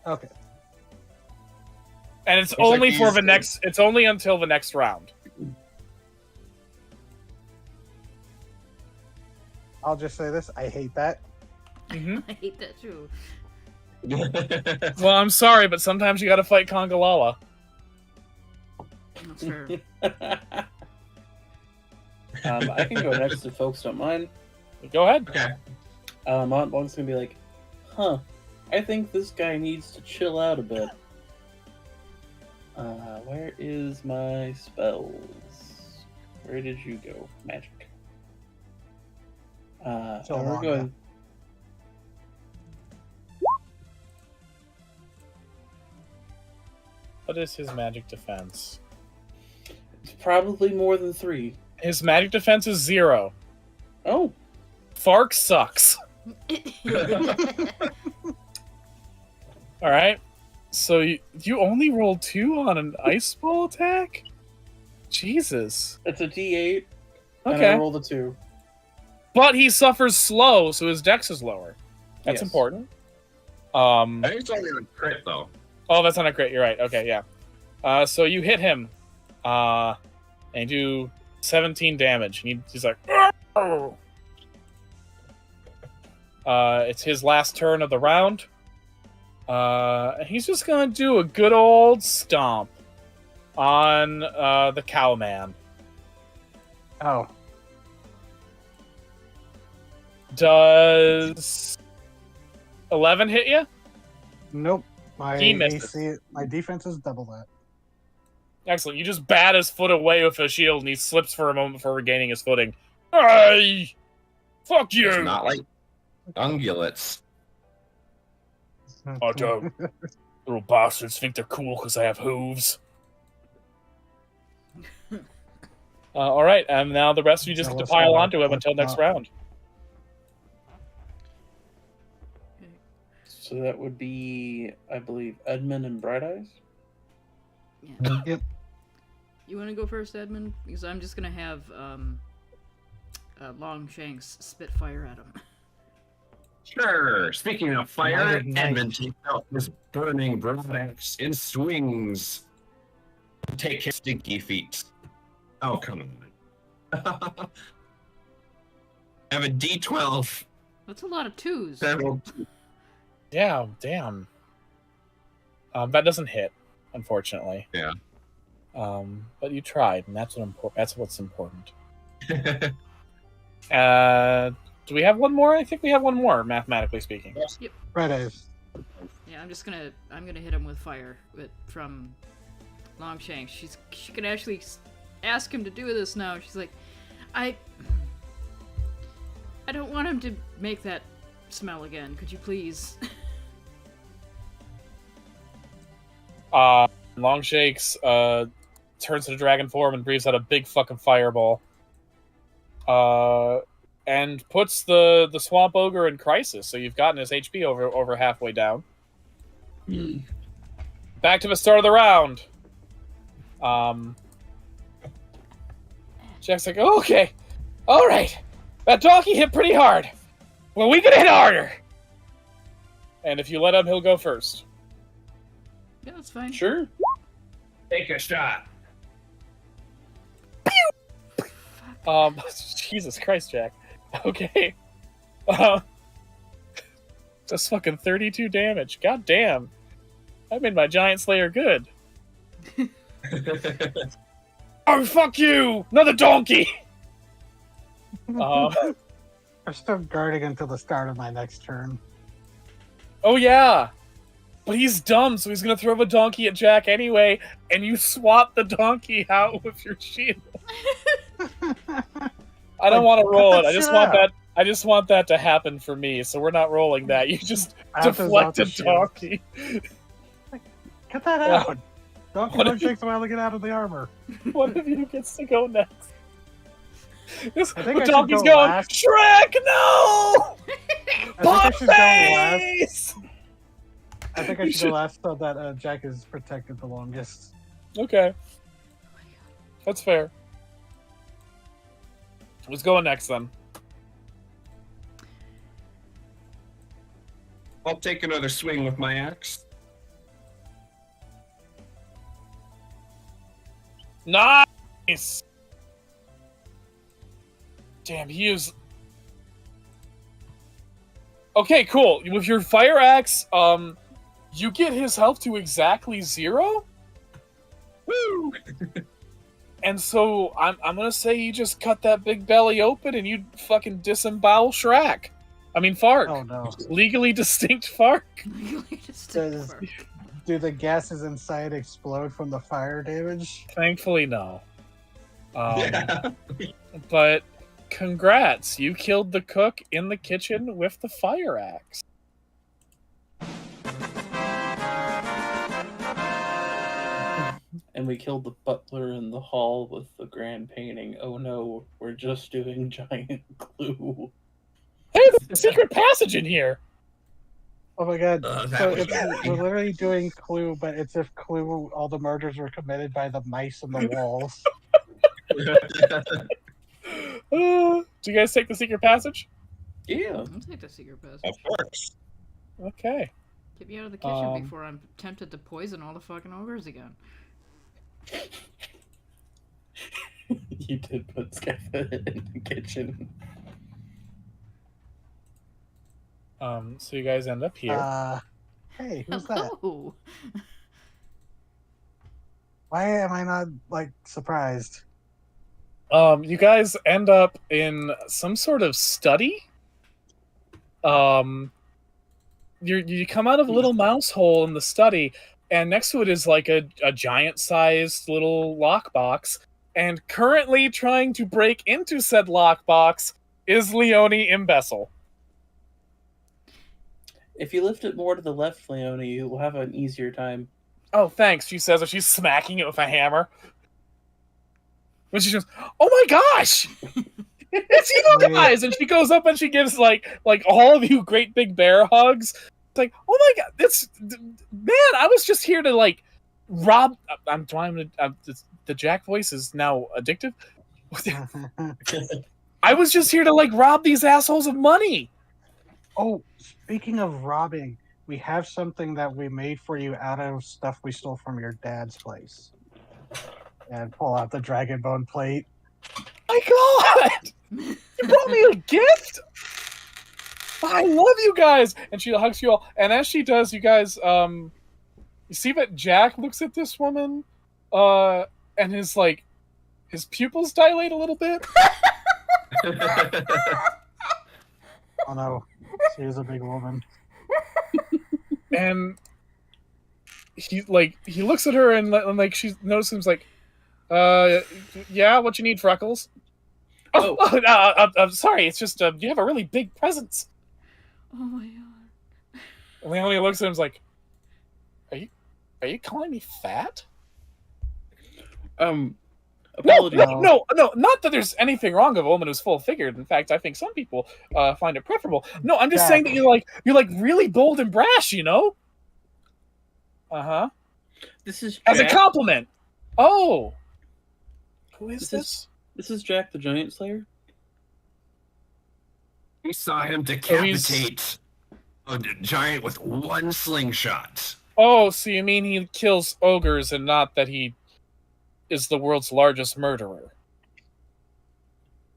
okay. And it's Looks like only for he's the good. next it's only until the next round. I'll just say this: I hate that. hmm I hate that too. Well, I'm sorry, but sometimes you gotta fight Kongalala. That's fair. I can go next if folks don't mind. Go ahead. Okay. Mont Blanc's gonna be like, huh, I think this guy needs to chill out a bit. Where is my spells? Where did you go? Magic. So And we're long, going. What is his magic defense? It's probably more than 3. His magic defense is 0. Oh, Fark sucks. Alright. So you only rolled 2 on an ice ball attack? Jesus. it's a D8. And I Okay. rolled a 2. But he suffers slow, so his dex is lower. That's Yes. important. I think it's only a crit though. Oh, that's not a crit. You're right. Okay, yeah. So you hit him, and you do 17 damage. And he's like, "Oh!" It's his last turn of the round. And he's just gonna do a good old stomp on the cowman. Oh, Does 11 hit you? nope. My He misses. AC, my defense is double that. Excellent. You just bat his foot away with a shield, and he slips for a moment before regaining his footing. Hey! Fuck you! It's not like ungulates. I don't. Little bastards think they're cool because I have hooves. All right, and now the rest of you just get to Jealous pile of onto him our until next foot. round. So that would be, I believe, Edmund and Bright Eyes. Yeah. Yep. You want to go first, Edmund? Because I'm just gonna have Longshanks spit fire at him. Sure. Speaking of fire, Mighty Knight. Edmund takes out his burning broadaxe and swings. Take his stinky feet. Oh, come on. I have a D12. That's a lot of twos. Several. Yeah, damn. That doesn't hit, unfortunately. Yeah. But you tried, and that's what's important. Do we have one more? I think we have one more, mathematically speaking. Red Eyes. Yeah, I'm gonna hit him with fire from Longshanks. She can actually ask him to do this now. She's like, I don't want him to make that smell again. Could you please? Longshakes turns to the dragon form and breathes out a big fucking fireball. And puts the swamp ogre in crisis. So you've gotten his HP over halfway down. Back to the start of the round. Jack's like, okay, all right, that donkey hit pretty hard. Well, we can hit harder. And if you let him, he'll go first. Yeah, that's fine. Sure. Take a shot. Jesus Christ, Jack. Okay. That's fucking 32 damage. God damn. I made my Giant Slayer good. Oh, fuck you! Another donkey! I'm still guarding until the start of my next turn. Oh, yeah. But he's dumb, so he's gonna throw the donkey at Jack anyway, and you swap the donkey out with your shield. I don't want to roll it. cut that I just shit want out. that. I just want that to happen for me. So we're not rolling that. You just I have to deflect zap a the shield. donkey. Cut that Yeah. out. Donkey What Kong if you- shakes while looking out of the armor. One of you gets to go next. This, I think I should donkey's go going, last. Shrek, no! I think I should go last. Face! I think I You should should- go last so that Jack is protected the longest. Okay. That's fair. Who's going next then? I'll take another swing with my axe. Nice! Damn, he is... Okay, cool. With your fire axe, you get his health to exactly 0? Woo! And so, I'm gonna say you just cut that big belly open and you fucking disembowel Shrek. I mean, Fark. Oh no. Legally distinct Fark. Does- Do the gases inside explode from the fire damage? Thankfully, no. Yeah. But congrats, you killed the cook in the kitchen with the fire axe. And we killed the butler in the hall with the grand painting. Oh no, we're just doing giant glue. Hey, there's a secret passage in here. Oh my god. That So was it's, bad. we're literally doing Clue, but it's if Clue, all the murders were committed by the mice on the walls. Do you guys take the secret passage? Yeah. I'll take the secret passage. Of course. Okay. Get me out of the kitchen Um, before I'm tempted to poison all the fucking ogres again. You did put Skeffa in the kitchen. So you guys end up here. Hey, who's that? Hello. Why am I not, like, surprised? You guys end up in some sort of study. You come out of a little mouse hole in the study, and next to it is like a giant-sized little lockbox. And currently trying to break into said lockbox is Leone Imbecile. If you lift it more to the left, Leone, you'll have an easier time. Oh, thanks, she says as she's smacking it with a hammer. When she goes, oh my gosh! It's you guys! And she goes up and she gives like all of you great big bear hugs. It's like, oh my god, man, I was just here to like rob. I'm trying to. The Jack voice is now addictive. I was just here to like rob these assholes of money. Oh, speaking of robbing, we have something that we made for you out of stuff we stole from your dad's place. And pull out the dragon bone plate. My god! You brought me a gift? I love you guys! And she hugs you all. And as she does, you guys, you see that Jack looks at this woman, and his pupils dilate a little bit. Oh no, she is a big woman. And he looks at her and like she notices him's like, yeah, what you need, Freckles? I'm sorry, it's just you have a really big presence. Oh my god. And Leone looks at him and is like, are you calling me fat? Apologies. No, not that there's anything wrong with a woman who's full-figured. In fact, I think some people find it preferable. No, I'm just saying that you're like really bold and brash, you know? Uh-huh. This is As a Jack. compliment. Oh. Who is this? This is Jack the Giant Slayer. We saw him decapitate a giant with one slingshot. Oh, so you mean he kills ogres and not that he is the world's largest murderer?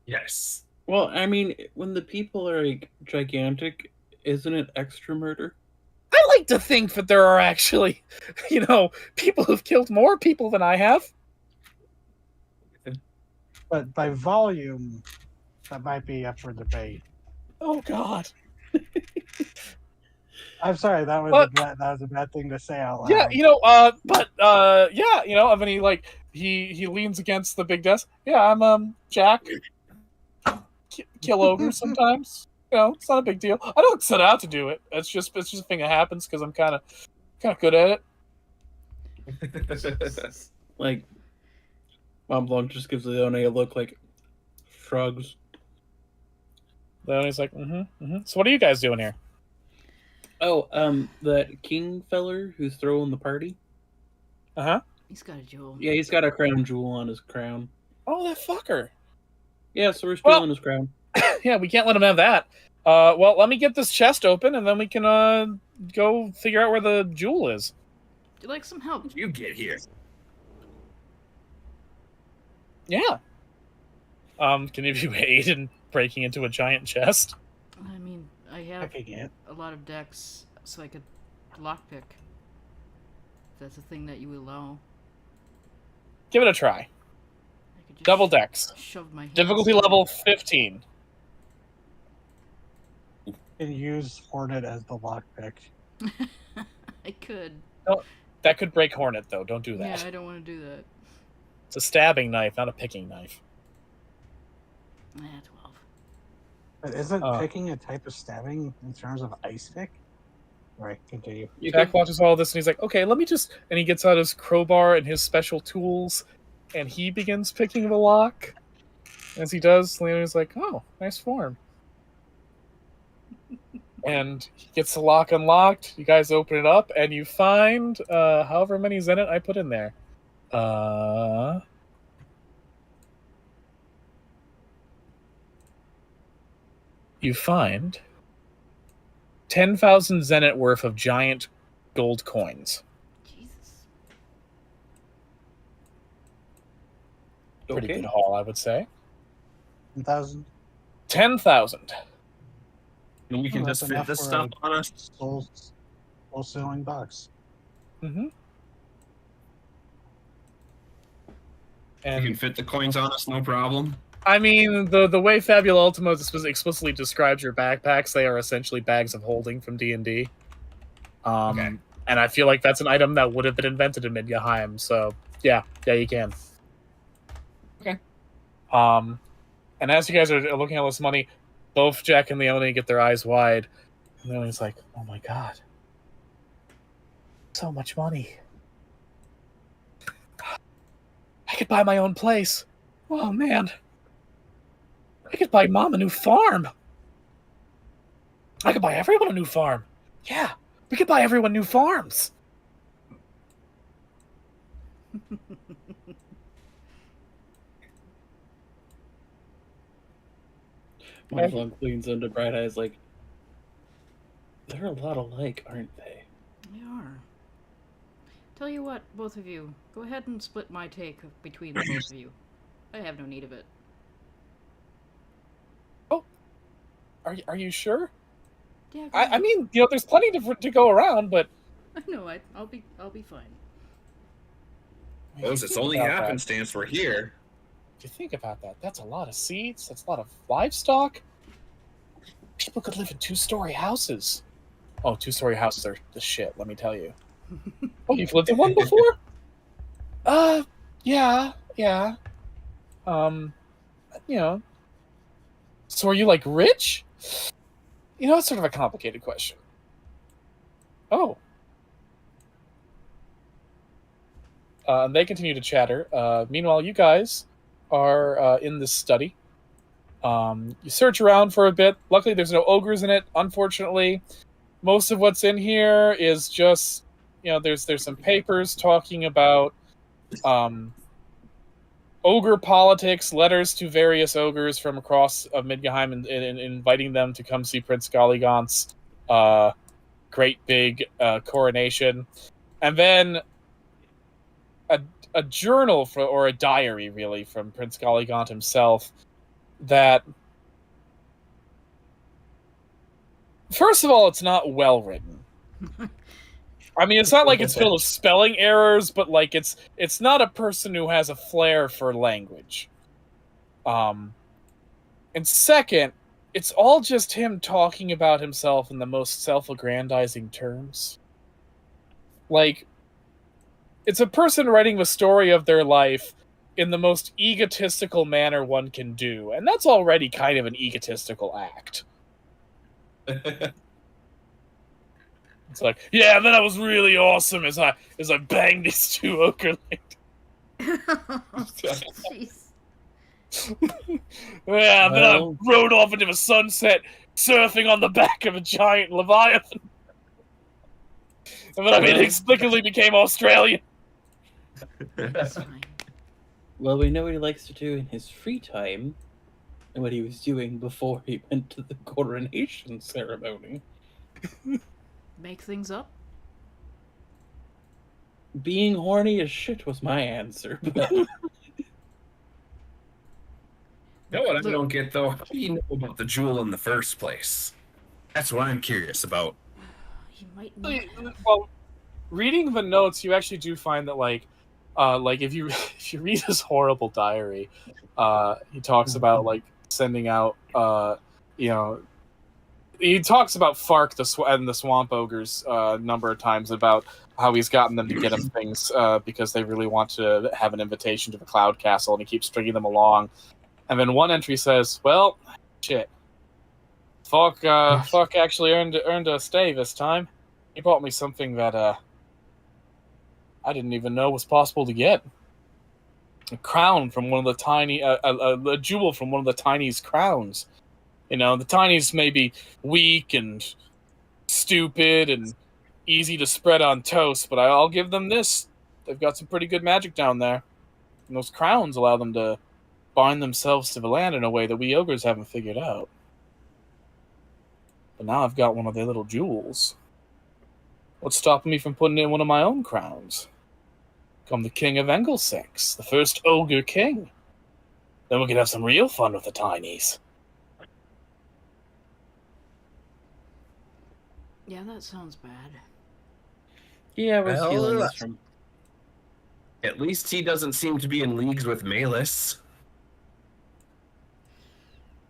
Yes. Well, I mean, when the people are like gigantic, isn't it extra murder? I like to think that there are actually, people who've killed more people than I have. But by volume, that might be up for debate. Oh, God. I'm sorry, that was a bad thing to say out loud. Yeah, and then he leans against the big desk. Yeah, I'm Jack. Kill ogres sometimes. It's not a big deal. I don't set out to do it. It's just a thing that happens because I'm kind of good at it. Like, Mom Blanc just gives Leone a look, like, shrugs. Leone's like, So what are you guys doing here? Oh, that king feller who's throwing the party? Uh-huh. He's got a jewel. Yeah, he's got a crown jewel on his crown. Oh, that fucker. Yeah, so we're stealing his crown. Yeah, we can't let him have that. Well, let me get this chest open, and then we can go figure out where the jewel is. Would you like some help? You get here. Yeah. Can you aid in breaking into a giant chest? I mean, I have Picking it. a lot of decks, so I could lockpick. If that's a thing that you allow. Give it a try. I could just Double decks. shove my hands Difficulty in. level 15. And use Hornet as the lockpick. I could. That could break Hornet, though. Don't do that. Yeah, I don't want to do that. It's a stabbing knife, not a picking knife. 12. But isn't Oh. picking a type of stabbing in terms of ice pick? Right, continue. Jack watches all this, and he's like, okay, let me just... And he gets out his crowbar and his special tools, and he begins picking the lock. As he does, Leone's like, oh, nice form. And he gets the lock unlocked. You guys open it up, and you find however many Zenit I put in there. You find 10,000 Zenit worth of giant gold coins. Jesus. Pretty Okay. good haul, I would say. 1,000. 10,000. And we can Oh, that's just fit enough this for stuff on us. Soul sealing box. Mm-hmm. You And can fit the coins on us, no problem. I mean, the way Fabula Ultima explicitly describes your backpacks, they are essentially bags of holding from D&D. Okay. And I feel like that's an item that would have been invented in Midgahheim, so yeah, you can. Okay. And as you guys are looking at all this money, both Jack and Leone get their eyes wide. And Leone's like, oh my god. So much money. I could buy my own place. Oh man. I could buy Mom a new farm. I could buy everyone a new farm. Yeah, we could buy everyone new farms. Mom Blanc leans into Bright Eyes like, they're a lot alike, aren't they? They are. Tell you what, both of you, go ahead and split my take between the both of you. I have no need of it. Are you sure? Yeah, I mean, there's plenty to go around, but no, I'll be fine. Well, it's only happenstance we're here. If you think about that, that's a lot of seeds. That's a lot of livestock. People could live in 2-story houses. Oh, 2-story houses are the shit. Let me tell you. Oh, you've lived in one before? Yeah. So are you like rich? It's sort of a complicated question. Oh. And they continue to chatter. Meanwhile, you guys are in this study. You search around for a bit. Luckily, there's no ogres in it, unfortunately. Most of what's in here is just, there's some papers talking about ogre politics, letters to various ogres from across Midgahheim, and inviting them to come see Prince Golligaunt's great big coronation. And then a journal or a diary, really, from Prince Golligaunt himself that, first of all, it's not well written. I mean, it's not like it's filled with spelling errors, but like it's not a person who has a flair for language. And second, it's all just him talking about himself in the most self-aggrandizing terms. Like, it's a person writing the story of their life in the most egotistical manner one can do, and that's already kind of an egotistical act. It's like, yeah, and then I was really awesome as I banged these two ochre ladies. Jeez. Yeah, and then I Well- rode off into the sunset, surfing on the back of a giant leviathan. And then I inexplicably became Australian. That's fine. Well, we know what he likes to do in his free time, and what he was doing before he went to the coronation ceremony. Make things up? Being horny as shit was my answer. But You know what I Look- don't get though? How do you know about the jewel in the first place? That's what I'm curious about. He might not. Well, reading the notes, you actually do find that like if you if you read his horrible diary, he talks about like sending out he talks about Fark and the Swamp Ogres a number of times about how he's gotten them to get him things because they really want to have an invitation to the Cloud Castle, and he keeps stringing them along. And then one entry says, "Well, shit, Fark actually earned a stay this time. He brought me something that I didn't even know was possible to get. A crown from one of the tiny, a jewel from one of the Tiny's crowns. You know, the Tiny's may be weak and stupid and easy to spread on toast, but I'll give them this. They've got some pretty good magic down there. And those crowns allow them to bind themselves to the land in a way that we ogres haven't figured out. But now I've got one of their little jewels. What's stopping me from putting in one of my own crowns? Become the king of Engelsix, the first ogre king. Then we can have some real fun with the Tinies." Yeah, that sounds bad. yeah, I was Well, feeling this from. At least he doesn't seem to be in leagues with Malus.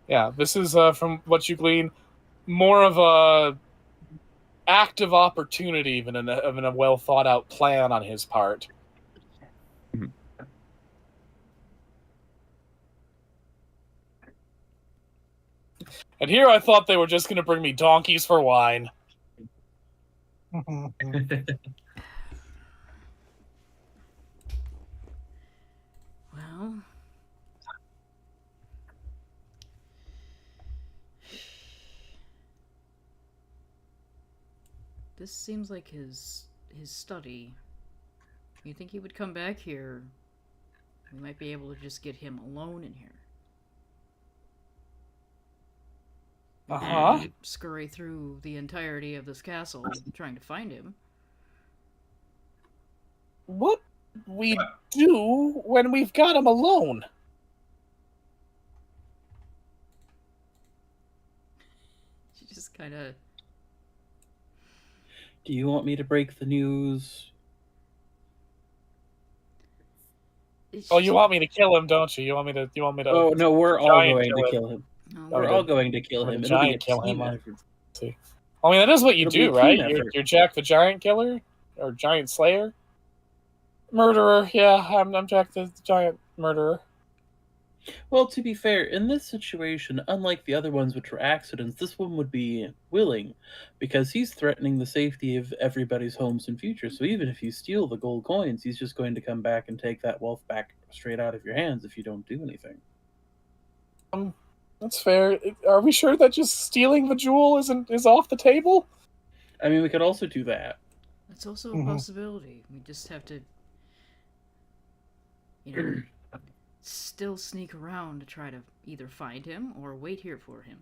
Yeah, this is from what you glean, more of a active opportunity than a well thought out plan on his part. And here I thought they were just going to bring me donkeys for wine. Well. This seems like his study. You think he would come back here? We might be able to just get him alone in here. Uh-huh. And scurry through the entirety of this castle trying to find him. What we do when we've got him alone? She just kind of. Do you want me to break the news? Oh, you want me to kill him, don't you? You want me to? Oh no, we're all giant going to killer. kill him. No, We're Okay. all going to kill Or him. the It'll be a giant kill him, team huh? effort. I mean, that is what you It'll be a do, team right? effort. You're Jack the Giant Killer? Or Giant Slayer? Murderer, yeah, I'm Jack the Giant Murderer. Well, to be fair, in this situation, unlike the other ones which were accidents, this one would be willing, because he's threatening the safety of everybody's homes and future. So even if you steal the gold coins, he's just going to come back and take that wealth back straight out of your hands if you don't do anything. That's fair. Are we sure that just stealing the jewel is off the table? I mean, we could also do that. that's also a Mhm. possibility. We just have to, still sneak around to try to either find him or wait here for him.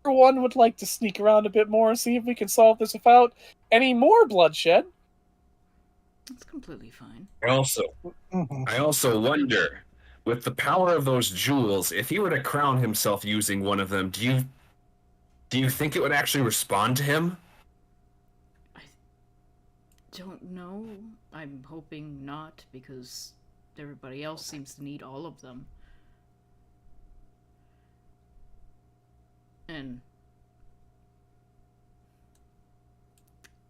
One would like to sneak around a bit more and see if we can solve this without any more bloodshed. That's completely fine. I also wonder, with the power of those jewels, if he were to crown himself using one of them, do you think it would actually respond to him? Don't know. I'm hoping not, because everybody else seems to need all of them. And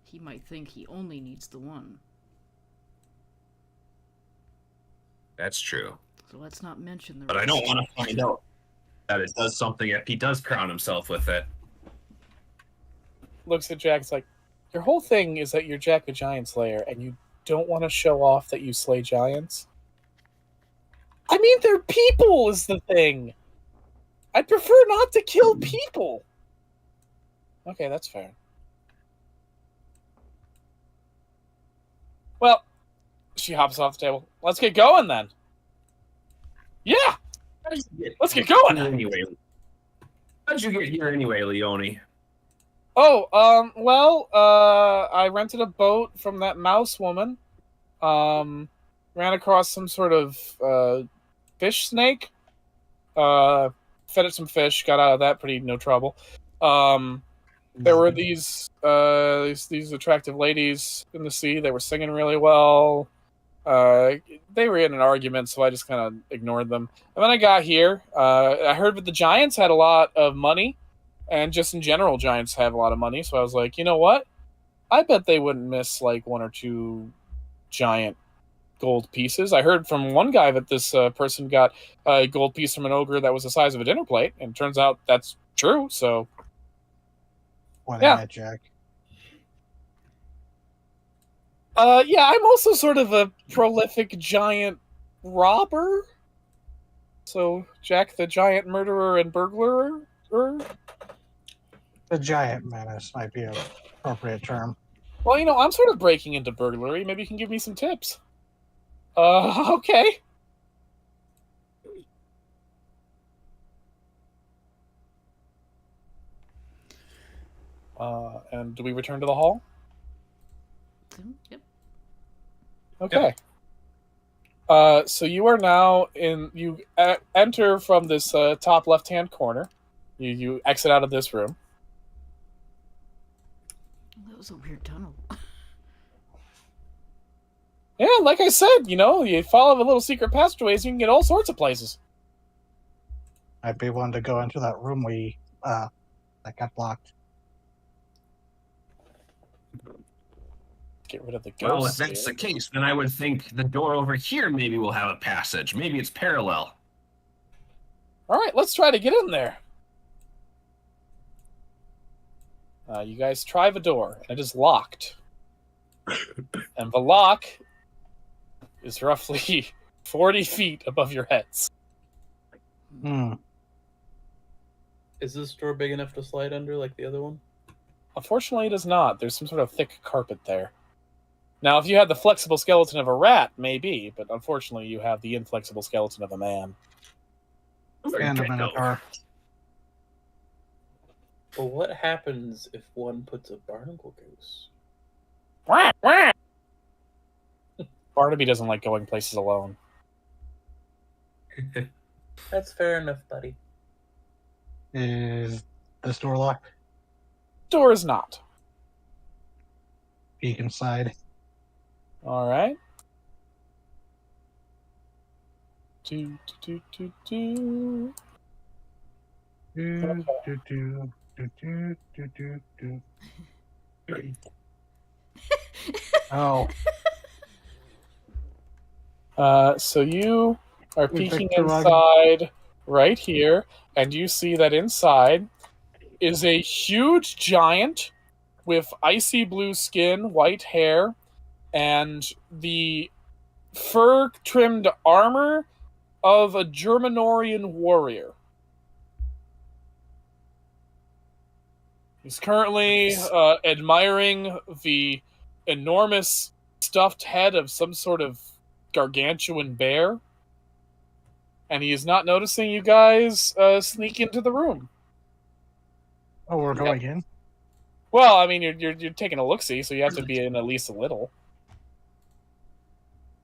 he might think he only needs the one. That's true. So let's not mention the But I don't want to find out that it does something if he does crown himself with it. looks at Jack. It's like, your whole thing is that you're Jack the Giant Slayer, and you don't want to show off that you slay giants. I mean, they're people is the thing. I'd prefer not to kill people. Okay, that's fair. Well, she hops off the table. Let's get going then. Yeah, let's get going. Anyway, how'd you get here anyway, Leone? Oh, well, I rented a boat from that mouse woman. Ran across some sort of fish snake. Fed it some fish. Got out of that pretty no trouble. There were these attractive ladies in the sea. They were singing really well. They were in an argument, so I just kind of ignored them. And then I got here. I heard that the Giants had a lot of money, and just in general, Giants have a lot of money. So I was like, you know what? I bet they wouldn't miss like 1 or 2 giant gold pieces. I heard from one guy that this person got a gold piece from an ogre that was the size of a dinner plate, and it turns out that's true. So, What Yeah. a Jack. yeah, I'm also sort of a prolific giant robber. So, Jack the Giant Murderer and Burglar. The giant menace might be an appropriate term. Well, you know, I'm sort of breaking into burglary. Maybe you can give me some tips. Okay. And do we return to the hall? Yep. Okay. So you are now in. You enter from this top left-hand corner. You exit out of this room. That was a weird tunnel. Yeah, like I said, you know, you follow the little secret passageways, you can get all sorts of places. I'd be willing to go into that room that got blocked. Get rid of the Well, if ghosts. that's here. the case, then I would think the door over here maybe will have a passage. Maybe it's parallel. All right, let's try to get in there. You guys try the door, and it is locked. And the lock is roughly 40 feet above your heads. Is this door big enough to slide under like the other one? Unfortunately, it is not. There's some sort of thick carpet there. Now, if you had the flexible skeleton of a rat, maybe, but unfortunately, you have the inflexible skeleton of a man. And a minotaur. Well, what happens if one puts a barnacle goose? Wah, wah. Barnaby doesn't like going places alone. That's fair enough, buddy. Is this door locked? Door is not. Peek inside. All right. Do, do, do, do, Do, do, do, do, do, do, do, do. Oh, So you are We peeking picked the wrong- inside right here, and you see that inside is a huge giant with icy blue skin, white hair, and the fur-trimmed armor of a Germanorian warrior. He's currently admiring the enormous stuffed head of some sort of gargantuan bear, and he is not noticing you guys sneak into the room. oh, we're going in. Well, I mean, you're taking a look-see, so you have to be in at least a little.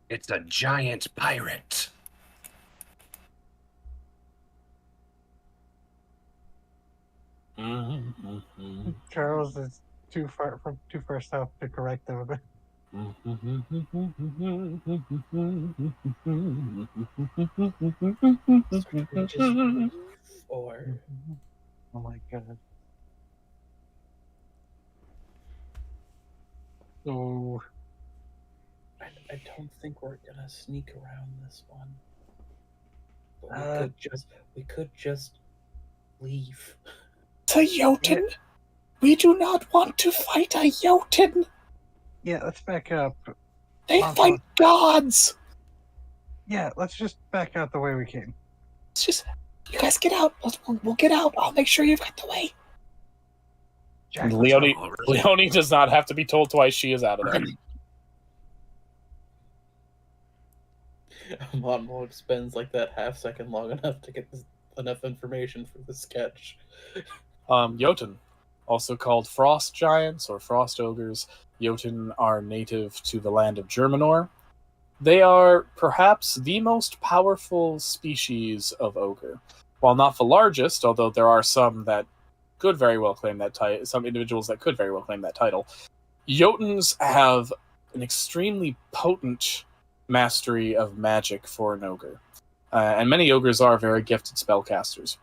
It's a giant pirate. Charles is too far south to correct them. Or Oh my god. So I don't think we're gonna sneak around this one. But we could just leave. To Jotun? We do not want to fight a Jotun. Yeah, let's back up. They fight gods. Yeah, let's just back out the way we came. It's just, you guys get out. We'll get out. I'll make sure you've got the way. Jack, Leonie does not have to be told twice. She is out of there. Montmorg spends like that half second long enough to get enough information for the sketch. Jotun, also called frost giants or frost ogres. Jotun are native to the land of Germanor. They are perhaps the most powerful species of ogre. While not the largest, although there are some that could very well claim that title, some individuals that could very well claim that title, Jotuns have an extremely potent mastery of magic for an ogre. And many ogres are very gifted spellcasters.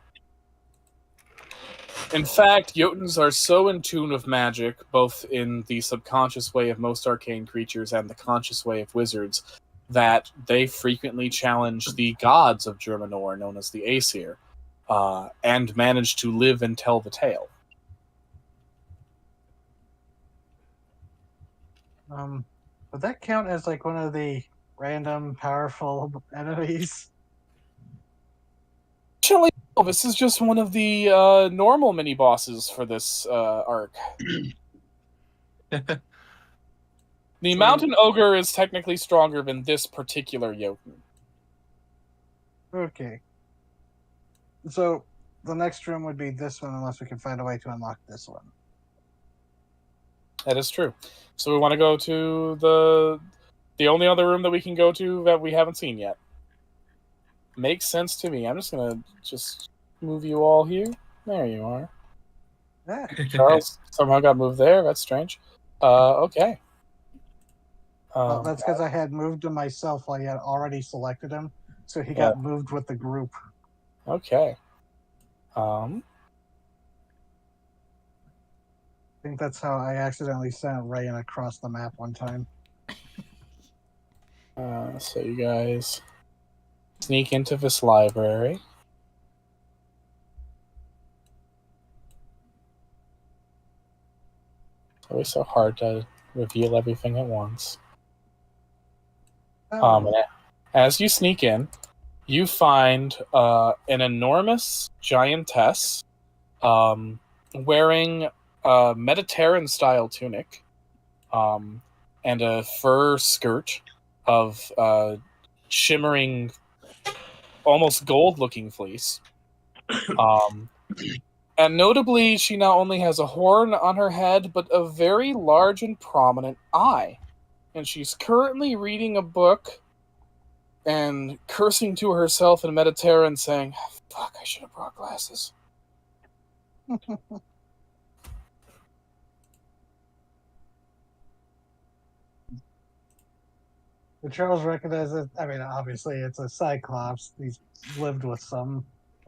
In fact, Jotuns are so in tune with magic, both in the subconscious way of most arcane creatures and the conscious way of wizards, that they frequently challenge the gods of Germanor, known as the Aesir, and manage to live and tell the tale. Would that count as like one of the random powerful enemies? Actually, no, this is just one of the normal mini bosses for this arc. The mountain ogre is technically stronger than this particular Jotun. Okay. So the next room would be this one, unless we can find a way to unlock this one. That is true. So we want to go to the only other room that we can go to that we haven't seen yet. Makes sense to me. I'm just gonna move you all here. There you are. Yeah. Charles somehow got moved there. That's strange. Okay. Well, that's because I had moved him myself while he had already selected him, so he got moved with the group. Okay. I think that's how I accidentally sent Rayan across the map one time. So you guys sneak into this library. It's always so hard to reveal everything at once. As you sneak in, you find an enormous giantess wearing a Mediterranean-style tunic and a fur skirt of shimmering, almost gold-looking fleece. And notably, she not only has a horn on her head, but a very large and prominent eye. And she's currently reading a book and cursing to herself in Mediterranean, saying, "Fuck, I should have brought glasses." The Charles recognizes. I mean, obviously, it's a Cyclops. He's lived with some.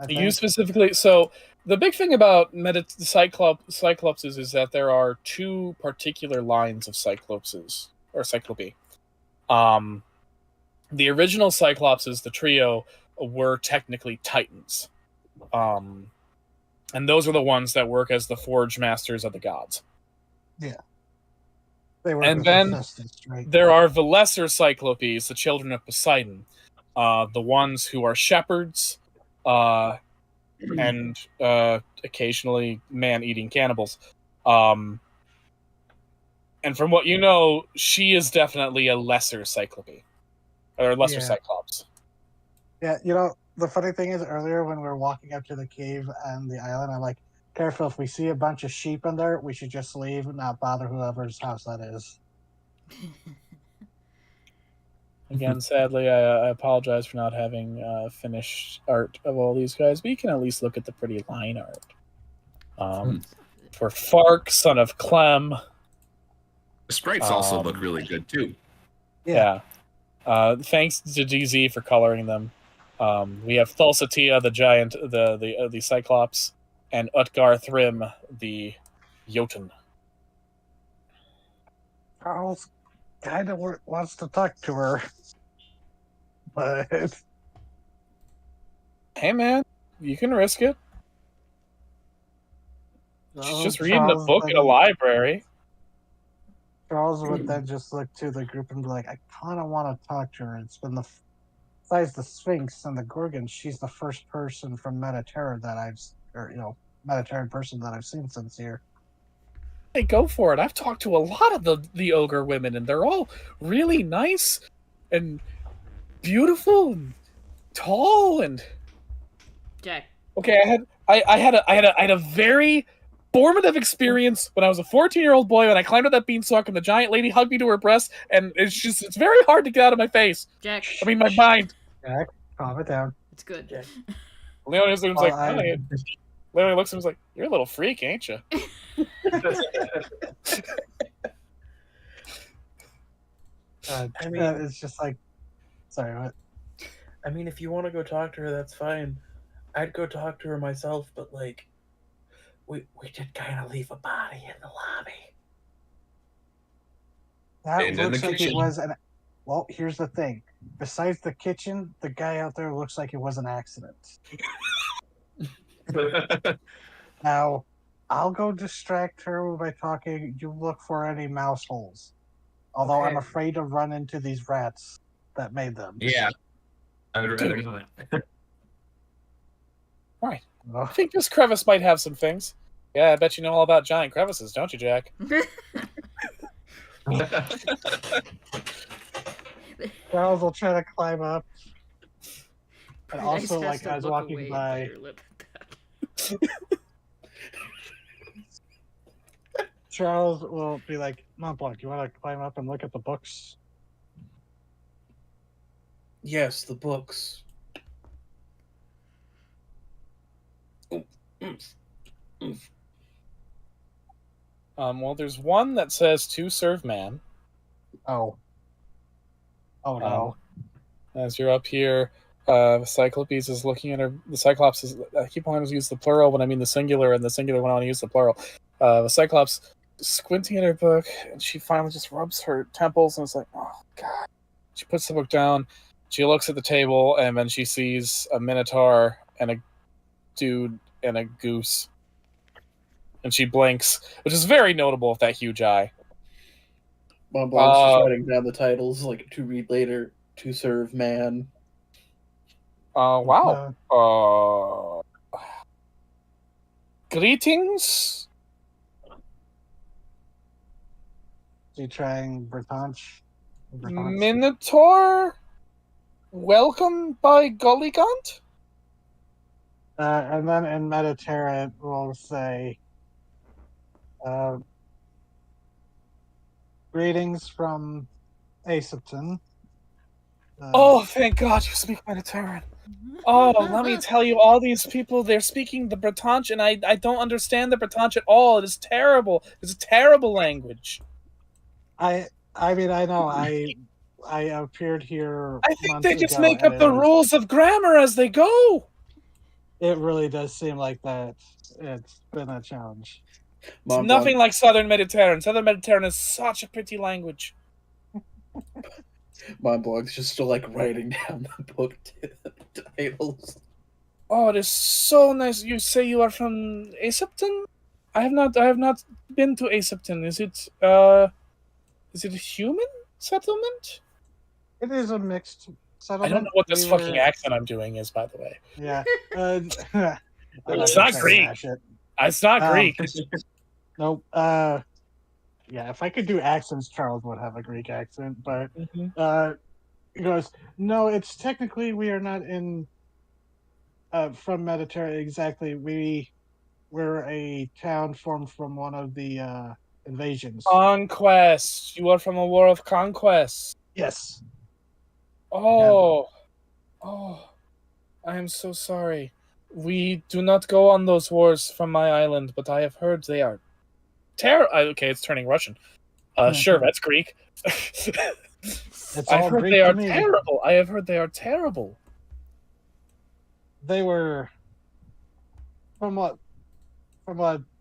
You specifically. So the big thing about Cyclopses is that there are two particular lines of Cyclopses or Cyclope. The original Cyclopses, the trio, were technically Titans, and those are the ones that work as the Forge Masters of the gods. Yeah. They were. And then right? There are the lesser Cyclopes, the children of Poseidon, the ones who are shepherds, and occasionally man-eating cannibals. And from what you know, she is definitely a lesser Cyclope. Or lesser Cyclops. Yeah, you know, the funny thing is, earlier when we were walking up to the cave and the island, I'm like, careful, if we see a bunch of sheep in there, we should just leave and not bother whoever's house that is. Again, sadly, I apologize for not having finished art of all these guys, but you can at least look at the pretty line art. For Fark, son of Clem. The sprites also look really good, too. Yeah. Thanks to DZ for coloring them. We have Thulsatia, the giant, the Cyclops, and Utgar Thrym, the Jotun. Charles kind of wants to talk to her, but hey, man, you can risk it. She's just reading a book in a then- library. Charles would then just look to the group and be like, I kind of want to talk to her. It's been besides the Sphinx and the Gorgon, she's the first person from Mediterra that Mediterran person that I've seen since here. Hey, go for it. I've talked to a lot of the ogre women, and they're all really nice and beautiful and tall and Jack. okay. I had a very formative experience when I was a 14-year-old boy when I climbed up that beanstalk and the giant lady hugged me to her breast, and it's very hard to get out of my face. Jack. I mean, my mind. Jack, calm it down. It's good. Jack. Leonie was like, I- Leonie looks at him and was like, "You're a little freak, ain't you?" I mean- It's just like, sorry, what? I mean, if you want to go talk to her, that's fine. I'd go talk to her myself, but like, we did kind of leave a body in the lobby. That And in looks the like it kitchen. was an. Well, here's the thing. Besides the kitchen, the guy out there looks like it was an accident. Now, I'll go distract her by talking. You look for any mouse holes. Although I'm Okay. afraid to run into these rats that made them. Yeah. I would rather not. I Oh, think this crevice might have some things. Yeah, I bet you know all about giant crevices, don't you, Jack? Charles will try to climb up. And Bryce also, has like, to I was look walking away and by. bite her lip at that. Charles will be like, Mont Blanc, you want to climb up and look at the books? Yes, the books. Well, there's one that says "to serve man." Oh. Oh, no. As you're up here, Cyclopes is looking at her. The Cyclops is. I keep wanting to use the plural when I mean the singular, and the singular when I want to use the plural. The Cyclops squinting at her book, and she finally just rubs her temples and is like, "Oh God." She puts the book down. She looks at the table, and then she sees a minotaur and a dude and a goose, and she blinks, which is very notable with that huge eye. Mont Blanc's just writing down the titles, like to read later. To serve man. Wow. Greetings. Is he trying Bretonche? Minotaur, welcome by Gollygaunt. And then in Mediterranean, we'll say, greetings from Aesopton. Oh, thank God you speak Mediterranean. Oh, let me tell you, all these people, they're speaking the Bretonche, and I don't understand the Bretonche at all. It is terrible. It's a terrible language. I mean, I know. I appeared here. I think months they just ago, make and up the rules of grammar as they go. It really does seem like that. It's been a challenge. It's Mont nothing Blanc, like Southern Mediterranean. Southern Mediterranean is such a pretty language. Mont Blanc's just still like writing down the book titles. Oh, it is so nice. You say you are from Aesopton? I have not been to Aesopton. Is it a human settlement? It is a mixed I settlement. don't know what this We fucking were- accent I'm doing is, by the way. Yeah. It's I'm not gonna Greek. smash it. It's not Greek. Nope. Yeah, if I could do accents, Charles would have a Greek accent, but he goes, no, it's technically we are not in from Mediterranean exactly. We're a town formed from one of the invasions. Conquest. You are from a war of conquest. Yes. Oh. I am so sorry. We do not go on those wars from my island, but I have heard they are okay, it's turning Russian. Sure, that's Greek. It's I've all heard Greek they to are me. terrible. I have heard they are terrible. They were from what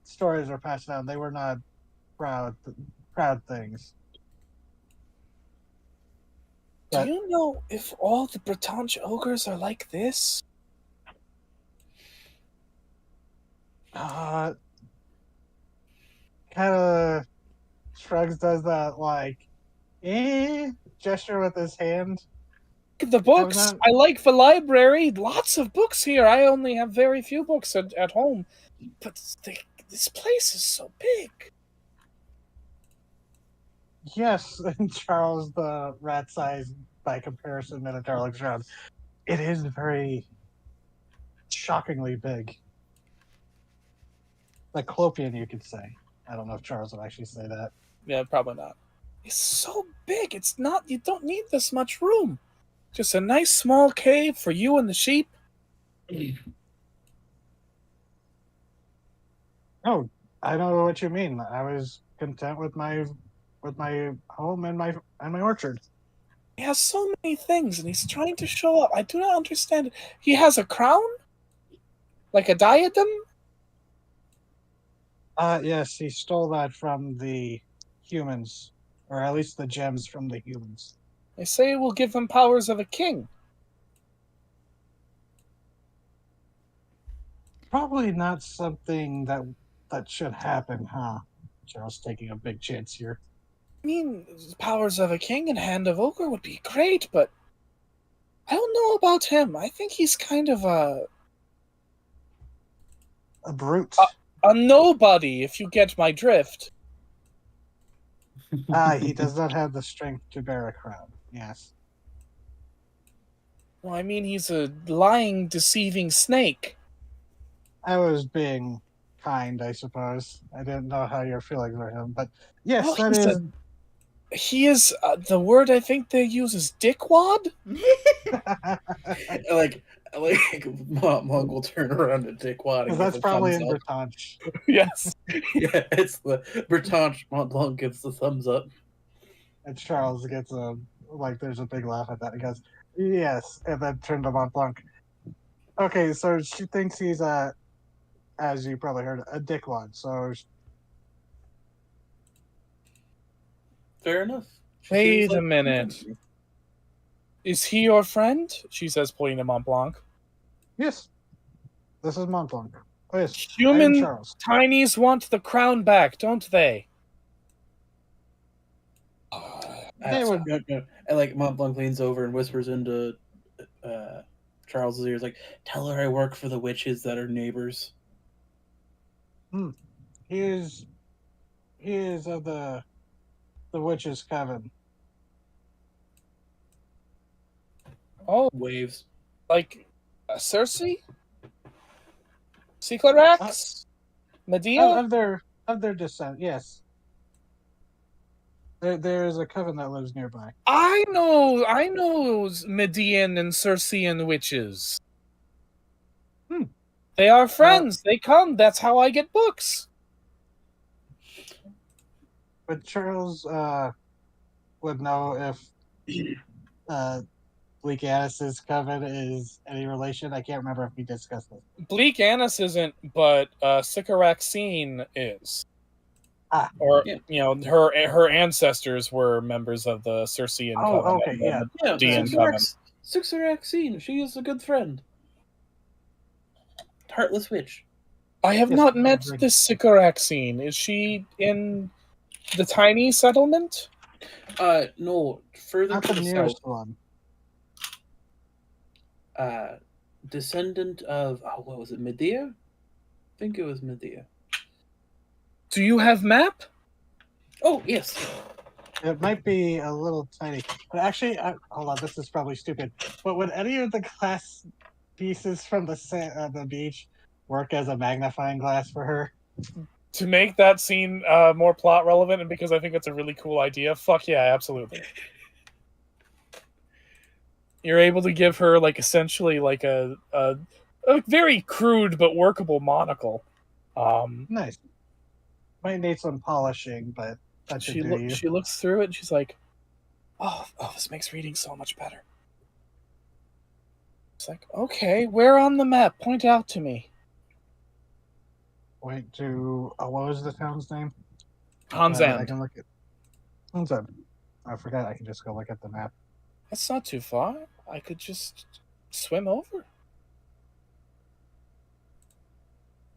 stories are passed down, they were not proud things. Do But- you know if all the Bretonche ogres are like this? kind of shrugs, does that like gesture with his hand. The books. not- I like the library. Lots of books here. I only have very few books at home, but this place is so big. Yes, and Charles, the rat size by comparison, Minotaur looks around. It is very shockingly big. Cyclopean, you could say. I don't know if Charles would actually say that. Yeah, probably not. It's so big. It's not. You don't need this much room. Just a nice small cave for you and the sheep. Oh, I know what you mean. I was content with my home and my orchard. He has so many things, and he's trying to show up. I do not understand it. He has a crown, like a diadem. Yes, he stole that from the humans, or at least the gems from the humans. They say it will give him powers of a king. Probably not something that should happen, huh? Charles taking a big chance here. I mean, powers of a king and hand of ogre would be great, but I don't know about him. I think he's kind of A brute. a nobody, if you get my drift. He does not have the strength to bear a crown. Yes. Well, I mean, he's a lying, deceiving snake. I was being kind, I suppose. I didn't know how your feelings were him, but yes, Well, that he's is. He is, the word I think they use is dickwad? Like Monk will turn around to Dickwad and give That's a probably in thumbs up. Bretonche. Yes. Yeah, it's the Bretonche. Mont Blanc gives the thumbs up. And Charles gets there's a big laugh at that. He goes, yes, and then turned to Mont Blanc. Okay, so she thinks he's as you probably heard, a dickwad. So Fair enough. She Wait seems a like- minute. Is he your friend? She says, pointing to Mont Blanc. yes, this is Mont Blanc. Oh yes, I am Human Charles. Tinies want the crown back, don't they? They would- No. And like Mont Blanc leans over and whispers into Charles's ears, like, "Tell her I work for the witches that are neighbors." He is of the witches' coven. Oh, Waves. like Cersei? Seclerax? Medea? Of their descent, yes. There is a coven that lives nearby. I know Median and Circean witches. They are friends. They come. That's how I get books. But Charles would know if Bleak Annis's coven is any relation. I can't remember if we discussed this. Bleak Annis isn't, but Sycoraxine is. Ah, Or yeah. her ancestors were members of the Circean Oh, coven. okay, and yeah. the Yeah, Median Sycoraxine. She is a good friend. Heartless witch. I have Yes, not I met agree. this Sycoraxine. Is she in the tiny settlement? No, further Not to the the south. nearest one. Descendant of what was it, Medea? I think it was Medea. Do you have map? Oh yes. It might be a little tiny, but actually, hold on. This is probably stupid. But would any of the glass pieces from the beach work as a magnifying glass for her? To make that scene more plot relevant, and because I think it's a really cool idea, fuck yeah, absolutely. You're able to give her essentially a very crude but workable monocle. Nice. Might need some polishing, but that should do you. She looks through it and she's like, oh, this makes reading so much better. It's like, okay, where on the map? Point out to me. Wait to what was the town's name? Hans I End. can look at Hans End. I forgot. I can just go look at the map. That's not too far. I could just swim over.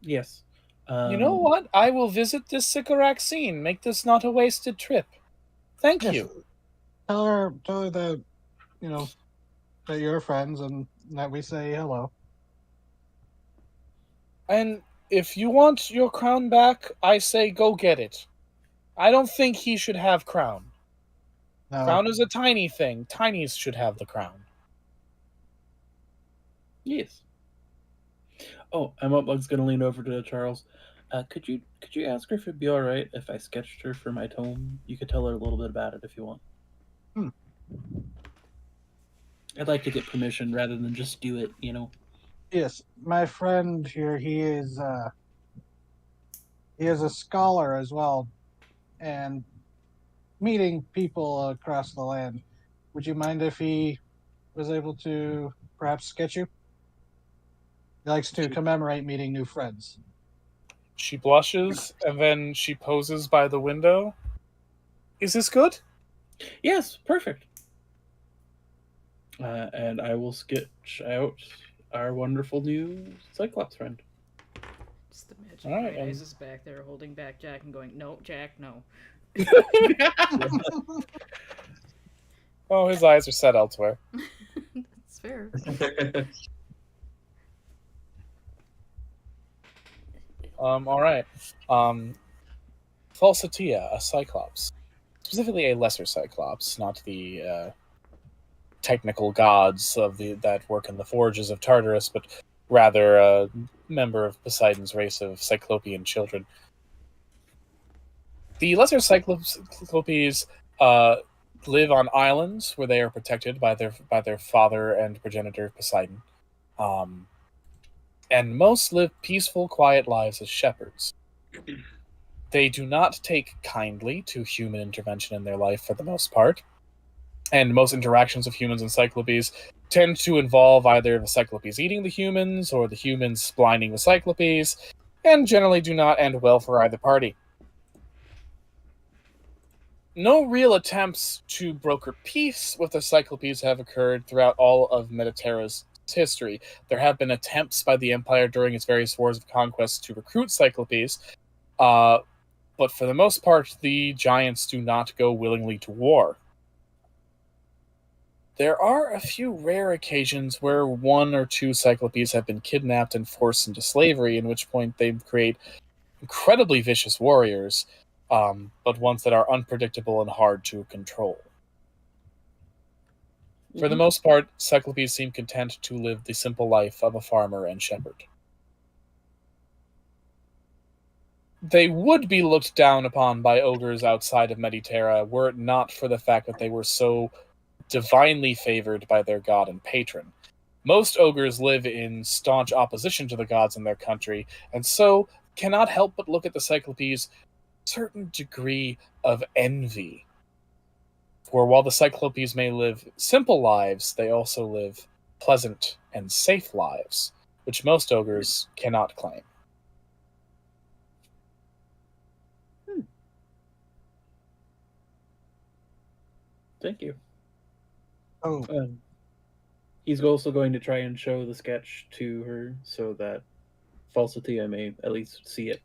Yes. You know what? I will visit this Sycorax scene. Make this not a wasted trip. Thank Yes. you. Tell her that, you know, that you're friends and that we say hello. And if you want your crown back, I say go get it. I don't think he should have crown. No, Crown is a tiny thing. Tinies should have the crown. Yes. Oh, and Mudbug's gonna lean over to Charles. Could you ask her if it'd be all right if I sketched her for my tome? You could tell her a little bit about it if you want. I'd like to get permission rather than just do it, you know. yes, my friend here, he is a scholar as well, and meeting people across the land. Would you mind if he was able to perhaps sketch you? He likes to commemorate meeting new friends. She blushes, and then she poses by the window. Is this good? Yes, perfect. And I will sketch out our wonderful new Cyclops friend. It's the magic All right, eyes is back there holding back Jack and going, no, Jack, no. Oh, his eyes are set elsewhere. That's fair. All right. Falsatia, a Cyclops. Specifically a lesser Cyclops, not the technical gods of that work in the forges of Tartarus, but rather a member of Poseidon's race of Cyclopean children. The lesser Cyclopes live on islands where they are protected by their father and progenitor Poseidon. And most live peaceful, quiet lives as shepherds. They do not take kindly to human intervention in their life for the most part, and most interactions of humans and Cyclopes tend to involve either the Cyclopes eating the humans or the humans blinding the Cyclopes, and generally do not end well for either party. No real attempts to broker peace with the Cyclopes have occurred throughout all of Mediterra's history. There have been attempts by the Empire during its various wars of conquest to recruit Cyclopes, but for the most part, the giants do not go willingly to war. There are a few rare occasions where one or two Cyclopes have been kidnapped and forced into slavery, in which point they create incredibly vicious warriors, but ones that are unpredictable and hard to control. For the most part, Cyclopes seem content to live the simple life of a farmer and shepherd. They would be looked down upon by ogres outside of Mediterra were it not for the fact that they were so divinely favored by their god and patron. Most ogres live in staunch opposition to the gods in their country, and so cannot help but look at the Cyclopes certain degree of envy. For while the Cyclopes may live simple lives, they also live pleasant and safe lives, which most ogres cannot claim. Thank you. Oh, He's also going to try and show the sketch to her so that Falsatia may at least see it.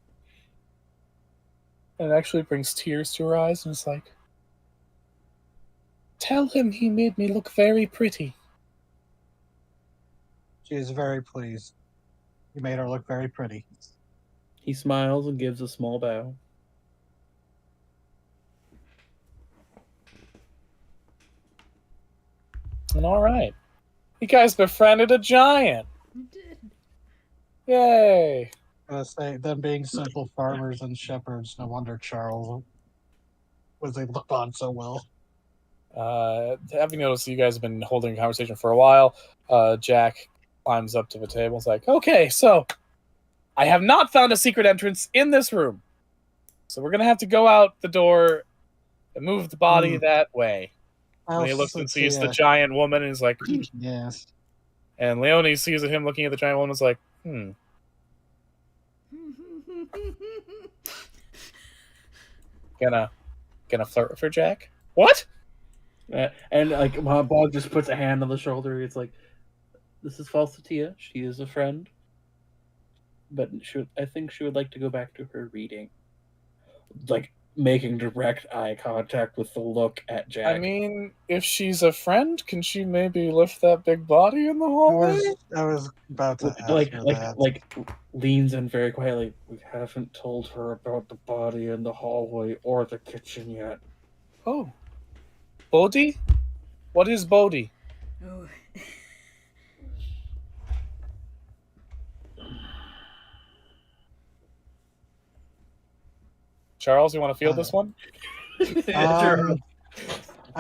And it actually brings tears to her eyes, and it's like, tell him he made me look very pretty. she is very pleased. You made her look very pretty. He smiles and gives a small bow. And all right. You guys befriended a giant. You did. Yay. I was say, them being simple farmers and shepherds, no wonder Charles was able to bond so well. Having noticed you guys have been holding a conversation for a while, Jack climbs up to the table and is like, okay, so I have not found a secret entrance in this room. So we're going to have to go out the door and move the body that way. And he looks and sees the giant woman and is like, Yes. And Leonie sees him looking at the giant woman and is like, Gonna flirt with her, Jack? What? And like Bob just puts a hand on the shoulder. It's like, this is Falsatia. She is a friend. but I think she would like to go back to her reading, like making direct eye contact with the look at Jack. I mean, if she's a friend, can she maybe lift that big body in the hallway? I was about to ask like her like that. like leans in very quietly. We haven't told her about the body in the hallway or the kitchen yet. Oh. Bodhi? What is Bodhi? Oh. Charles, you want to field this one? I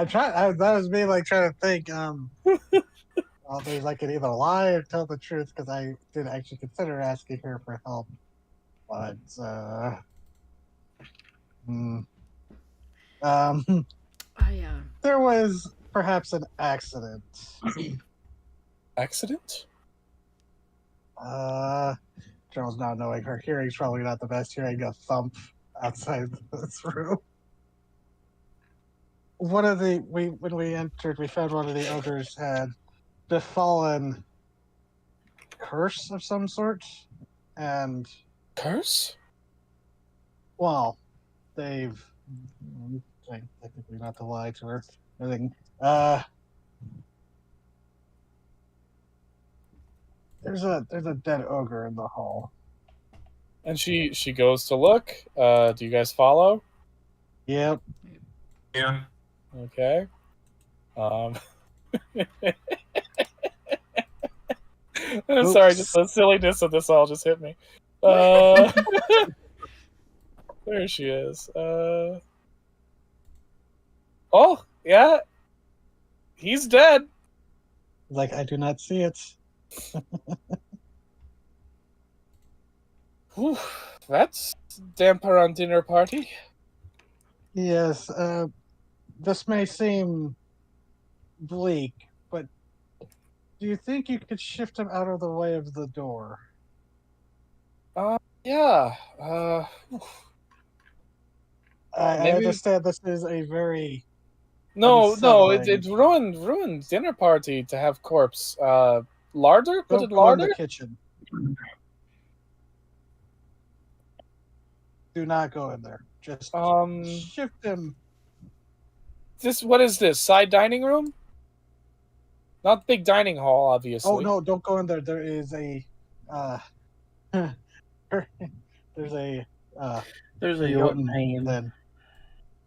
tried. That was me like trying to think. Well, there's I could either lie or tell the truth because I did actually consider asking her for help, but there was perhaps an accident. Accident? Charles not knowing her hearing's probably not the best, hearing a thump outside this room. When we entered, we found one of the ogres had befallen curse of some sort, and Curse? well, they've technically not to lie to her. I think there's a dead ogre in the hall. And she goes to look. Do you guys follow? Yep. Yeah. Okay. I'm sorry, just the silliness of this all just hit me. There she is. Oh, yeah. He's dead. Like, I do not see it. Whew, that's damper on dinner party. Yes, this may seem bleak, but do you think you could shift him out of the way of the door? Yeah. I Maybe- understand this is a very No, unsettling. it's ruined dinner party to have corpse. Larder? Put Don't it go in larder? the kitchen. Do not go in there. Just shift him. What is this? Side dining room? Not big dining hall, obviously. Oh no! Don't go in there. There is a there's a There's a Jotun pain. then.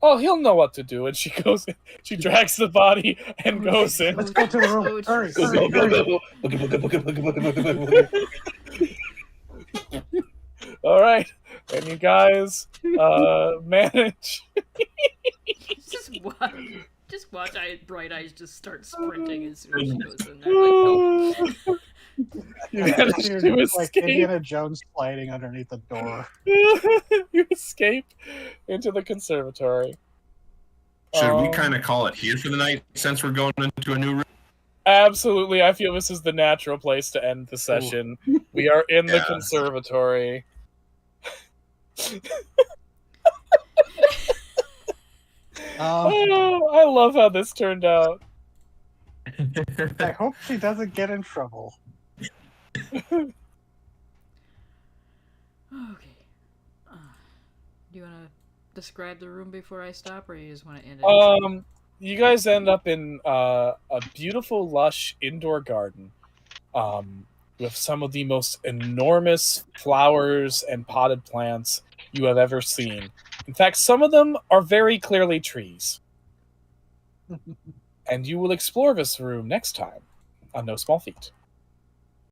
Oh, he'll know what to do. And she goes in. She drags the body and goes in. Let's go to the room. Hurry, Go, go, hurry, go, hurry. go, go, go, go, go, go, go, go, go. All right. And you guys manage. Just watch Bright Eyes just start sprinting as soon as she goes in there. Like, nope. You manage You're to like escape. Indiana Jones sliding underneath the door. You escape into the conservatory. Should we kind of call it here for the night since we're going into a new room? Absolutely. I feel this is the natural place to end the session. We are in the Yeah. conservatory. Oh, I love how this turned out. I hope she doesn't get in trouble. Okay. Do you want to describe the room before I stop, or you just want to end it? You guys end up in a beautiful, lush indoor garden with some of the most enormous flowers and potted plants you have ever seen. In fact, some of them are very clearly trees. And you will explore this room next time on No Small Feat.